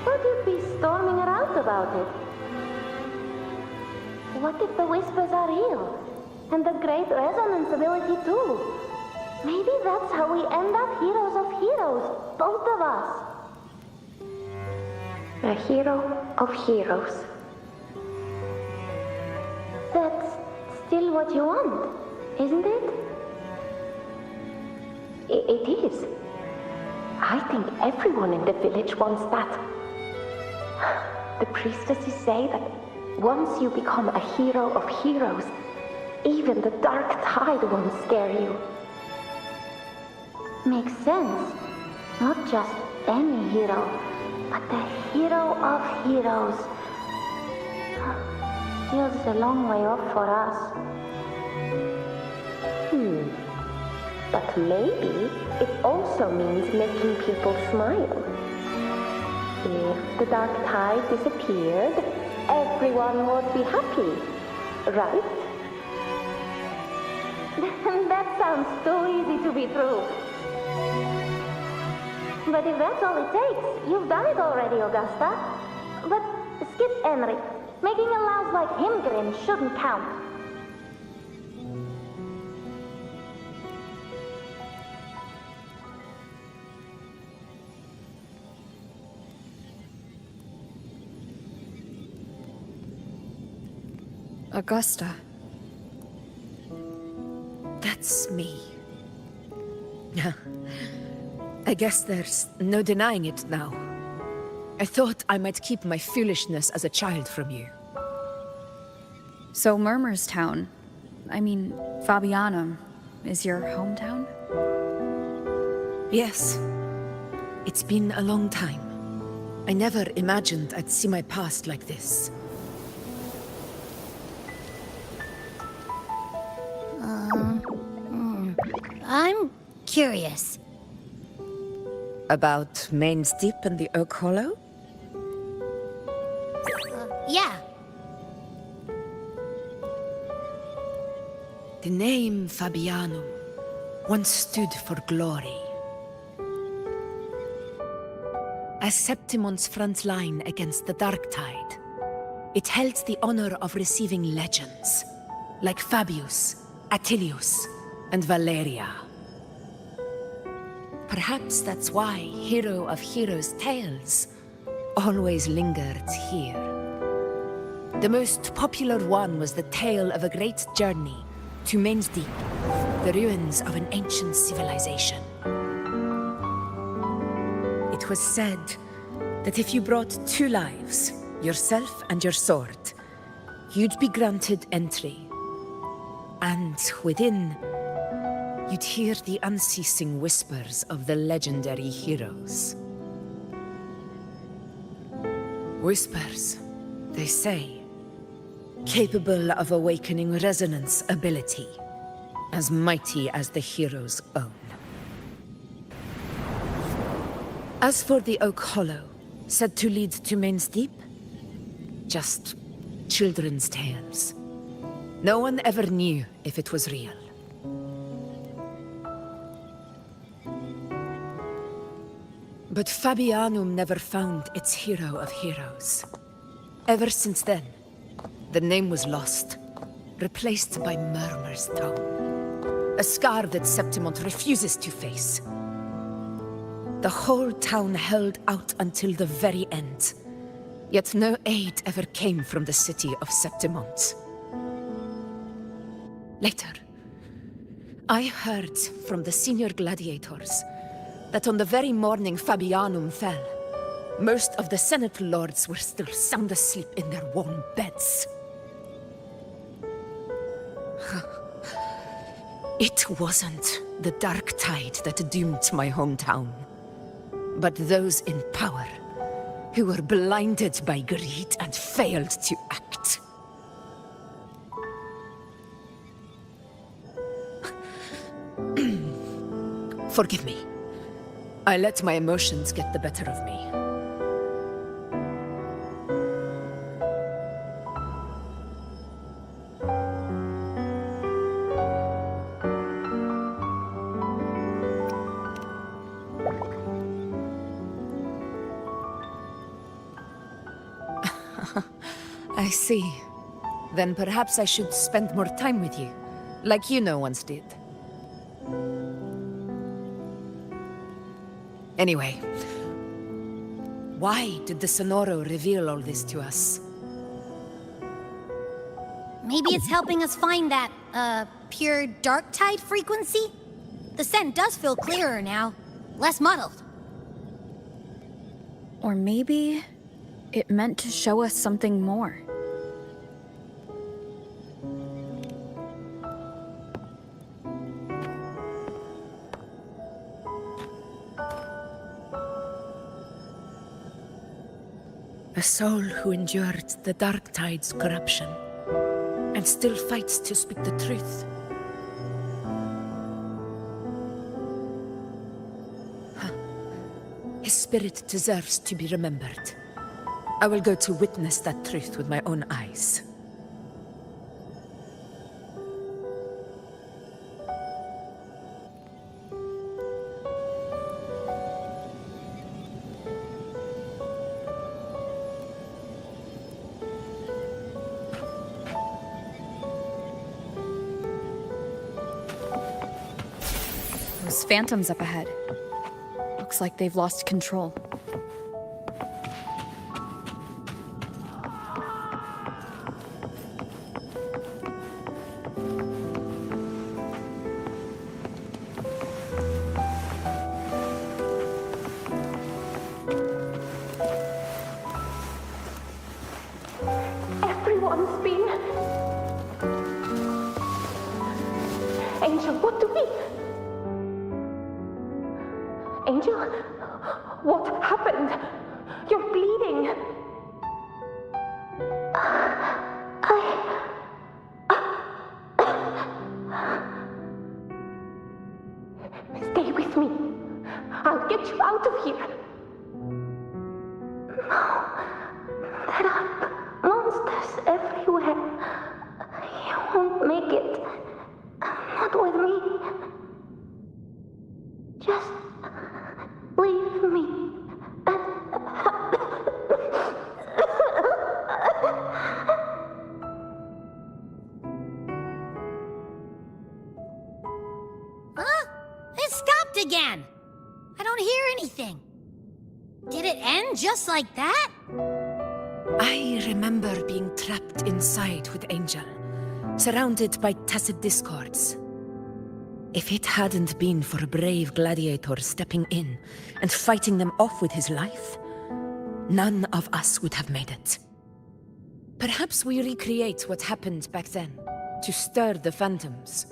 Thought you'd be storming around about it. What if the whispers are real? And the great resonance ability too? Maybe that's how we end up heroes of heroes, both of us. A hero of heroes. That's still what you want, isn't it? It is. I think everyone in the village wants that. The priestesses say that once you become a hero of heroes, even the dark tide won't scare you. Makes sense. Not just any hero, but the hero of heroes. Feels a long way off for us. But maybe it also means making people smile. If the dark tide disappeared, everyone would be happy, right? That sounds too easy to be true. But if that's all it takes, you've done it already, Augusta. But skip Enric. Making a louse like him grin shouldn't count. Augusta. That's me. I guess there's no denying it now. I thought I might keep my foolishness as a child from you. So Murmurstown, I mean, Fabianum, is your hometown? Yes. It's been a long time. I never imagined I'd see my past like this. I'm curious. About Main's Deep and the Oak Hollow? Yeah. The name Fabianum once stood for glory. As Septimon's front line against the Dark Tide, it held the honor of receiving legends, like Fabius, Attilius, and Valeria. Perhaps that's why Hero of Heroes' tales always lingered here. The most popular one was the tale of a great journey to Main's Deep, the ruins of an ancient civilization. It was said that if you brought 2 lives, yourself and your sword, you'd be granted entry. And within, you'd hear the unceasing whispers of the legendary heroes. Whispers, they say, capable of awakening resonance ability, as mighty as the hero's own. As for the Oak Hollow, said to lead to Main's Deep, just children's tales. No one ever knew if it was real. But Fabianum never found its hero of heroes. Ever since then, the name was lost, replaced by Murmur's tone. A scar that Septimont refuses to face. The whole town held out until the very end, yet no aid ever came from the city of Septimont. Later, I heard from the senior gladiators that on the very morning Fabianum fell, most of the Senate lords were still sound asleep in their warm beds. It wasn't the dark tide that doomed my hometown, but those in power who were blinded by greed and failed to act. Forgive me. I let my emotions get the better of me. I see. Then perhaps I should spend more time with you, like you once did. Anyway, why did the Sonoro reveal all this to us? Maybe it's helping us find that, pure dark tide frequency? The scent does feel clearer now, less muddled. Or maybe it meant to show us something more. A soul who endured the dark tide's corruption and still fights to speak the truth. His spirit deserves to be remembered. I will go to witness that truth with my own eyes. Those phantoms up ahead. Looks like they've lost control. Everyone's been... Angel, what do we... Angel, what happened? You're bleeding. Stay with me. I'll get you out of here. No, there are monsters everywhere. You won't make it. Not with me. Just leave me. Huh? It stopped again. I don't hear anything. Did it end just like that? I remember being trapped inside with Angel, surrounded by tacit discords. If it hadn't been for a brave gladiator stepping in and fighting them off with his life, none of us would have made it. Perhaps we recreate what happened back then, to stir the phantoms.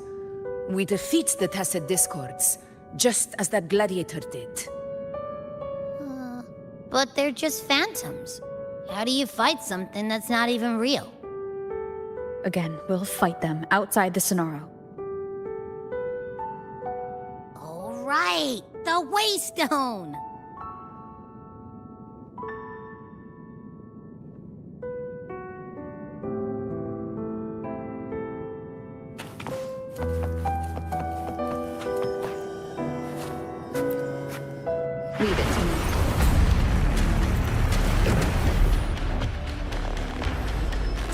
We defeat the Tacit Discords, just as that gladiator did. But they're just phantoms. How do you fight something that's not even real? Again, we'll fight them outside the Sonaro. All right, the Waystone! Leave it to me.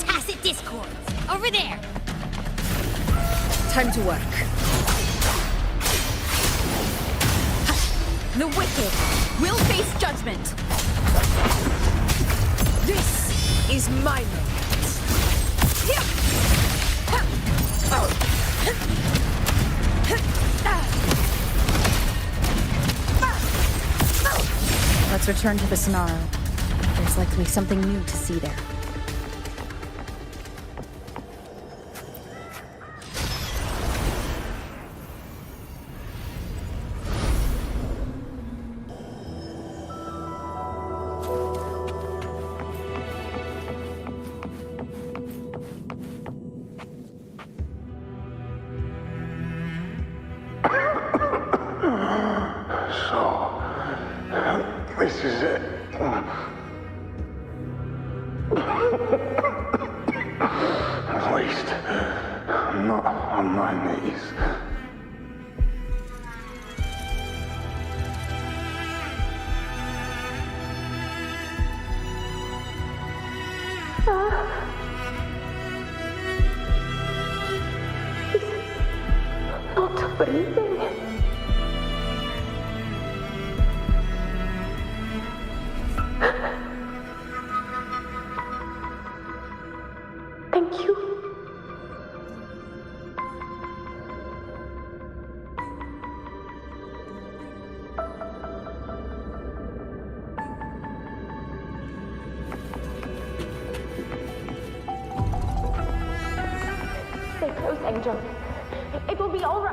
Tacit Discords! Over there! Time to work. The wicked will face judgment! This is my moment. Let's return to the Sonaro. There's likely something new to see there. This is it. At least, I'm not on my knees. He's not breathing. Thank you. Stay close, Angel. It will be all right.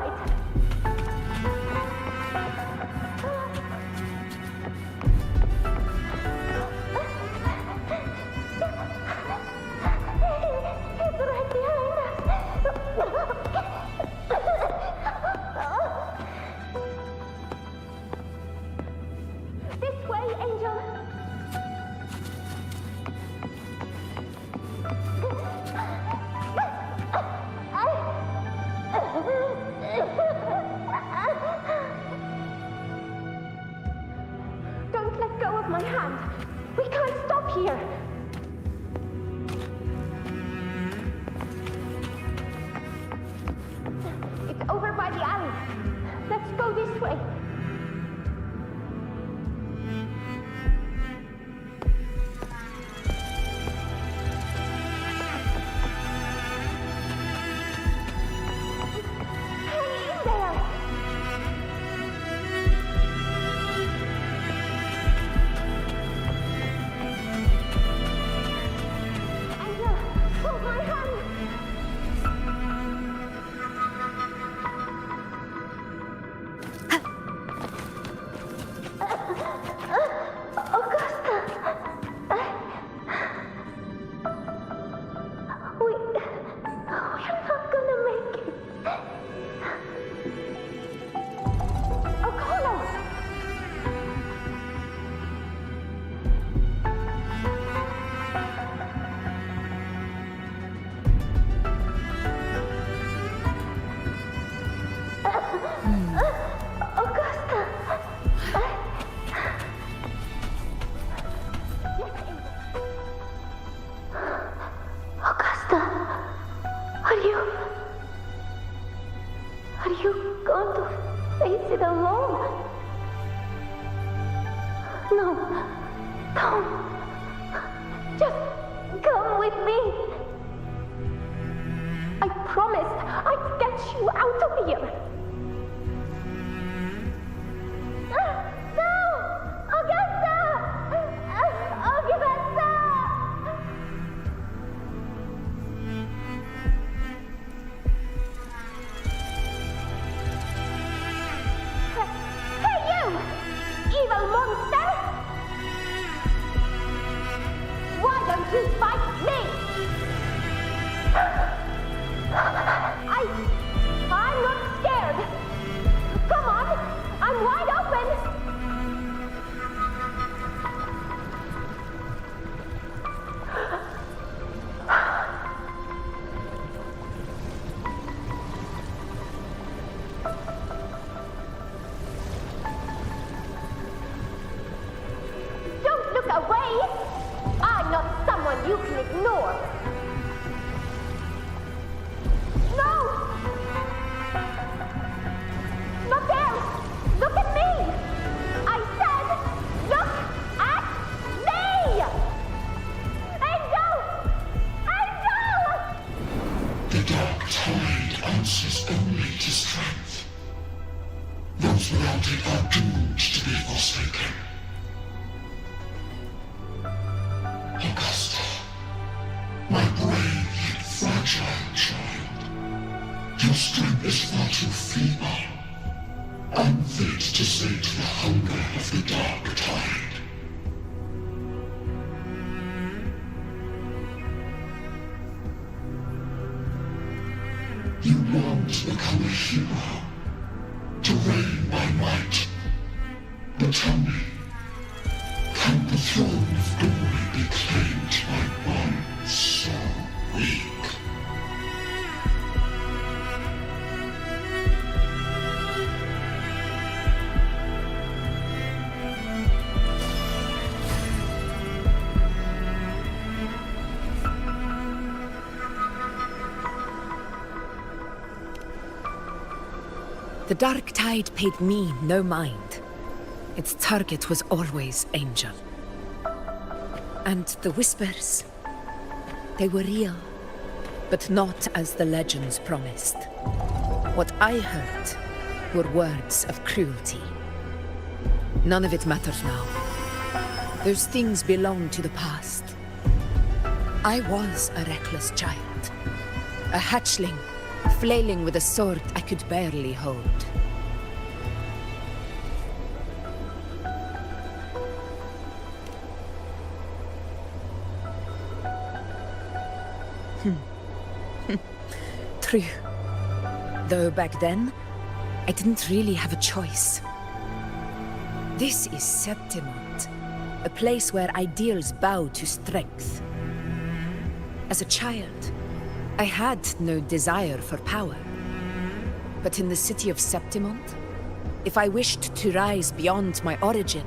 This way, Angel. Don't let go of my hand. We can't stop here. It's over by the alley. Let's go this way. Hang in there. Angel, hold my hand. Augusta! We're not gonna make it. O'Connell! Augusta! Augusta, are you going to face it alone? No, don't. Just come with me. I promised I'd get you out of here. No! Augusta! Augusta! The dark tide answers only to strength. Those without it are doomed to be forsaken. Augusta, my brave yet fragile child, your strength is far too feeble, unfit to sate the hunger of the dark tide. You long to become a hero, to reign by might. But tell me, can the throne of glory be claimed by one so weak? The dark tide paid me no mind. Its target was always Angel. And the whispers, they were real, but not as the legends promised. What I heard were words of cruelty. None of it matters now. Those things belong to the past. I was a reckless child, a hatchling, flailing with a sword I could barely hold. True. Though back then, I didn't really have a choice. This is Septimont, a place where ideals bow to strength. As a child, I had no desire for power. But in the city of Septimont, if I wished to rise beyond my origin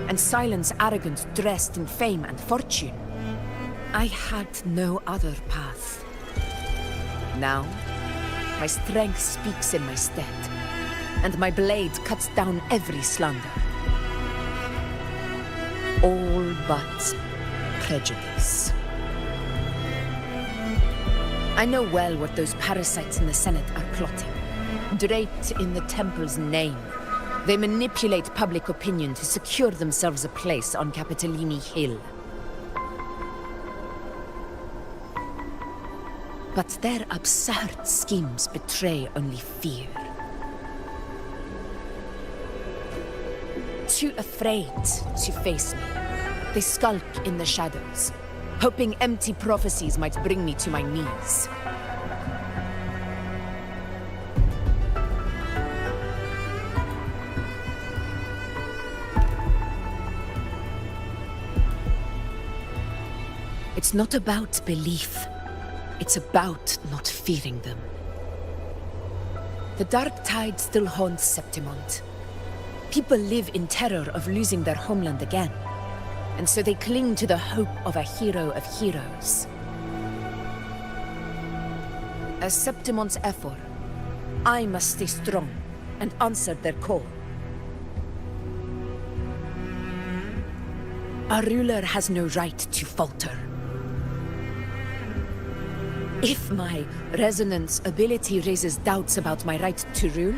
and silence arrogance dressed in fame and fortune, I had no other path. Now, my strength speaks in my stead, and my blade cuts down every slander. All but prejudice. I know well what those parasites in the Senate are plotting. Draped in the Temple's name, they manipulate public opinion to secure themselves a place on Capitolini Hill. But their absurd schemes betray only fear. Too afraid to face me, they skulk in the shadows, hoping empty prophecies might bring me to my knees. It's not about belief. It's about not fearing them. The dark tide still haunts Septimont. People live in terror of losing their homeland again, and so they cling to the hope of a hero of heroes. As Septimont's Ephor, I must stay strong and answer their call. Our ruler has no right to falter. If my resonance ability raises doubts about my right to rule,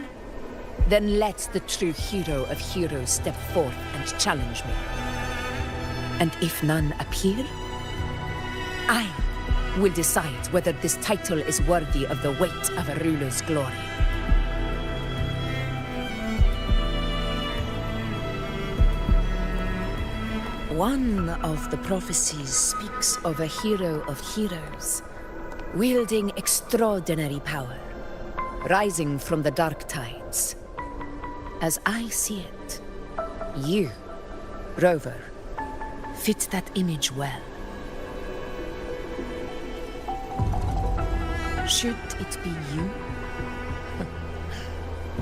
then let the true hero of heroes step forth and challenge me. And if none appear, I will decide whether this title is worthy of the weight of a ruler's glory. One of the prophecies speaks of a hero of heroes, wielding extraordinary power, rising from the dark tides. As I see it, you, Rover, fit that image well. Should it be you?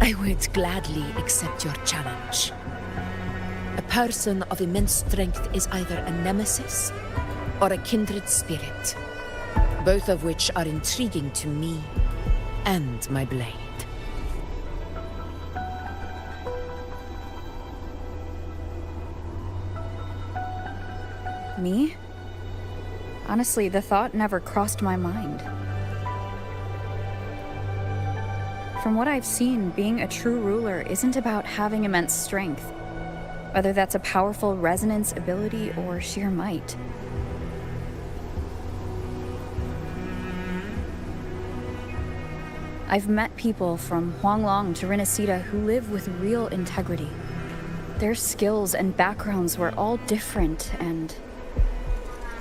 I would gladly accept your challenge. A person of immense strength is either a nemesis or a kindred spirit, both of which are intriguing to me and my blade. Me? Honestly, the thought never crossed my mind. From what I've seen, being a true ruler isn't about having immense strength, whether that's a powerful resonance ability or sheer might. I've met people from Huanglong to Renacida who live with real integrity. Their skills and backgrounds were all different, and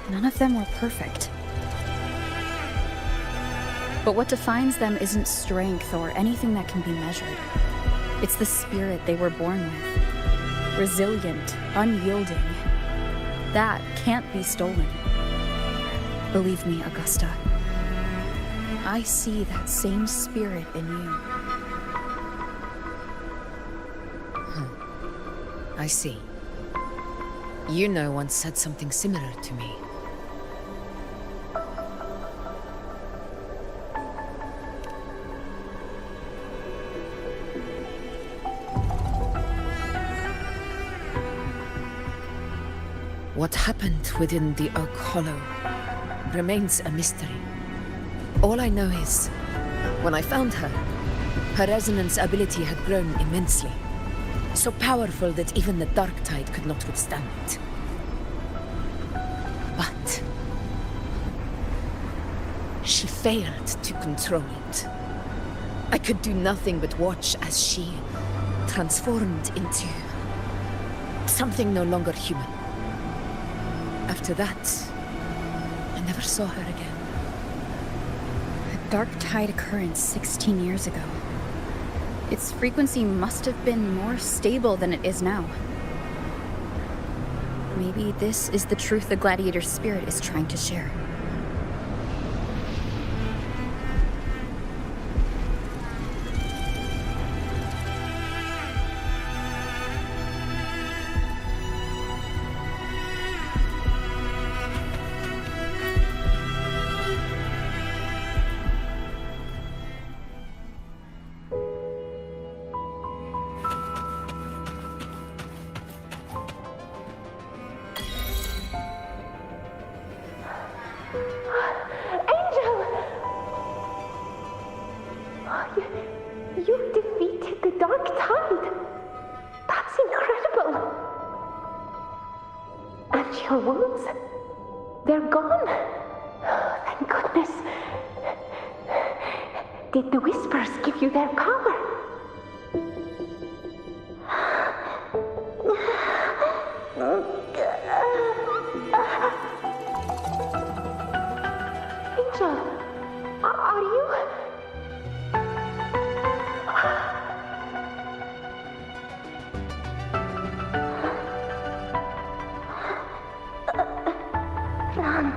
none of them were perfect. But what defines them isn't strength or anything that can be measured. It's the spirit they were born with. Resilient, unyielding. That can't be stolen. Believe me, Augusta. I see that same spirit in you. I see. Yuno once said something similar to me. What happened within the Oak Hollow remains a mystery. All I know is, when I found her, her resonance ability had grown immensely. So powerful that even the Dark Tide could not withstand it. But she failed to control it. I could do nothing but watch as she transformed into something no longer human. After that, I never saw her again. A Dark Tide occurrence 16 years ago. Its frequency must have been more stable than it is now. Maybe this is the truth the Gladiator's spirit is trying to share. You defeated the Dark Tide! That's incredible! And your wounds? They're gone? Thank goodness. Did the Whispers give you their power? Angel, are you... Run.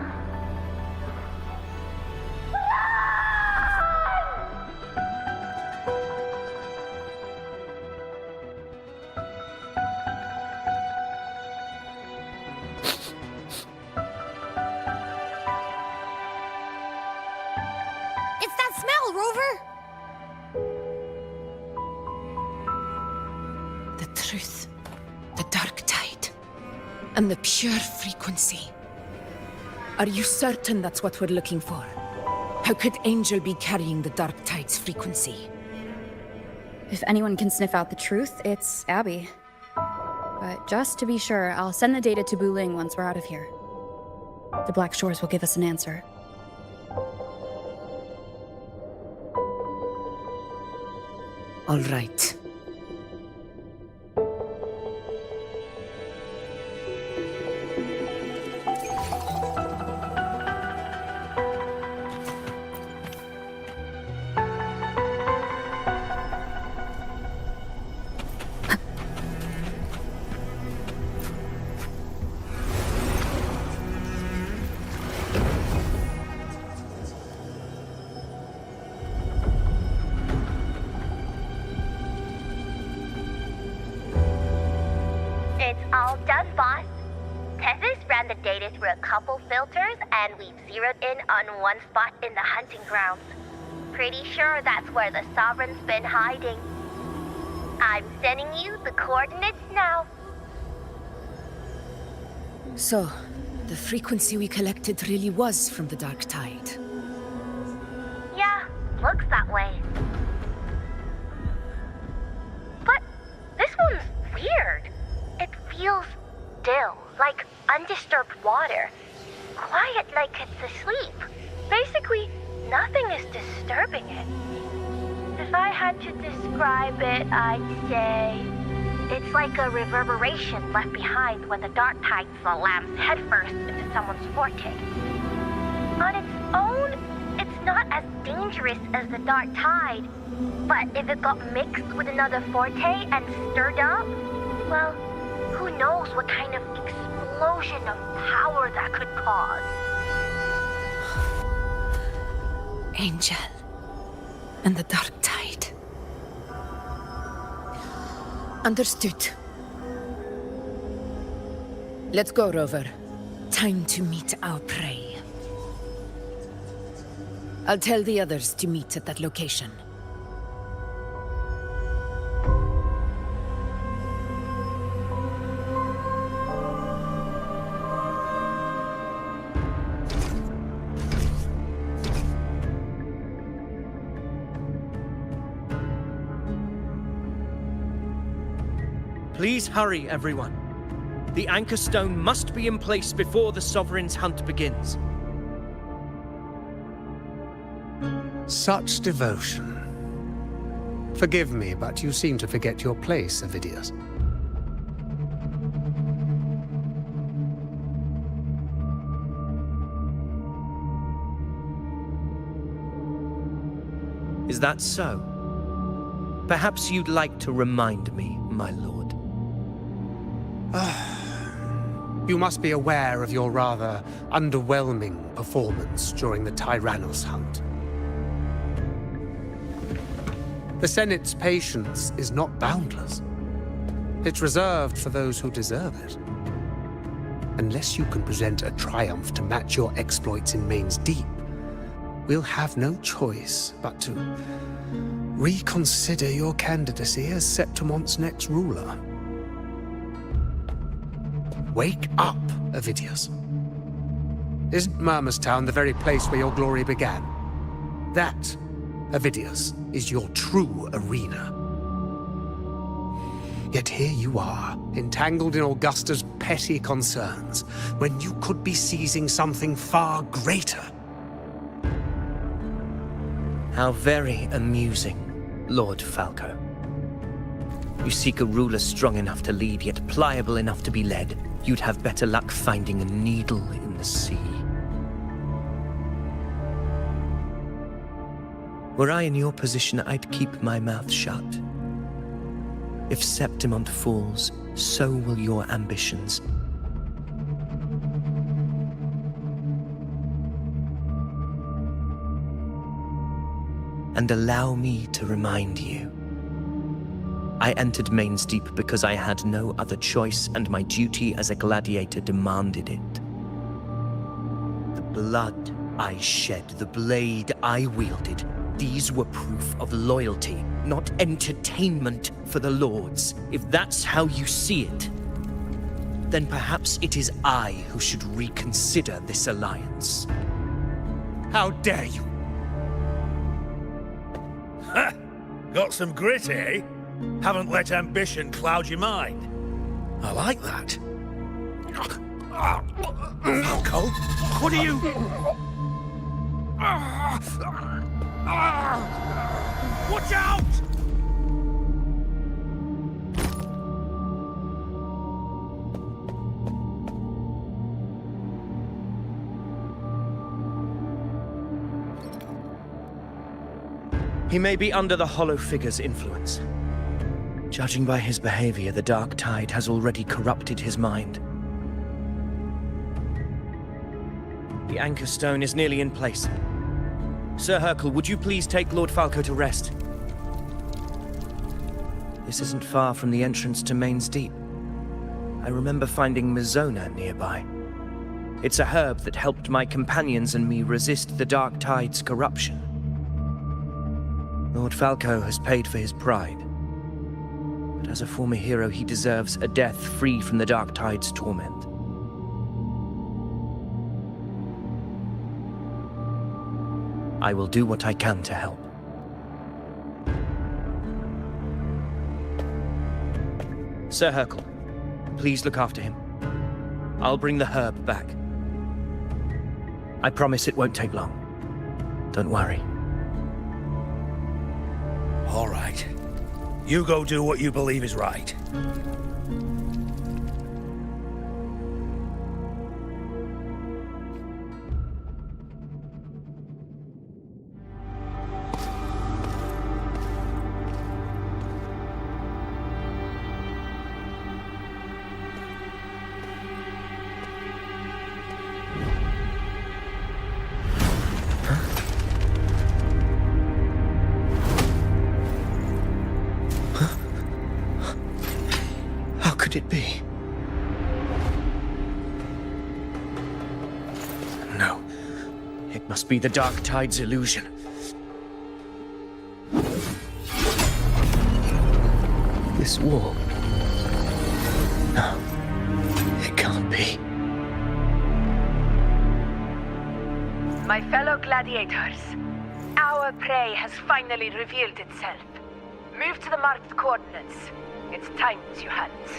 It's that smell, Rover! The truth, the Dark Tide, and the pure frequency. Are you certain that's what we're looking for? How could Angel be carrying the Dark Tide's frequency? If anyone can sniff out the truth, it's Abby. But just to be sure, I'll send the data to Buling once we're out of here. The Black Shores will give us an answer. All right. It's all done, boss. Tethys ran the data through a couple filters, and we've zeroed in on one spot in the hunting grounds. Pretty sure that's where the Sovereign's been hiding. I'm sending you the coordinates now. So, the frequency we collected really was from the Dark Tide. Yeah, looks that way. nothing is disturbing it. If I had to describe it, I'd say it's like a reverberation left behind when the dark tide slams headfirst into someone's forte. On its own, it's not as dangerous as the dark tide, but if it got mixed with another forte and stirred up, well, who knows what kind of explosion of power that could cause. Angel and the dark tide. Understood. Let's go, Rover. Time to meet our prey. I'll tell the others to meet at that location. Please hurry, everyone. The anchor stone must be in place before the Sovereign's hunt begins. Such devotion. Forgive me, but you seem to forget your place, Avidius. Is that so? Perhaps you'd like to remind me, my lord. You must be aware of your rather underwhelming performance during the Tyrannos hunt. The Senate's patience is not boundless. It's reserved for those who deserve it. Unless you can present a triumph to match your exploits in Main's Deep, we'll have no choice but to reconsider your candidacy as Septimon's next ruler. Wake up, Avidius. Isn't Murmustown the very place where your glory began? That, Avidius, is your true arena. Yet here you are, entangled in Augusta's petty concerns, when you could be seizing something far greater. How very amusing, Lord Falco. You seek a ruler strong enough to lead, yet pliable enough to be led. You'd have better luck finding a needle in the sea. Were I in your position, I'd keep my mouth shut. If Septimont falls, so will your ambitions. And allow me to remind you. I entered Main's Deep because I had no other choice, and my duty as a gladiator demanded it. The blood I shed, the blade I wielded, these were proof of loyalty, not entertainment for the Lords. If that's how you see it, then perhaps it is I who should reconsider this alliance. How dare you! Ha! Got some grit, eh? Haven't let ambition cloud your mind. I like that. Falco, what are you... Watch out! He may be under the Hollow Figure's influence. Judging by his behavior, the dark tide has already corrupted his mind. The anchor stone is nearly in place. Sir Hercule, would you please take Lord Falco to rest? This isn't far from the entrance to Main's Deep. I remember finding Mizona nearby. It's a herb that helped my companions and me resist the dark tide's corruption. Lord Falco has paid for his pride. But as a former hero, he deserves a death free from the dark tide's torment. I will do what I can to help. Sir Hercule, please look after him. I'll bring the herb back. I promise it won't take long. Don't worry. All right. You go do what you believe is right. How could it be? No. It must be the Dark Tide's illusion. This wall. No. It can't be. My fellow gladiators, our prey has finally revealed itself. Move to the marked coordinates. It's time to hands.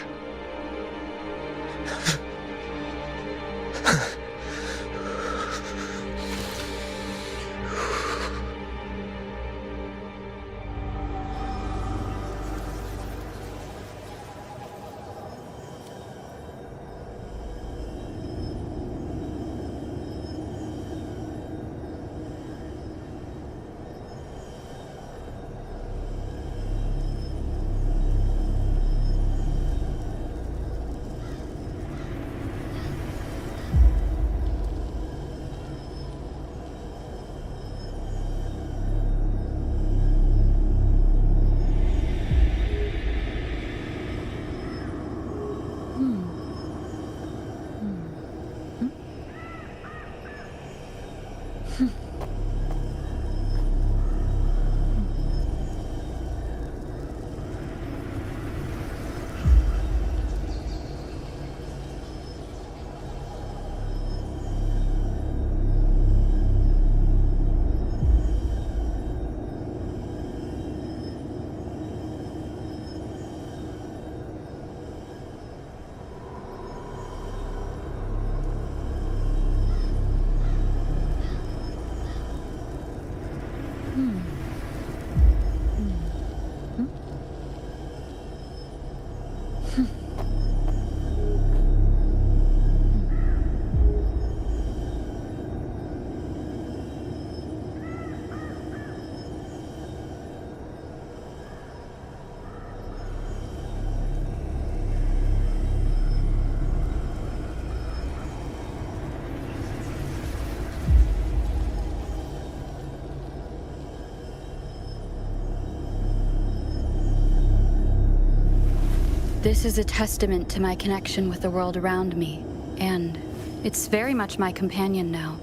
This is a testament to my connection with the world around me, and it's very much my companion now,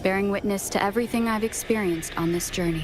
bearing witness to everything I've experienced on this journey.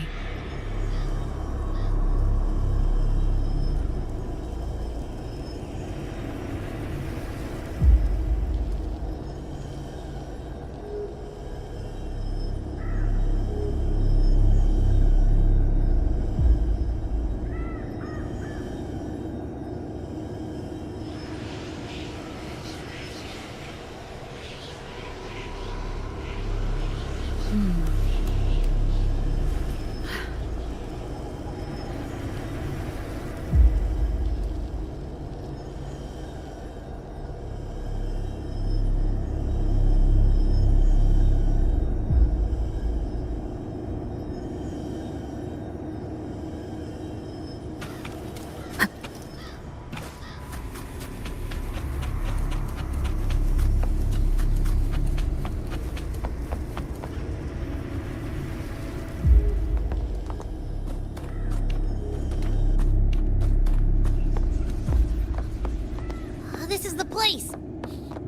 This is the place!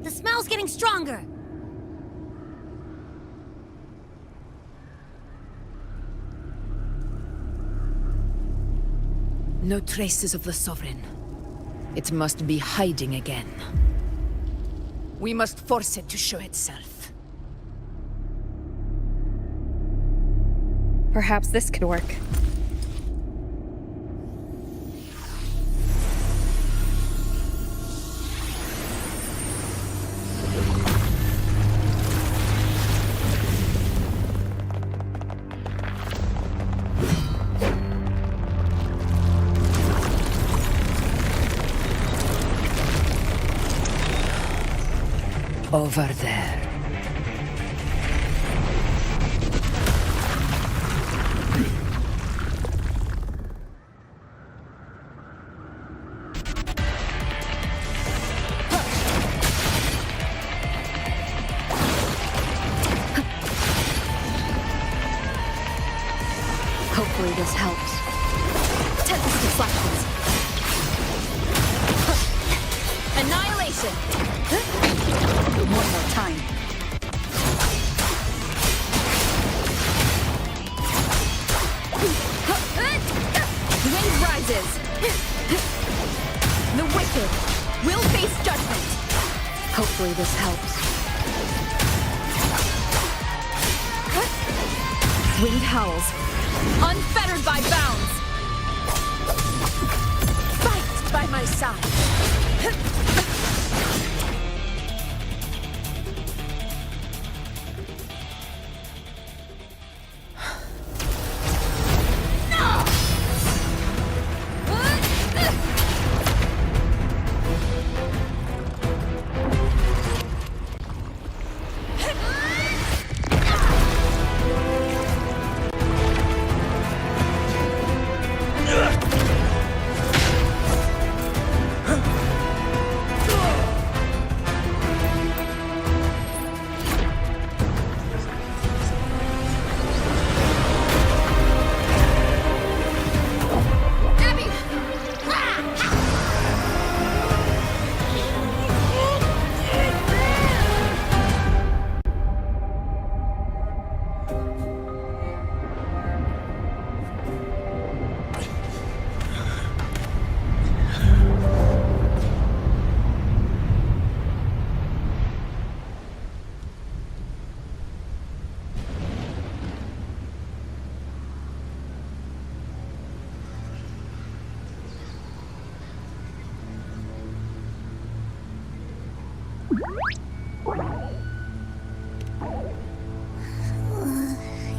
The smell's getting stronger! No traces of the Sovereign. It must be hiding again. We must force it to show itself. Perhaps this could work. over there. Hopefully this helps. Tempest deflections. Annihilation! One more time. Wind rises! The wicked will face judgment! Hopefully this helps. Wind howls. Unfettered by bounds! Fight by my side!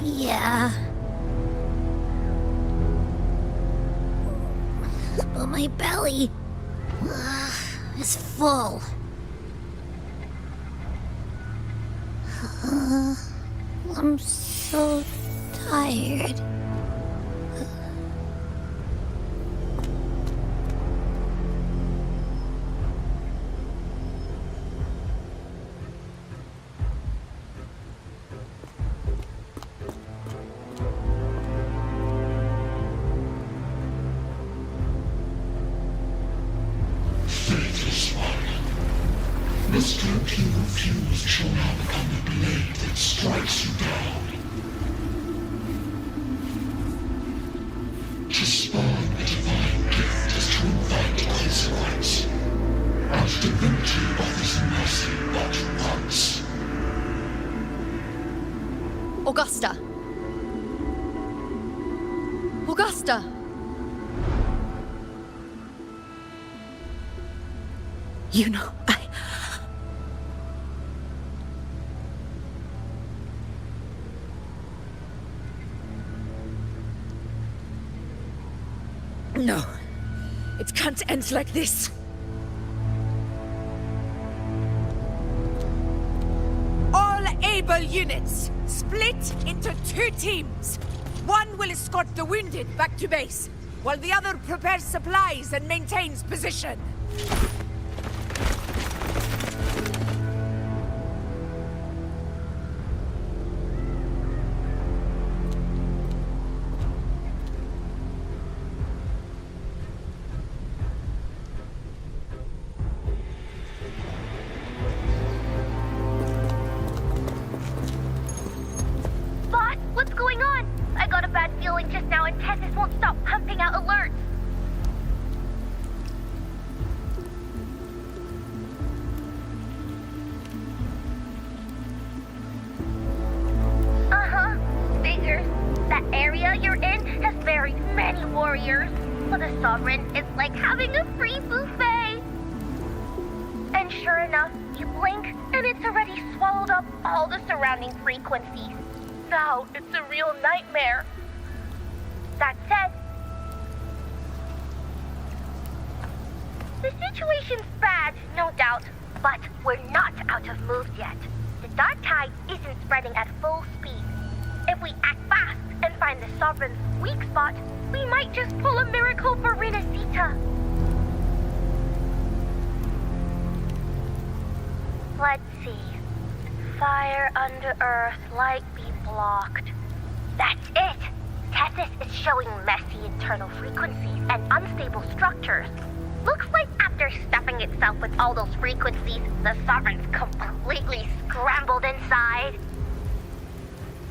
Yeah. But my belly is full. I'm so tired. Shall now become the blade that strikes you down. To spawn a divine gift is to invite consequence, and divinity offers mercy but once. Augusta! Augusta! You know, No, it can't end like this. All able units, split into 2 teams. One will escort the wounded back to base, while the other prepares supplies and maintains position. Frequencies. Now it's a real nightmare. That said, the situation's bad, no doubt, But we're not out of moves yet. The dark tide isn't spreading at full speed. If we act fast and find the Sovereign's weak spot, we might just pull a miracle for Renacita. Let's see. Fire under earth, light be blocked. That's it! Tethys is showing messy internal frequencies and unstable structures. Looks like after stuffing itself with all those frequencies, the Sovereign's completely scrambled inside.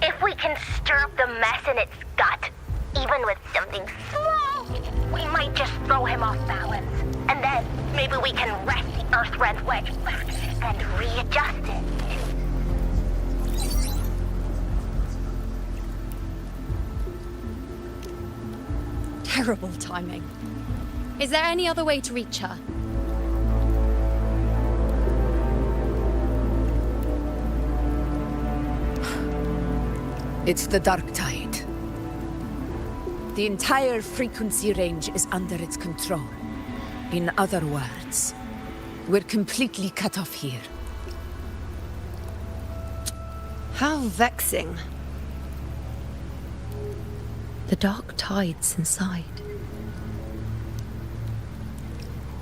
If we can stir up the mess in its gut, even with something small, we might just throw him off balance. And then maybe we can wrest the Earth-Rend wedge back and readjust it. Terrible timing. Is there any other way to reach her? It's the dark tide. The entire frequency range is under its control. In other words, we're completely cut off here. How vexing. The dark tide's inside.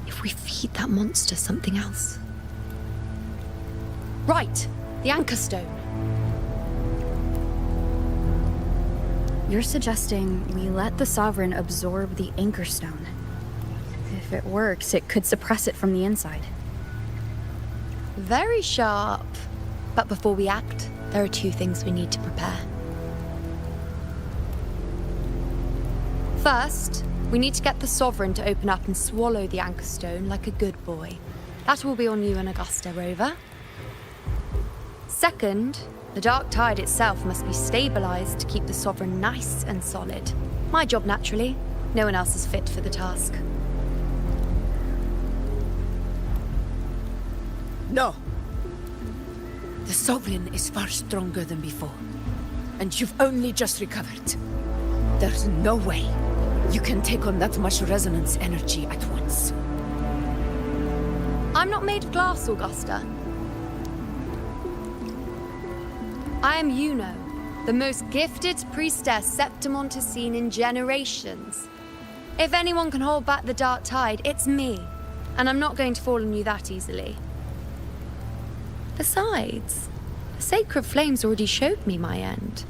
If we feed that monster something else. Right, the anchor stone. You're suggesting we let the Sovereign absorb the anchor stone. If it works, it could suppress it from the inside. Very sharp. But before we act, there are two things we need to prepare. First, we need to get the Sovereign to open up and swallow the anchor stone like a good boy. That will be on you and Augusta, Rover. Second, the dark tide itself must be stabilized to keep the Sovereign nice and solid. My job, naturally. No one else is fit for the task. No. The Sovereign is far stronger than before. And you've only just recovered. There's no way you can take on that much resonance energy at once. I'm not made of glass, Augusta. I am Yuno, the most gifted priestess Septimont has seen in generations. If anyone can hold back the dark tide, it's me. And I'm not going to fall on you that easily. Besides, the sacred flames already showed me my end.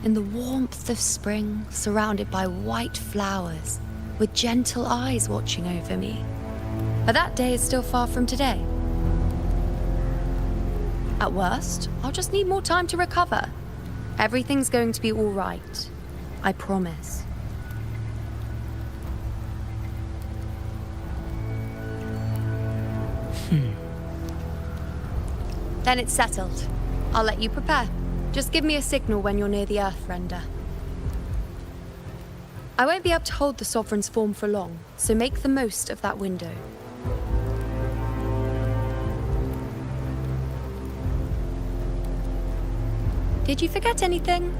In the warmth of spring, surrounded by white flowers, with gentle eyes watching over me. But that day is still far from today. At worst, I'll just need more time to recover. Everything's going to be all right. I promise. Then it's settled. I'll let you prepare. Just give me a signal when you're near the Earth-Render. I won't be able to hold the Sovereign's form for long, so make the most of that window. Did you forget anything?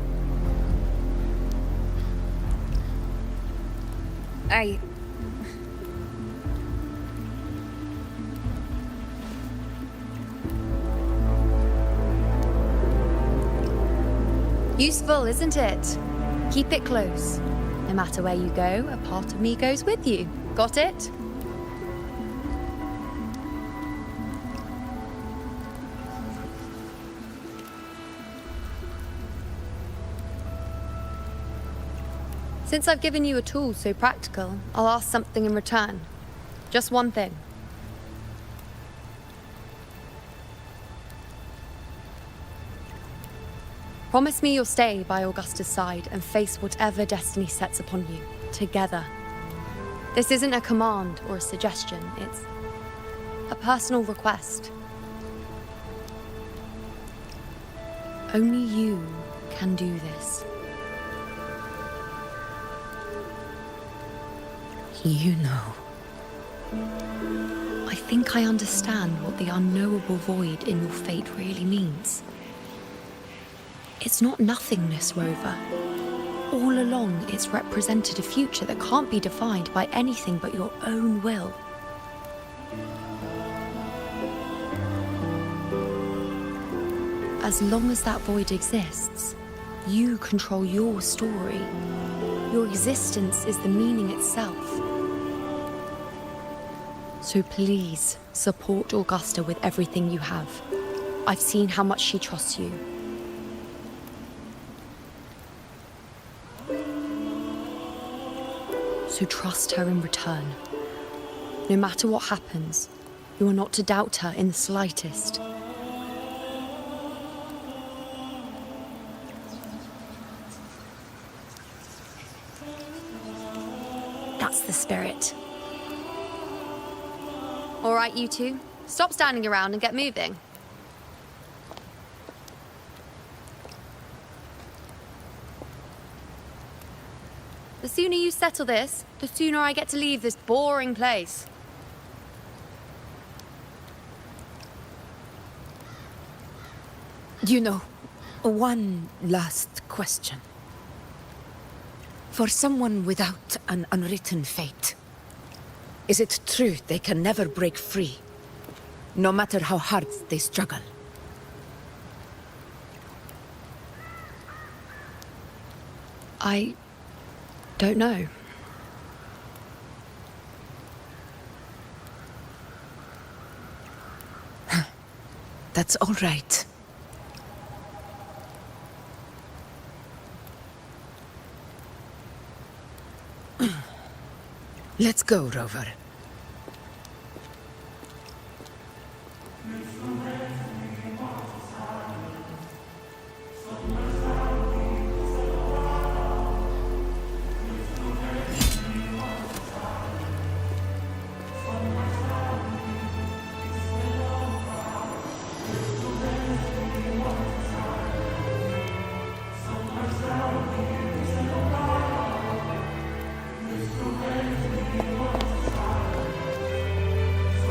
Useful, isn't it? Keep it close. No matter where you go, a part of me goes with you. Got it? Since I've given you a tool so practical, I'll ask something in return. Just one thing. Promise me you'll stay by Augusta's side and face whatever destiny sets upon you, together. This isn't a command or a suggestion, it's a personal request. Only you can do this. You know. I think I understand what the unknowable void in your fate really means. It's not nothingness, Rover. All along, it's represented a future that can't be defined by anything but your own will. as long as that void exists, you control your story. Your existence is the meaning itself. So please, support Augusta with everything you have. I've seen how much she trusts you. So trust her in return. No matter what happens, you are not to doubt her in the slightest. That's the spirit. All right, you two. Stop standing around and get moving. The sooner you settle this, the sooner I get to leave this boring place. You know, one last question. For someone without an unwritten fate, is it true they can never break free, no matter how hard they struggle? I don't know. That's all right. Let's go, Rover.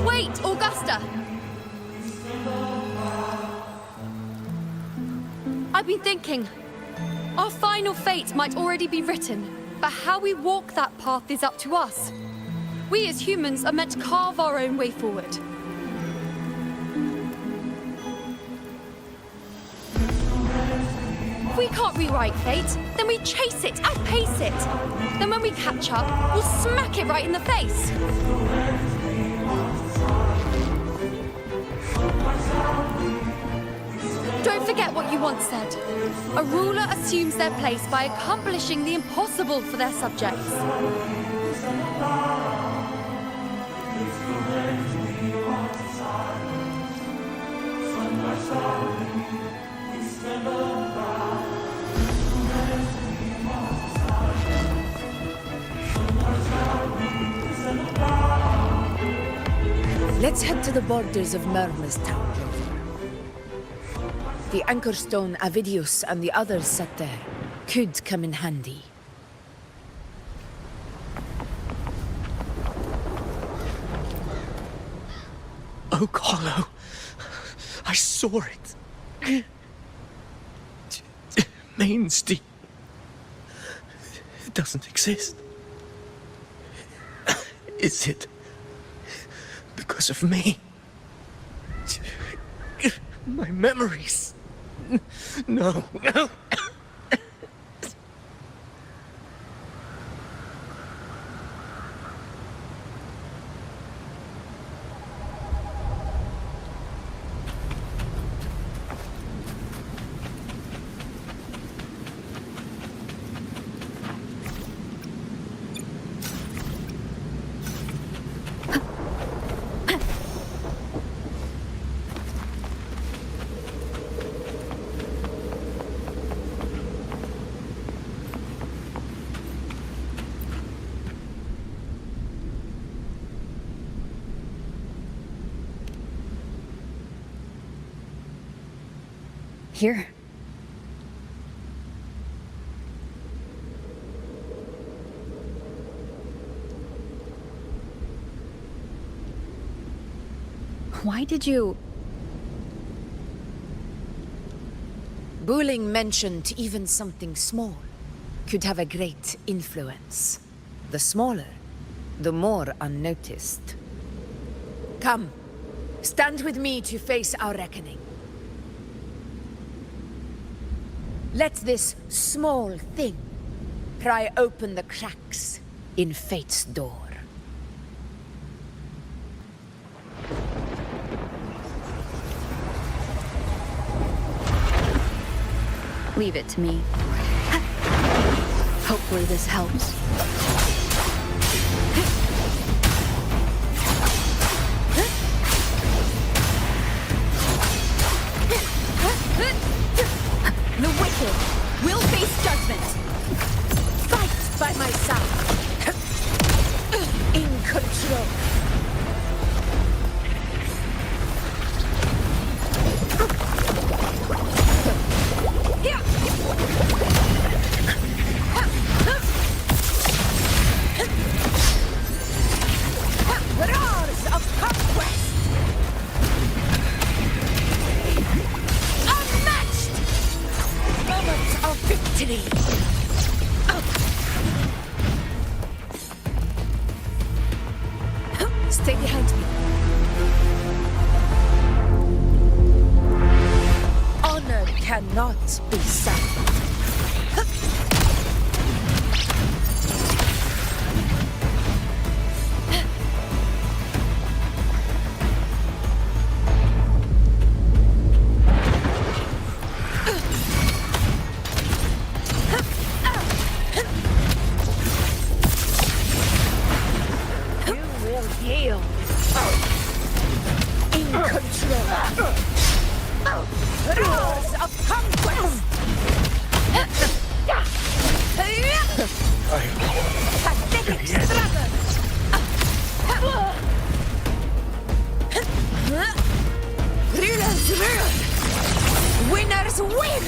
Wait, Augusta! I've been thinking. Our final fate might already be written, but how we walk that path is up to us. We as humans are meant to carve our own way forward. If we can't rewrite fate, then we chase it, outpace it. Then when we catch up, we'll smack it right in the face. Don't forget what you once said. A ruler assumes their place by accomplishing the impossible for their subjects. Let's head to the borders of Mermastown, Rover. The anchor stone Avidius and the others set there could come in handy. Oak Hollow. I saw it. Mainstay. It doesn't exist. Is it because of me? My memories. No. Here. Why did you... Buling mentioned even something small could have a great influence. The smaller, the more unnoticed. Come, stand with me to face our reckoning. Let this small thing pry open the cracks in fate's door. Leave it to me. Hopefully this helps. The wicked will face judgment. Fight by my side. In control. Roars of conquest. Unmatched. Moments of victory. Stay behind me. Honor cannot be silenced. Roars of conquest! Pathetic struggle! Rulers rule! Winners win!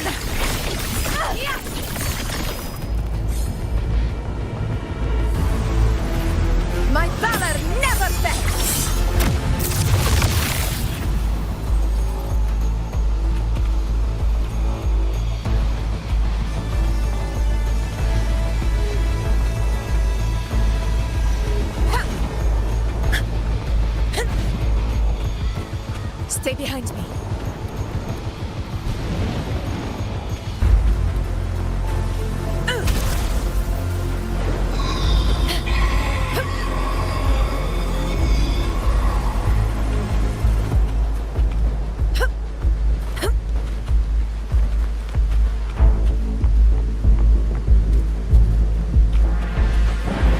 My valor never fails! Stay behind me.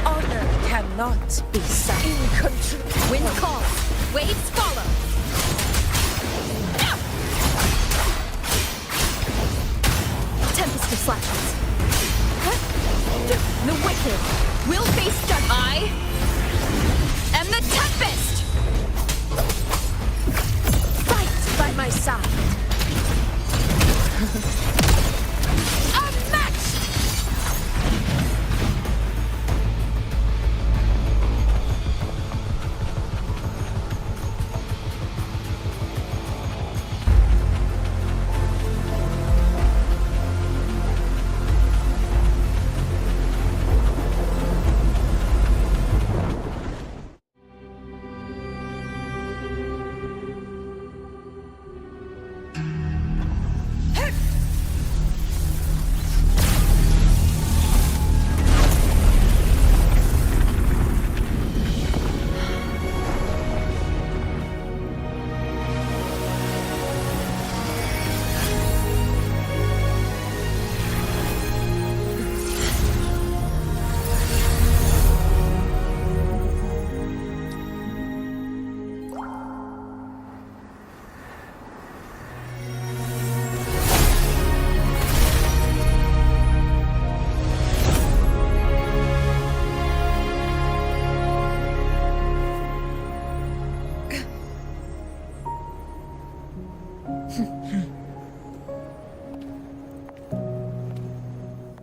Honor cannot be set in control. Wind calls, waves follow. Tempest of slashes. The wicked will face judgment. I am the Tempest! Fight by my side. Unmatched!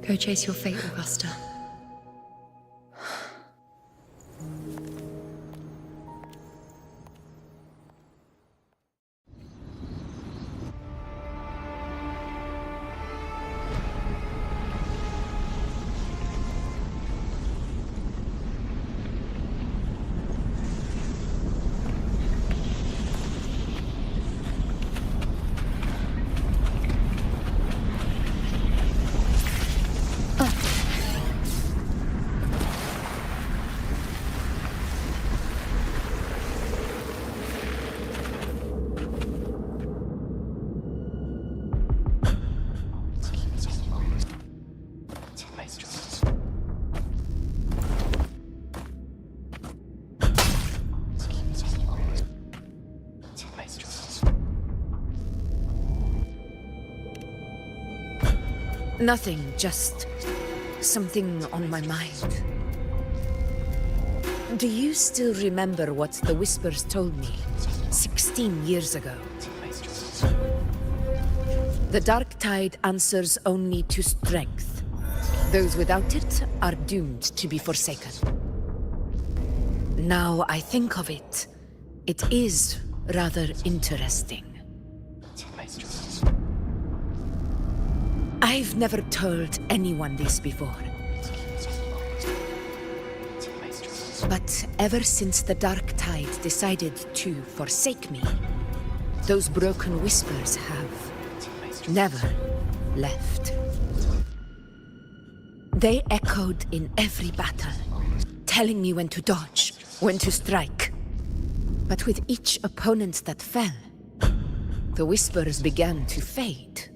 Go chase your fate, Augusta. Nothing, just something on my mind. Do you still remember what the Whispers told me 16 years ago? The dark tide answers only to strength. Those without it are doomed to be forsaken. Now I think of it, it is rather interesting. I've never told anyone this before. But ever since the dark tide decided to forsake me, those broken whispers have never left. They echoed in every battle, telling me when to dodge, when to strike. But with each opponent that fell, the whispers began to fade.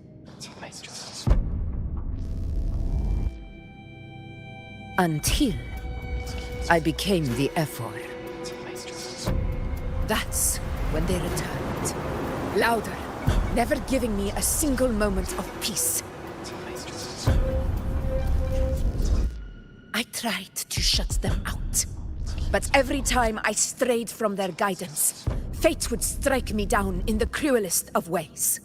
Until I became the Ephor. That's when they returned. Louder, never giving me a single moment of peace. I tried to shut them out. But every time I strayed from their guidance, fate would strike me down in the cruelest of ways.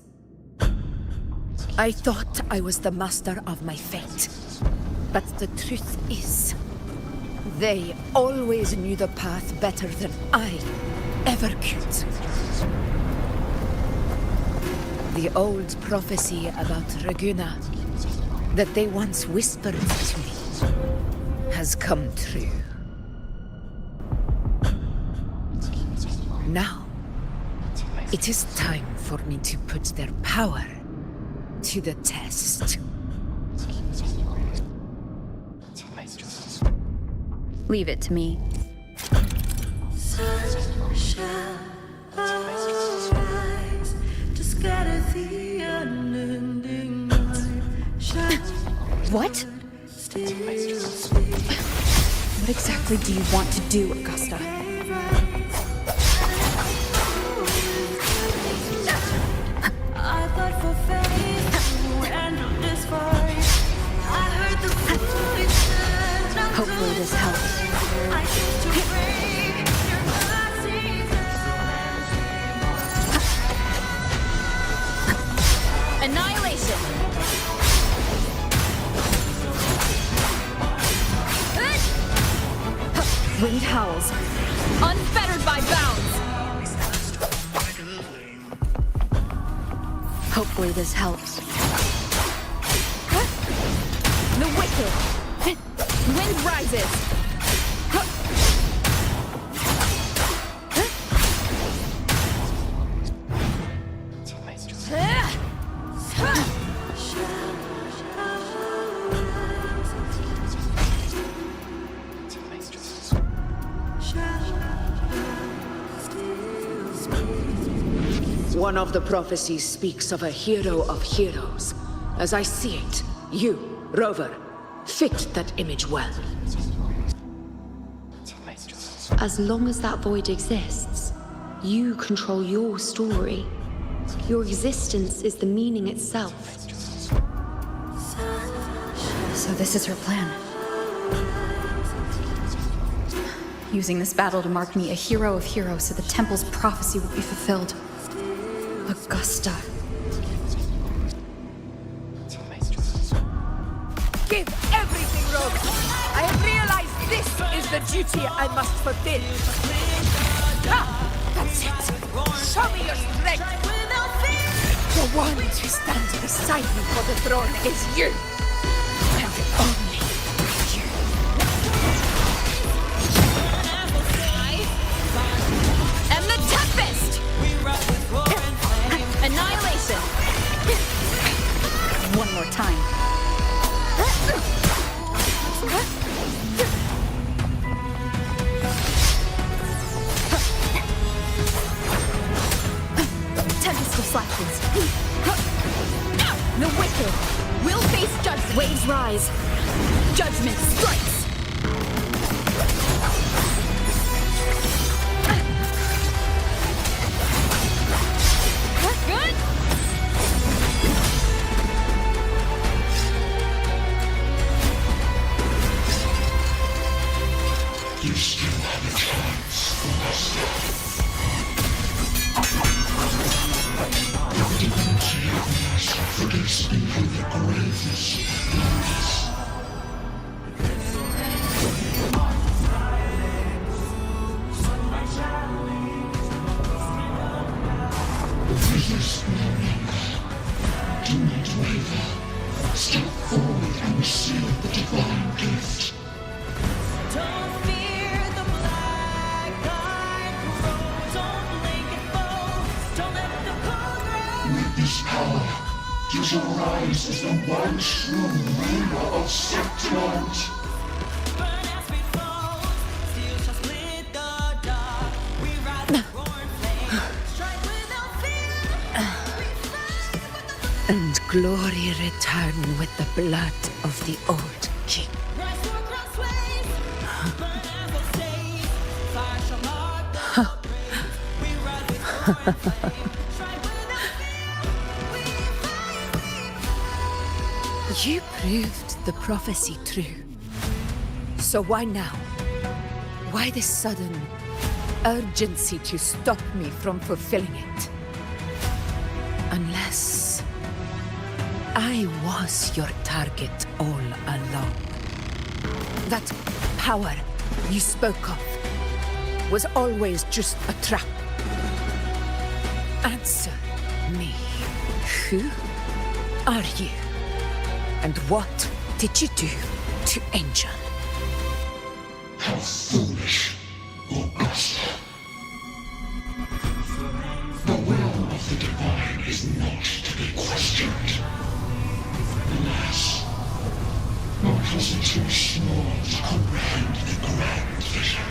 I thought I was the master of my fate. But the truth is, they always knew the path better than I ever could. The old prophecy about Raguna, that they once whispered to me, has come true. Now, it is time for me to put their power to the test. Leave it to me. What? What exactly do you want to do, Augusta? Hopefully this helps. Annihilation! Wind howls, unfettered by bounds. Hopefully this helps. The wicked! Wind rises! One of the prophecies speaks of a hero of heroes. As I see it, you, Rover, fit that image well. As long as that void exists, you control your story. Your existence is the meaning itself. So this is her plan. Using this battle to mark me a hero of heroes so the temple's prophecy will be fulfilled. Augusta. Give everything, Rogue! I have realized this is the duty I must fulfill. That's it! Show me your strength! The one to stand beside me for the throne is you! And only you. I am the Tempest! Annihilation! One more time. Tempest reflections. The wicked will face judgment. Waves rise. Judgment strikes. Good. You still have a chance, Augusta. Your divinity ignites forgets even the gravest illness. Resist no longer. Do not waver. Step forward and receive the divine gift. Don't fear the black-eyed crow. Don't blink and fold. Don't let the cold grow. With this power, you shall rise as the one true ruler of Septimont. Burn as we fall. Steel shall split the dark. We rise with roaring flame. Strike without fear. And glory return with the blood of the old king. Rise to our crossways. Burn as the stage. Fire shall mark the grave. We rise with roaring flame. Strike without You proved the prophecy true. So why now? Why this sudden urgency to stop me from fulfilling it? Unless I was your target all along. That power you spoke of was always just a trap. Answer me. Who are you? And what did you do to Angel? How foolish, Augusta. The will of the divine is not to be questioned. Alas, mortals are too small to comprehend the grand vision.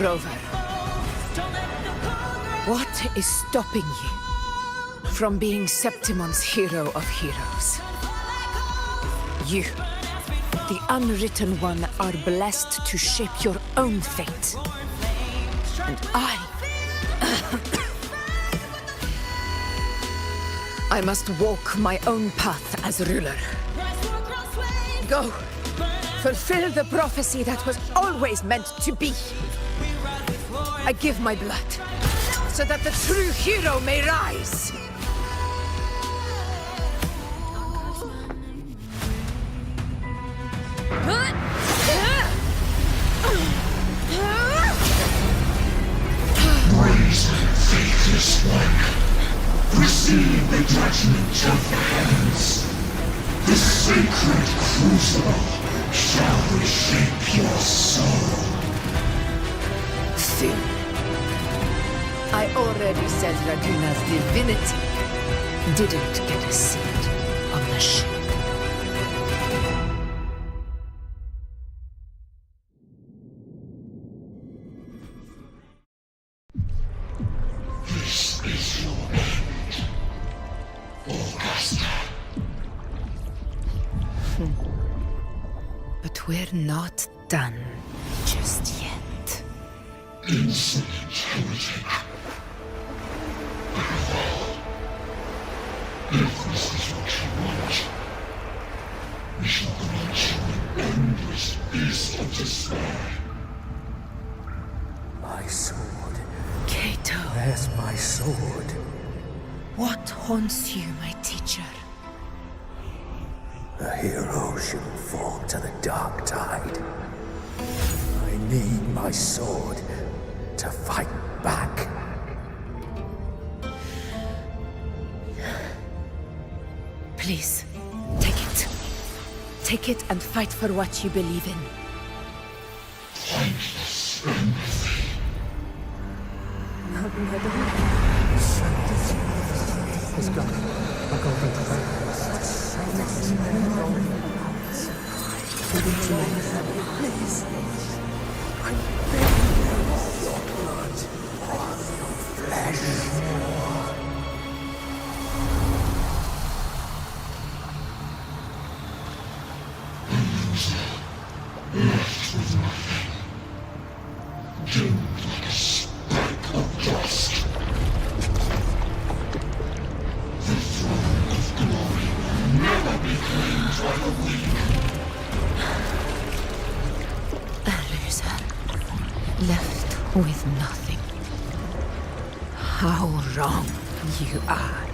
Rover, what is stopping you from being Septimon's hero of heroes? You, the unwritten one, are blessed to shape your own fate. And I must walk my own path as ruler. Go, fulfill the prophecy that was always meant to be. I give my blood, so that the true hero may rise! Brazen, faithless one, receive the judgment of the heavens. The sacred crucible shall reshape your soul. Soon. I already said Raguna's divinity didn't get a seat on the ship. This is your end, Augusta. But we're not done just yet. Insolent heretic. If this is what you want, we shall grant you an endless beast of despair. My sword. Cato. Where's my sword? What haunts you, my teacher? A hero shouldn't fall to the dark tide. I need my sword to fight back. Please, take it. Take it and fight for what you believe in. Pointless empathy. Let's go. I'll go bring the Please. I beg you, your blood, your flesh. Left Left with nothing. How wrong you are.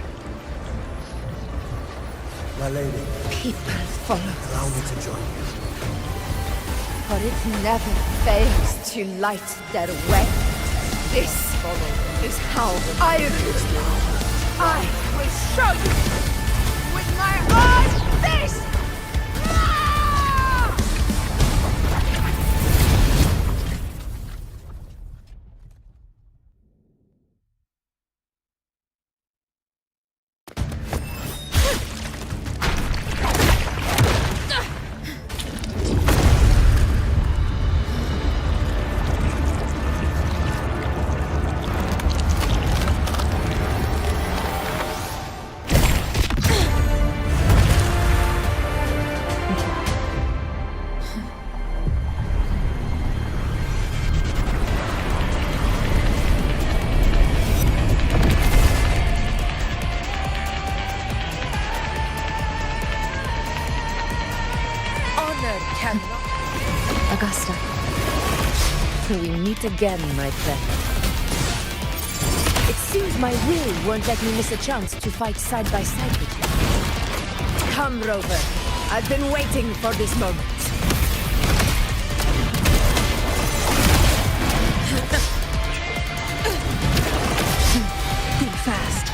My lady. People follow. Allow me to join you. For it never fails to light their way. This is how I rule. I will show you with my own face! Augusta, we meet again, my friend. It seems my will won't let me miss a chance to fight side by side with you. Come, Rover. I've been waiting for this moment. Think fast.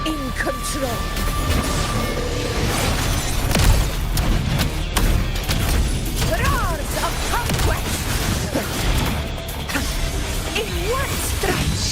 In control. Roars of conquest. In one stretch.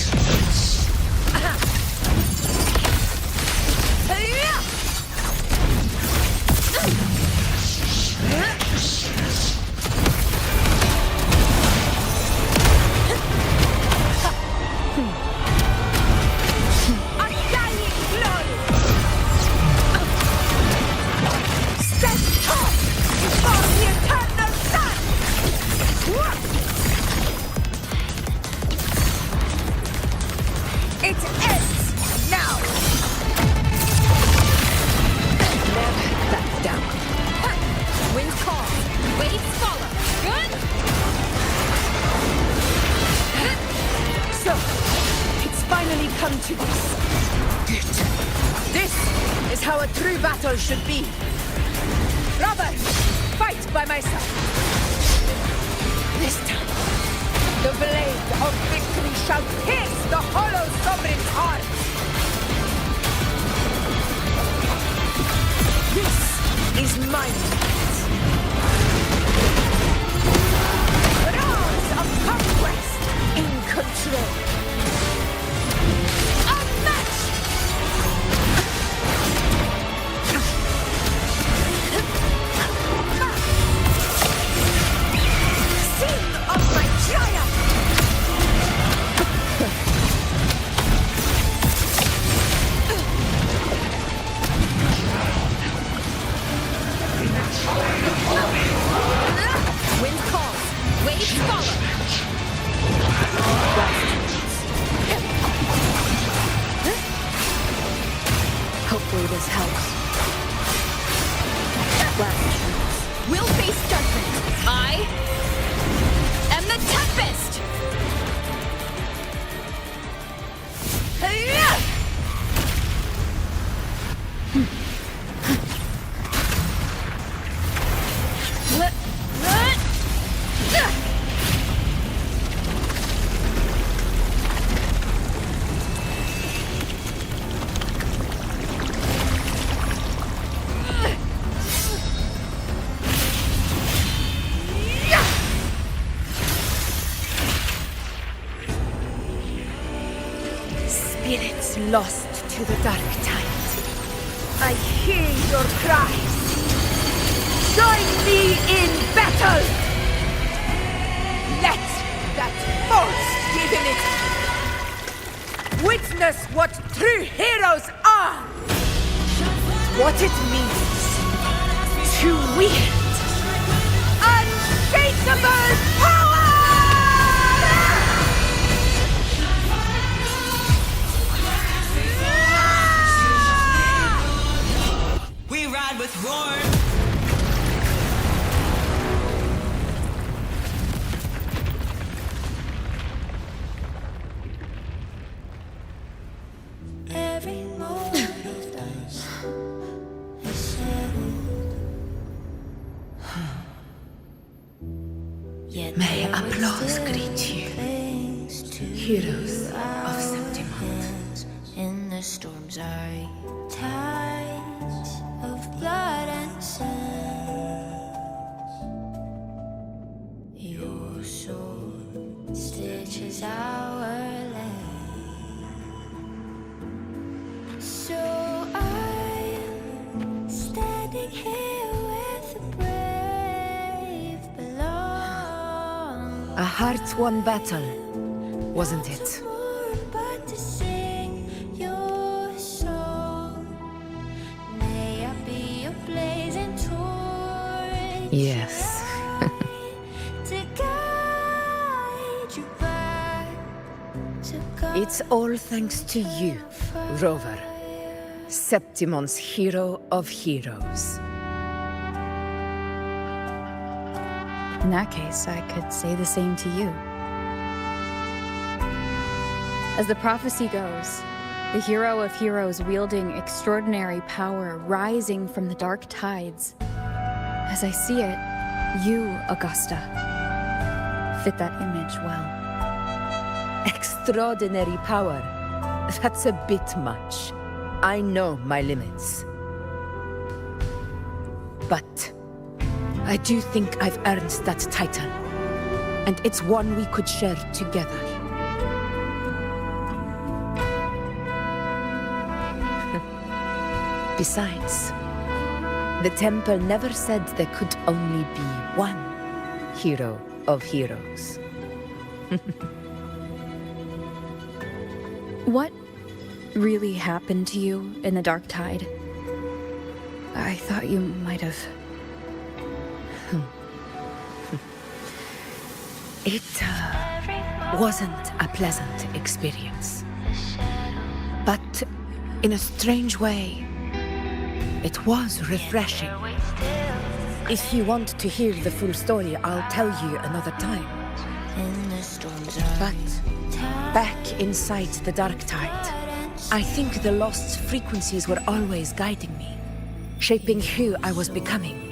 It ends now! Never back down. Wind call. Waves follow. Good? So, it's finally come to this. Good. This is how a true battle should be. Robert, fight by my side. This time, the blade of victory shall pierce the hollow sovereign's heart! This is my moment. Roars of conquest in control. Unmatched! Scene of my triumph! Wind calls. Waves follow. Hopefully this helps. We'll face judgment. I am the Tempest! Spirits lost to the dark tide. I hear your cries. Join me in battle! Let that false divinity witness what true heroes are! What it means to wield unshakable power! Applause greet you, heroes of Septimont. In the storms are tides of blood and sand. Your sword stitches our land. So I'm standing here with the brave below. A heart-won battle, wasn't it? But to sing your song, may I be a blazing torch. Yes. To guide you back to God. It's all thanks to you, Rover. Septimon's hero of heroes. In that case, I could say the same to you. As the prophecy goes, the hero of heroes wielding extraordinary power rising from the dark tides. As I see it, you, Augusta, fit that image well. Extraordinary power. That's a bit much. I know my limits. But I do think I've earned that title. And it's one we could share together. Besides, the temple never said there could only be one hero of heroes. What really happened to you in the dark tide? I thought you might have... It wasn't a pleasant experience. But in a strange way, it was refreshing. If you want to hear the full story, I'll tell you another time. But back inside the dark tide, I think the lost frequencies were always guiding me, shaping who I was becoming.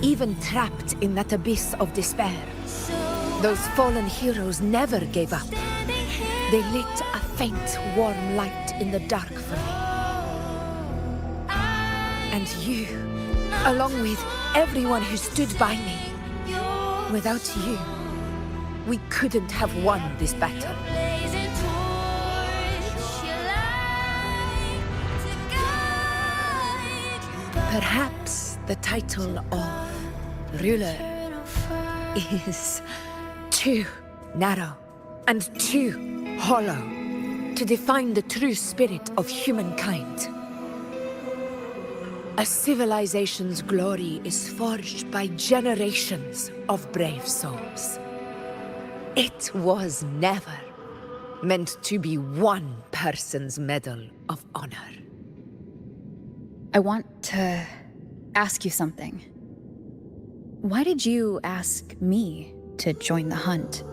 Even trapped in that abyss of despair, those fallen heroes never gave up. They lit a faint, warm light in the dark for me. And you, along with everyone who stood by me. Without you, we couldn't have won this battle. Perhaps the title of ruler is too narrow and too hollow to define the true spirit of humankind. A civilization's glory is forged by generations of brave souls. It was never meant to be one person's Medal of Honor. I want to ask you something. Why did you ask me to join the hunt?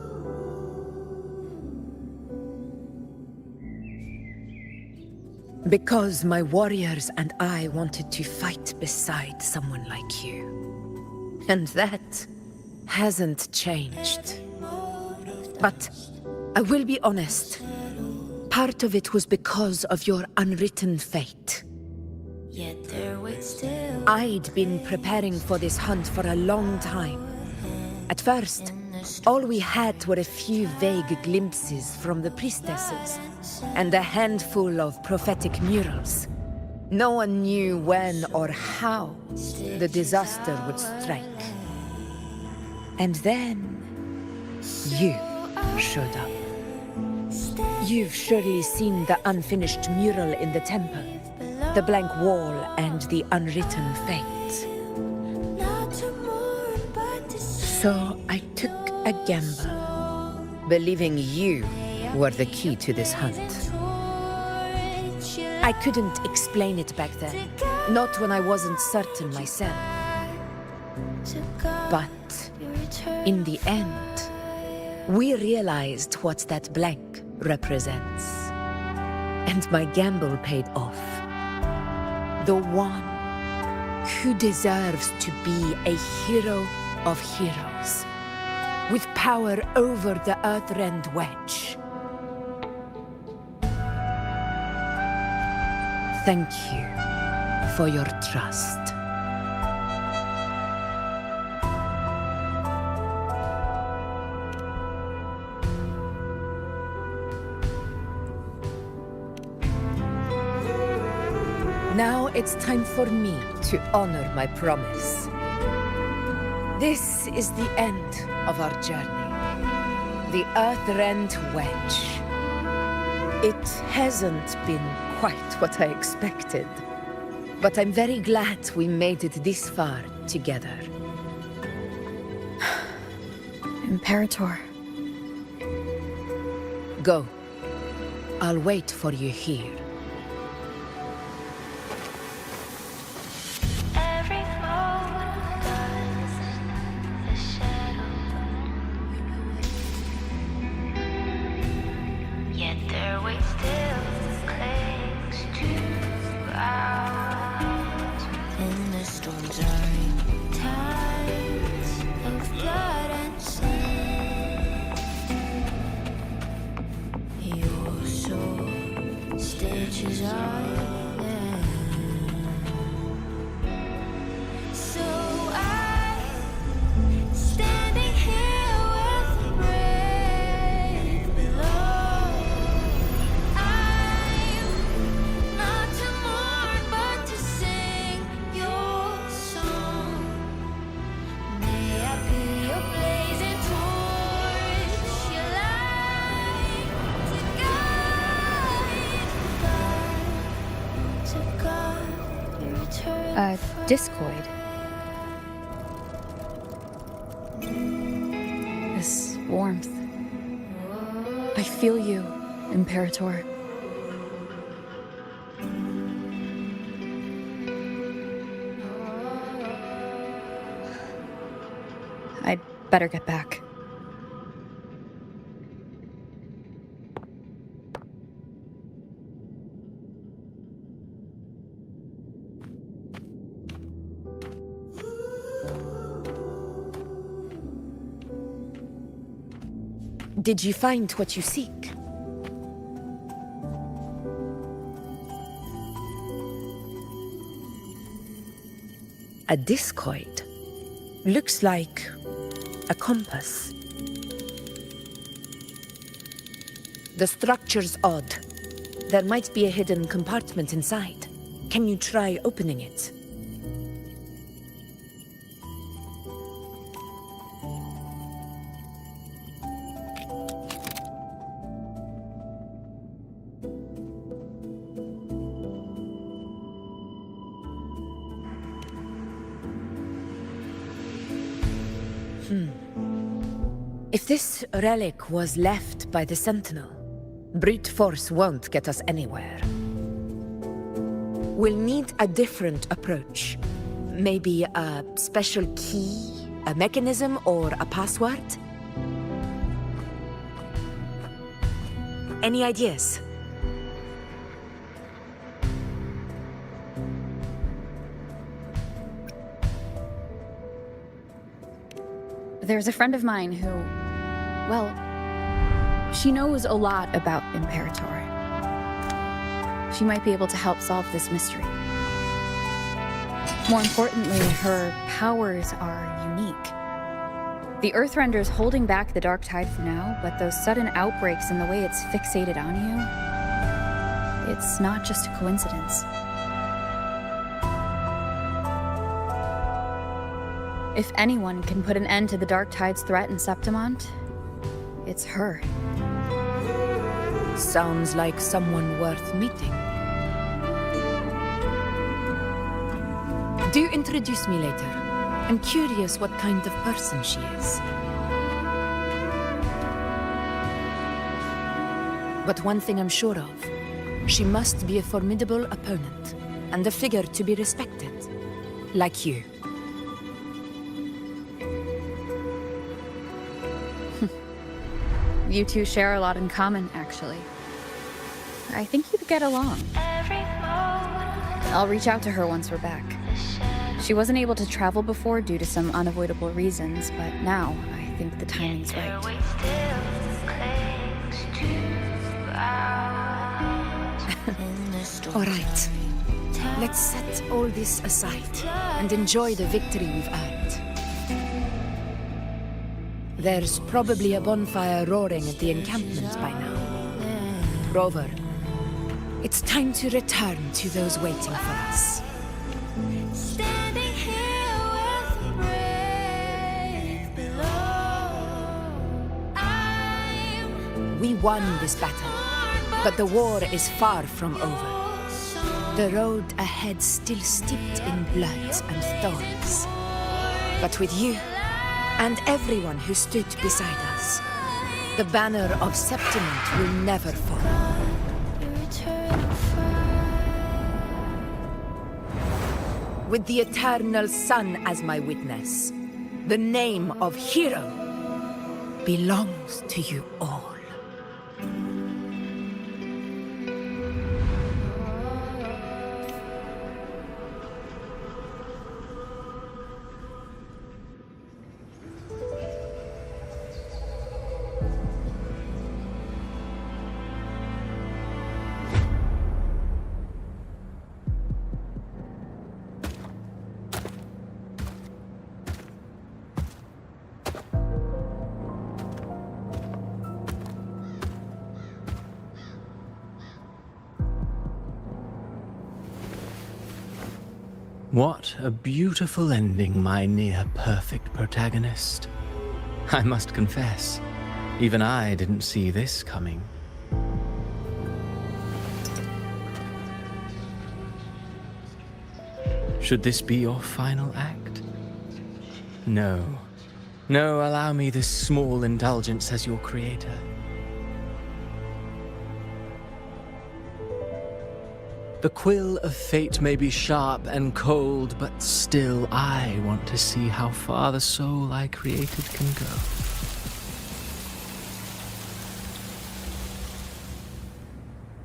Because my warriors and I wanted to fight beside someone like you. And that hasn't changed. But I will be honest, part of it was because of your unwritten fate. Yet there waits still. I'd been preparing for this hunt for a long time. At first, all we had were a few vague glimpses from the priestesses, and a handful of prophetic murals. No one knew when or how the disaster would strike. And then, you showed up. You've surely seen the unfinished mural in the temple, the blank wall and the unwritten fate. So I took a gamble, believing you were the key to this hunt. I couldn't explain it back then, not when I wasn't certain myself. But in the end, we realized what that blank represents. And my gamble paid off. The one who deserves to be a hero of heroes, with power over the Earthrend Wedge. Thank you for your trust. Now it's time for me to honor my promise. This is the end of our journey. The Earthrend Wedge. It hasn't been quite what I expected, but I'm very glad we made it this far together. Imperator. Go. I'll wait for you here. Discoid. This warmth. I feel you, Imperator. I'd better get back. Did you find what you seek? A discoid. Looks like a compass. The structure's odd. There might be a hidden compartment inside. Can you try opening it? If this relic was left by the Sentinel, brute force won't get us anywhere. We'll need a different approach. Maybe a special key, a mechanism, or a password? Any ideas? There's a friend of mine who, well, she knows a lot about Imperator. She might be able to help solve this mystery. More importantly, her powers are unique. The Earthrender's holding back the Dark Tide for now, but those sudden outbreaks and the way it's fixated on you, it's not just a coincidence. If anyone can put an end to the Dark Tide's threat in Septimont, it's her. Sounds like someone worth meeting. Do introduce me later. I'm curious what kind of person she is. But one thing I'm sure of, she must be a formidable opponent, and a figure to be respected, like you. You two share a lot in common, actually. I think you'd get along. I'll reach out to her once we're back. She She wasn't able to travel before due to some unavoidable reasons, but now I think the timing's right. All right. Let's set all this aside and enjoy the victory we've earned. There's probably a bonfire roaring at the encampment by now. Rover, it's time to return to those waiting for us. Standing here with the brave below. We won this battle, but the war is far from over. The road ahead still steeped in blood and thorns. But with you, and everyone who stood beside us, the banner of Septiment will never fall. With the eternal sun as my witness, the name of hero belongs to you all. What a beautiful ending, my near-perfect protagonist. I must confess, even I didn't see this coming. Should this be your final act? No. No, allow me this small indulgence as your creator. The quill of fate may be sharp and cold, but still I want to see how far the soul I created can go.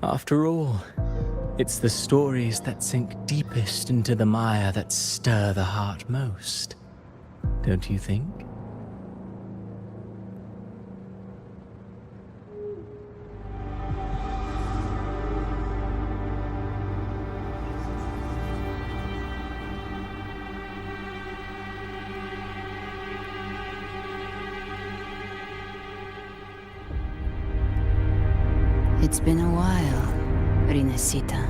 After all, it's the stories that sink deepest into the mire that stir the heart most, don't you think? It's been a while, Rinesita.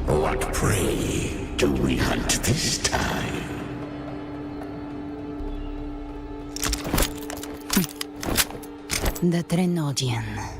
What prey do we hunt this time? The Trenodian.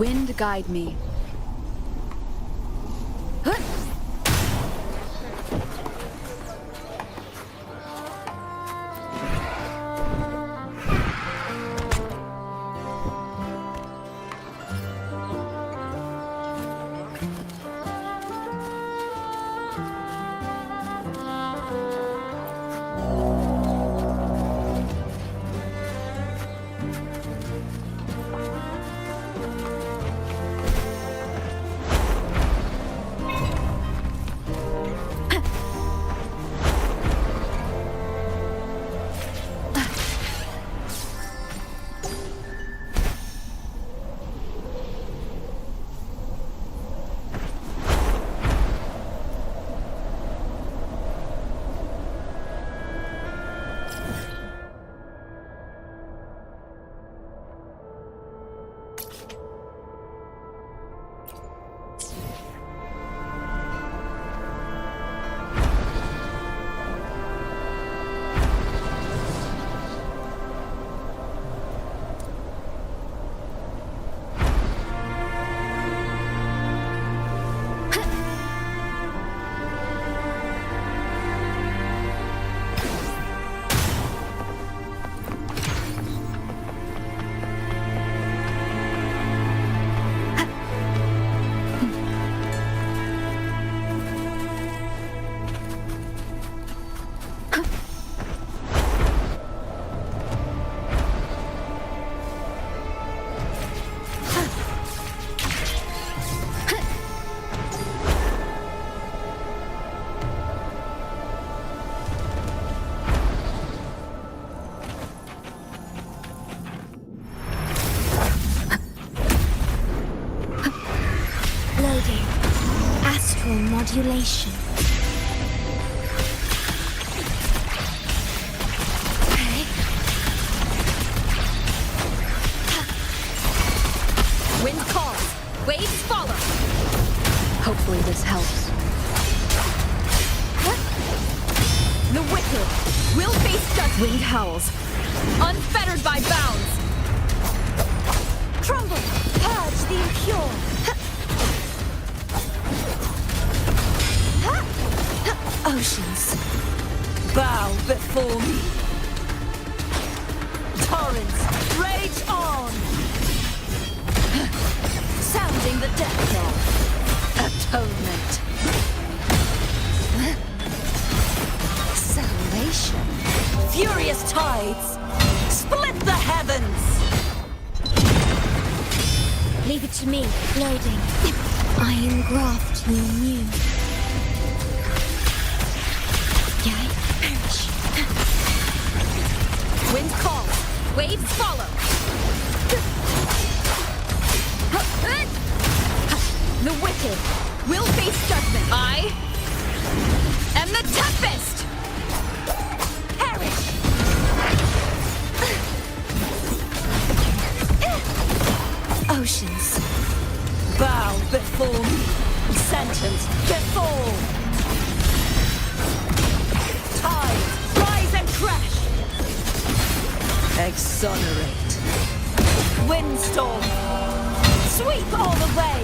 Wind guide me. Modulation. Okay. Wind calls, waves follow. Hopefully this helps. The wicked will face judgment. Wind howls, unfettered by bounds. Crumble, purge the impure. Oceans, bow before me. Torrents, rage on. Sounding the death knell. Atonement. Salvation. Furious tides. Split the heavens. Leave it to me. Loading. I engraft you new. Wind calls, waves follow. The wicked will face judgment. I am the Tempest. Perish. Oceans, bow before me. Sentence to fall. Tides, rise and crash. Exonerate. Windstorm. Sweep all the way.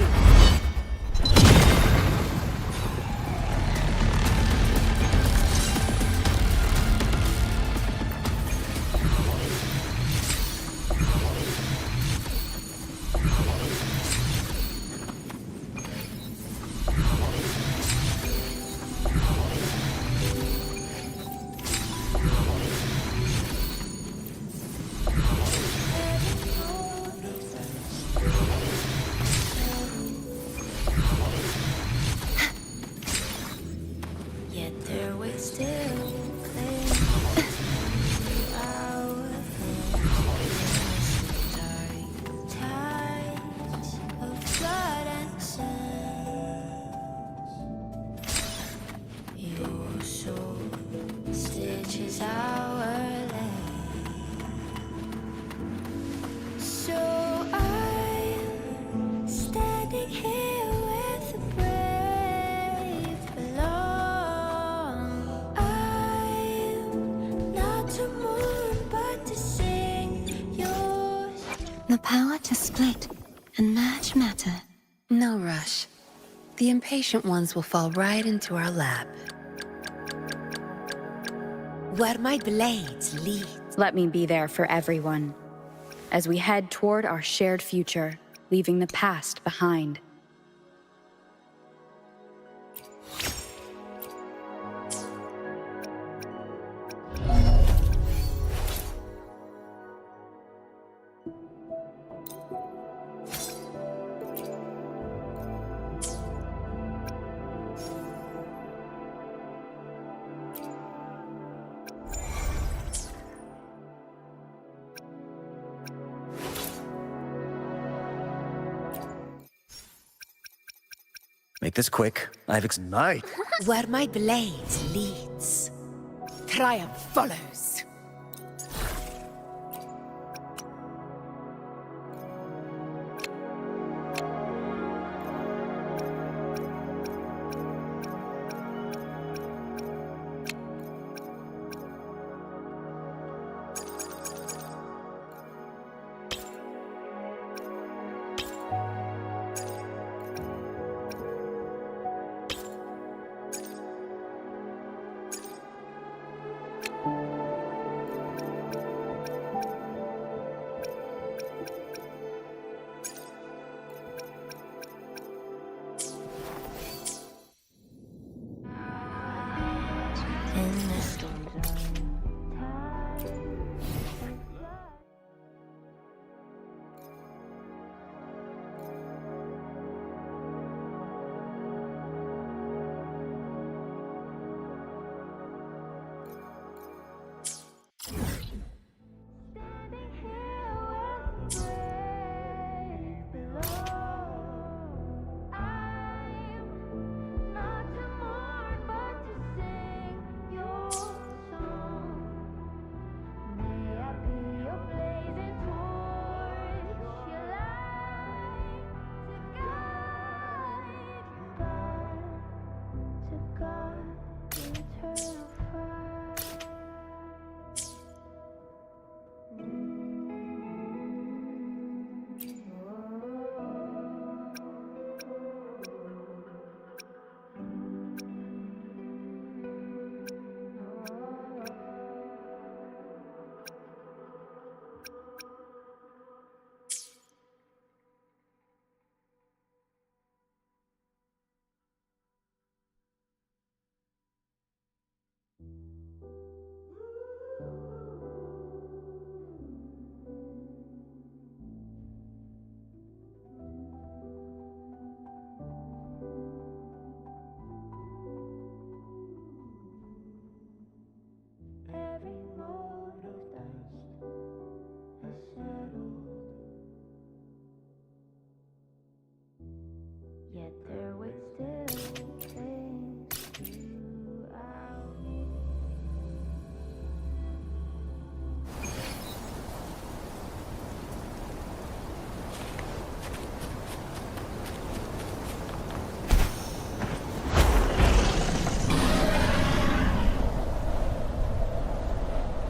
No rush. The impatient ones will fall right into our lap. Where my blades lead. Let me be there for everyone, as we head toward our shared future, leaving the past behind. Make this quick. I've night. Where my blades leads, triumph follows.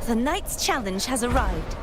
The Knight's challenge has arrived.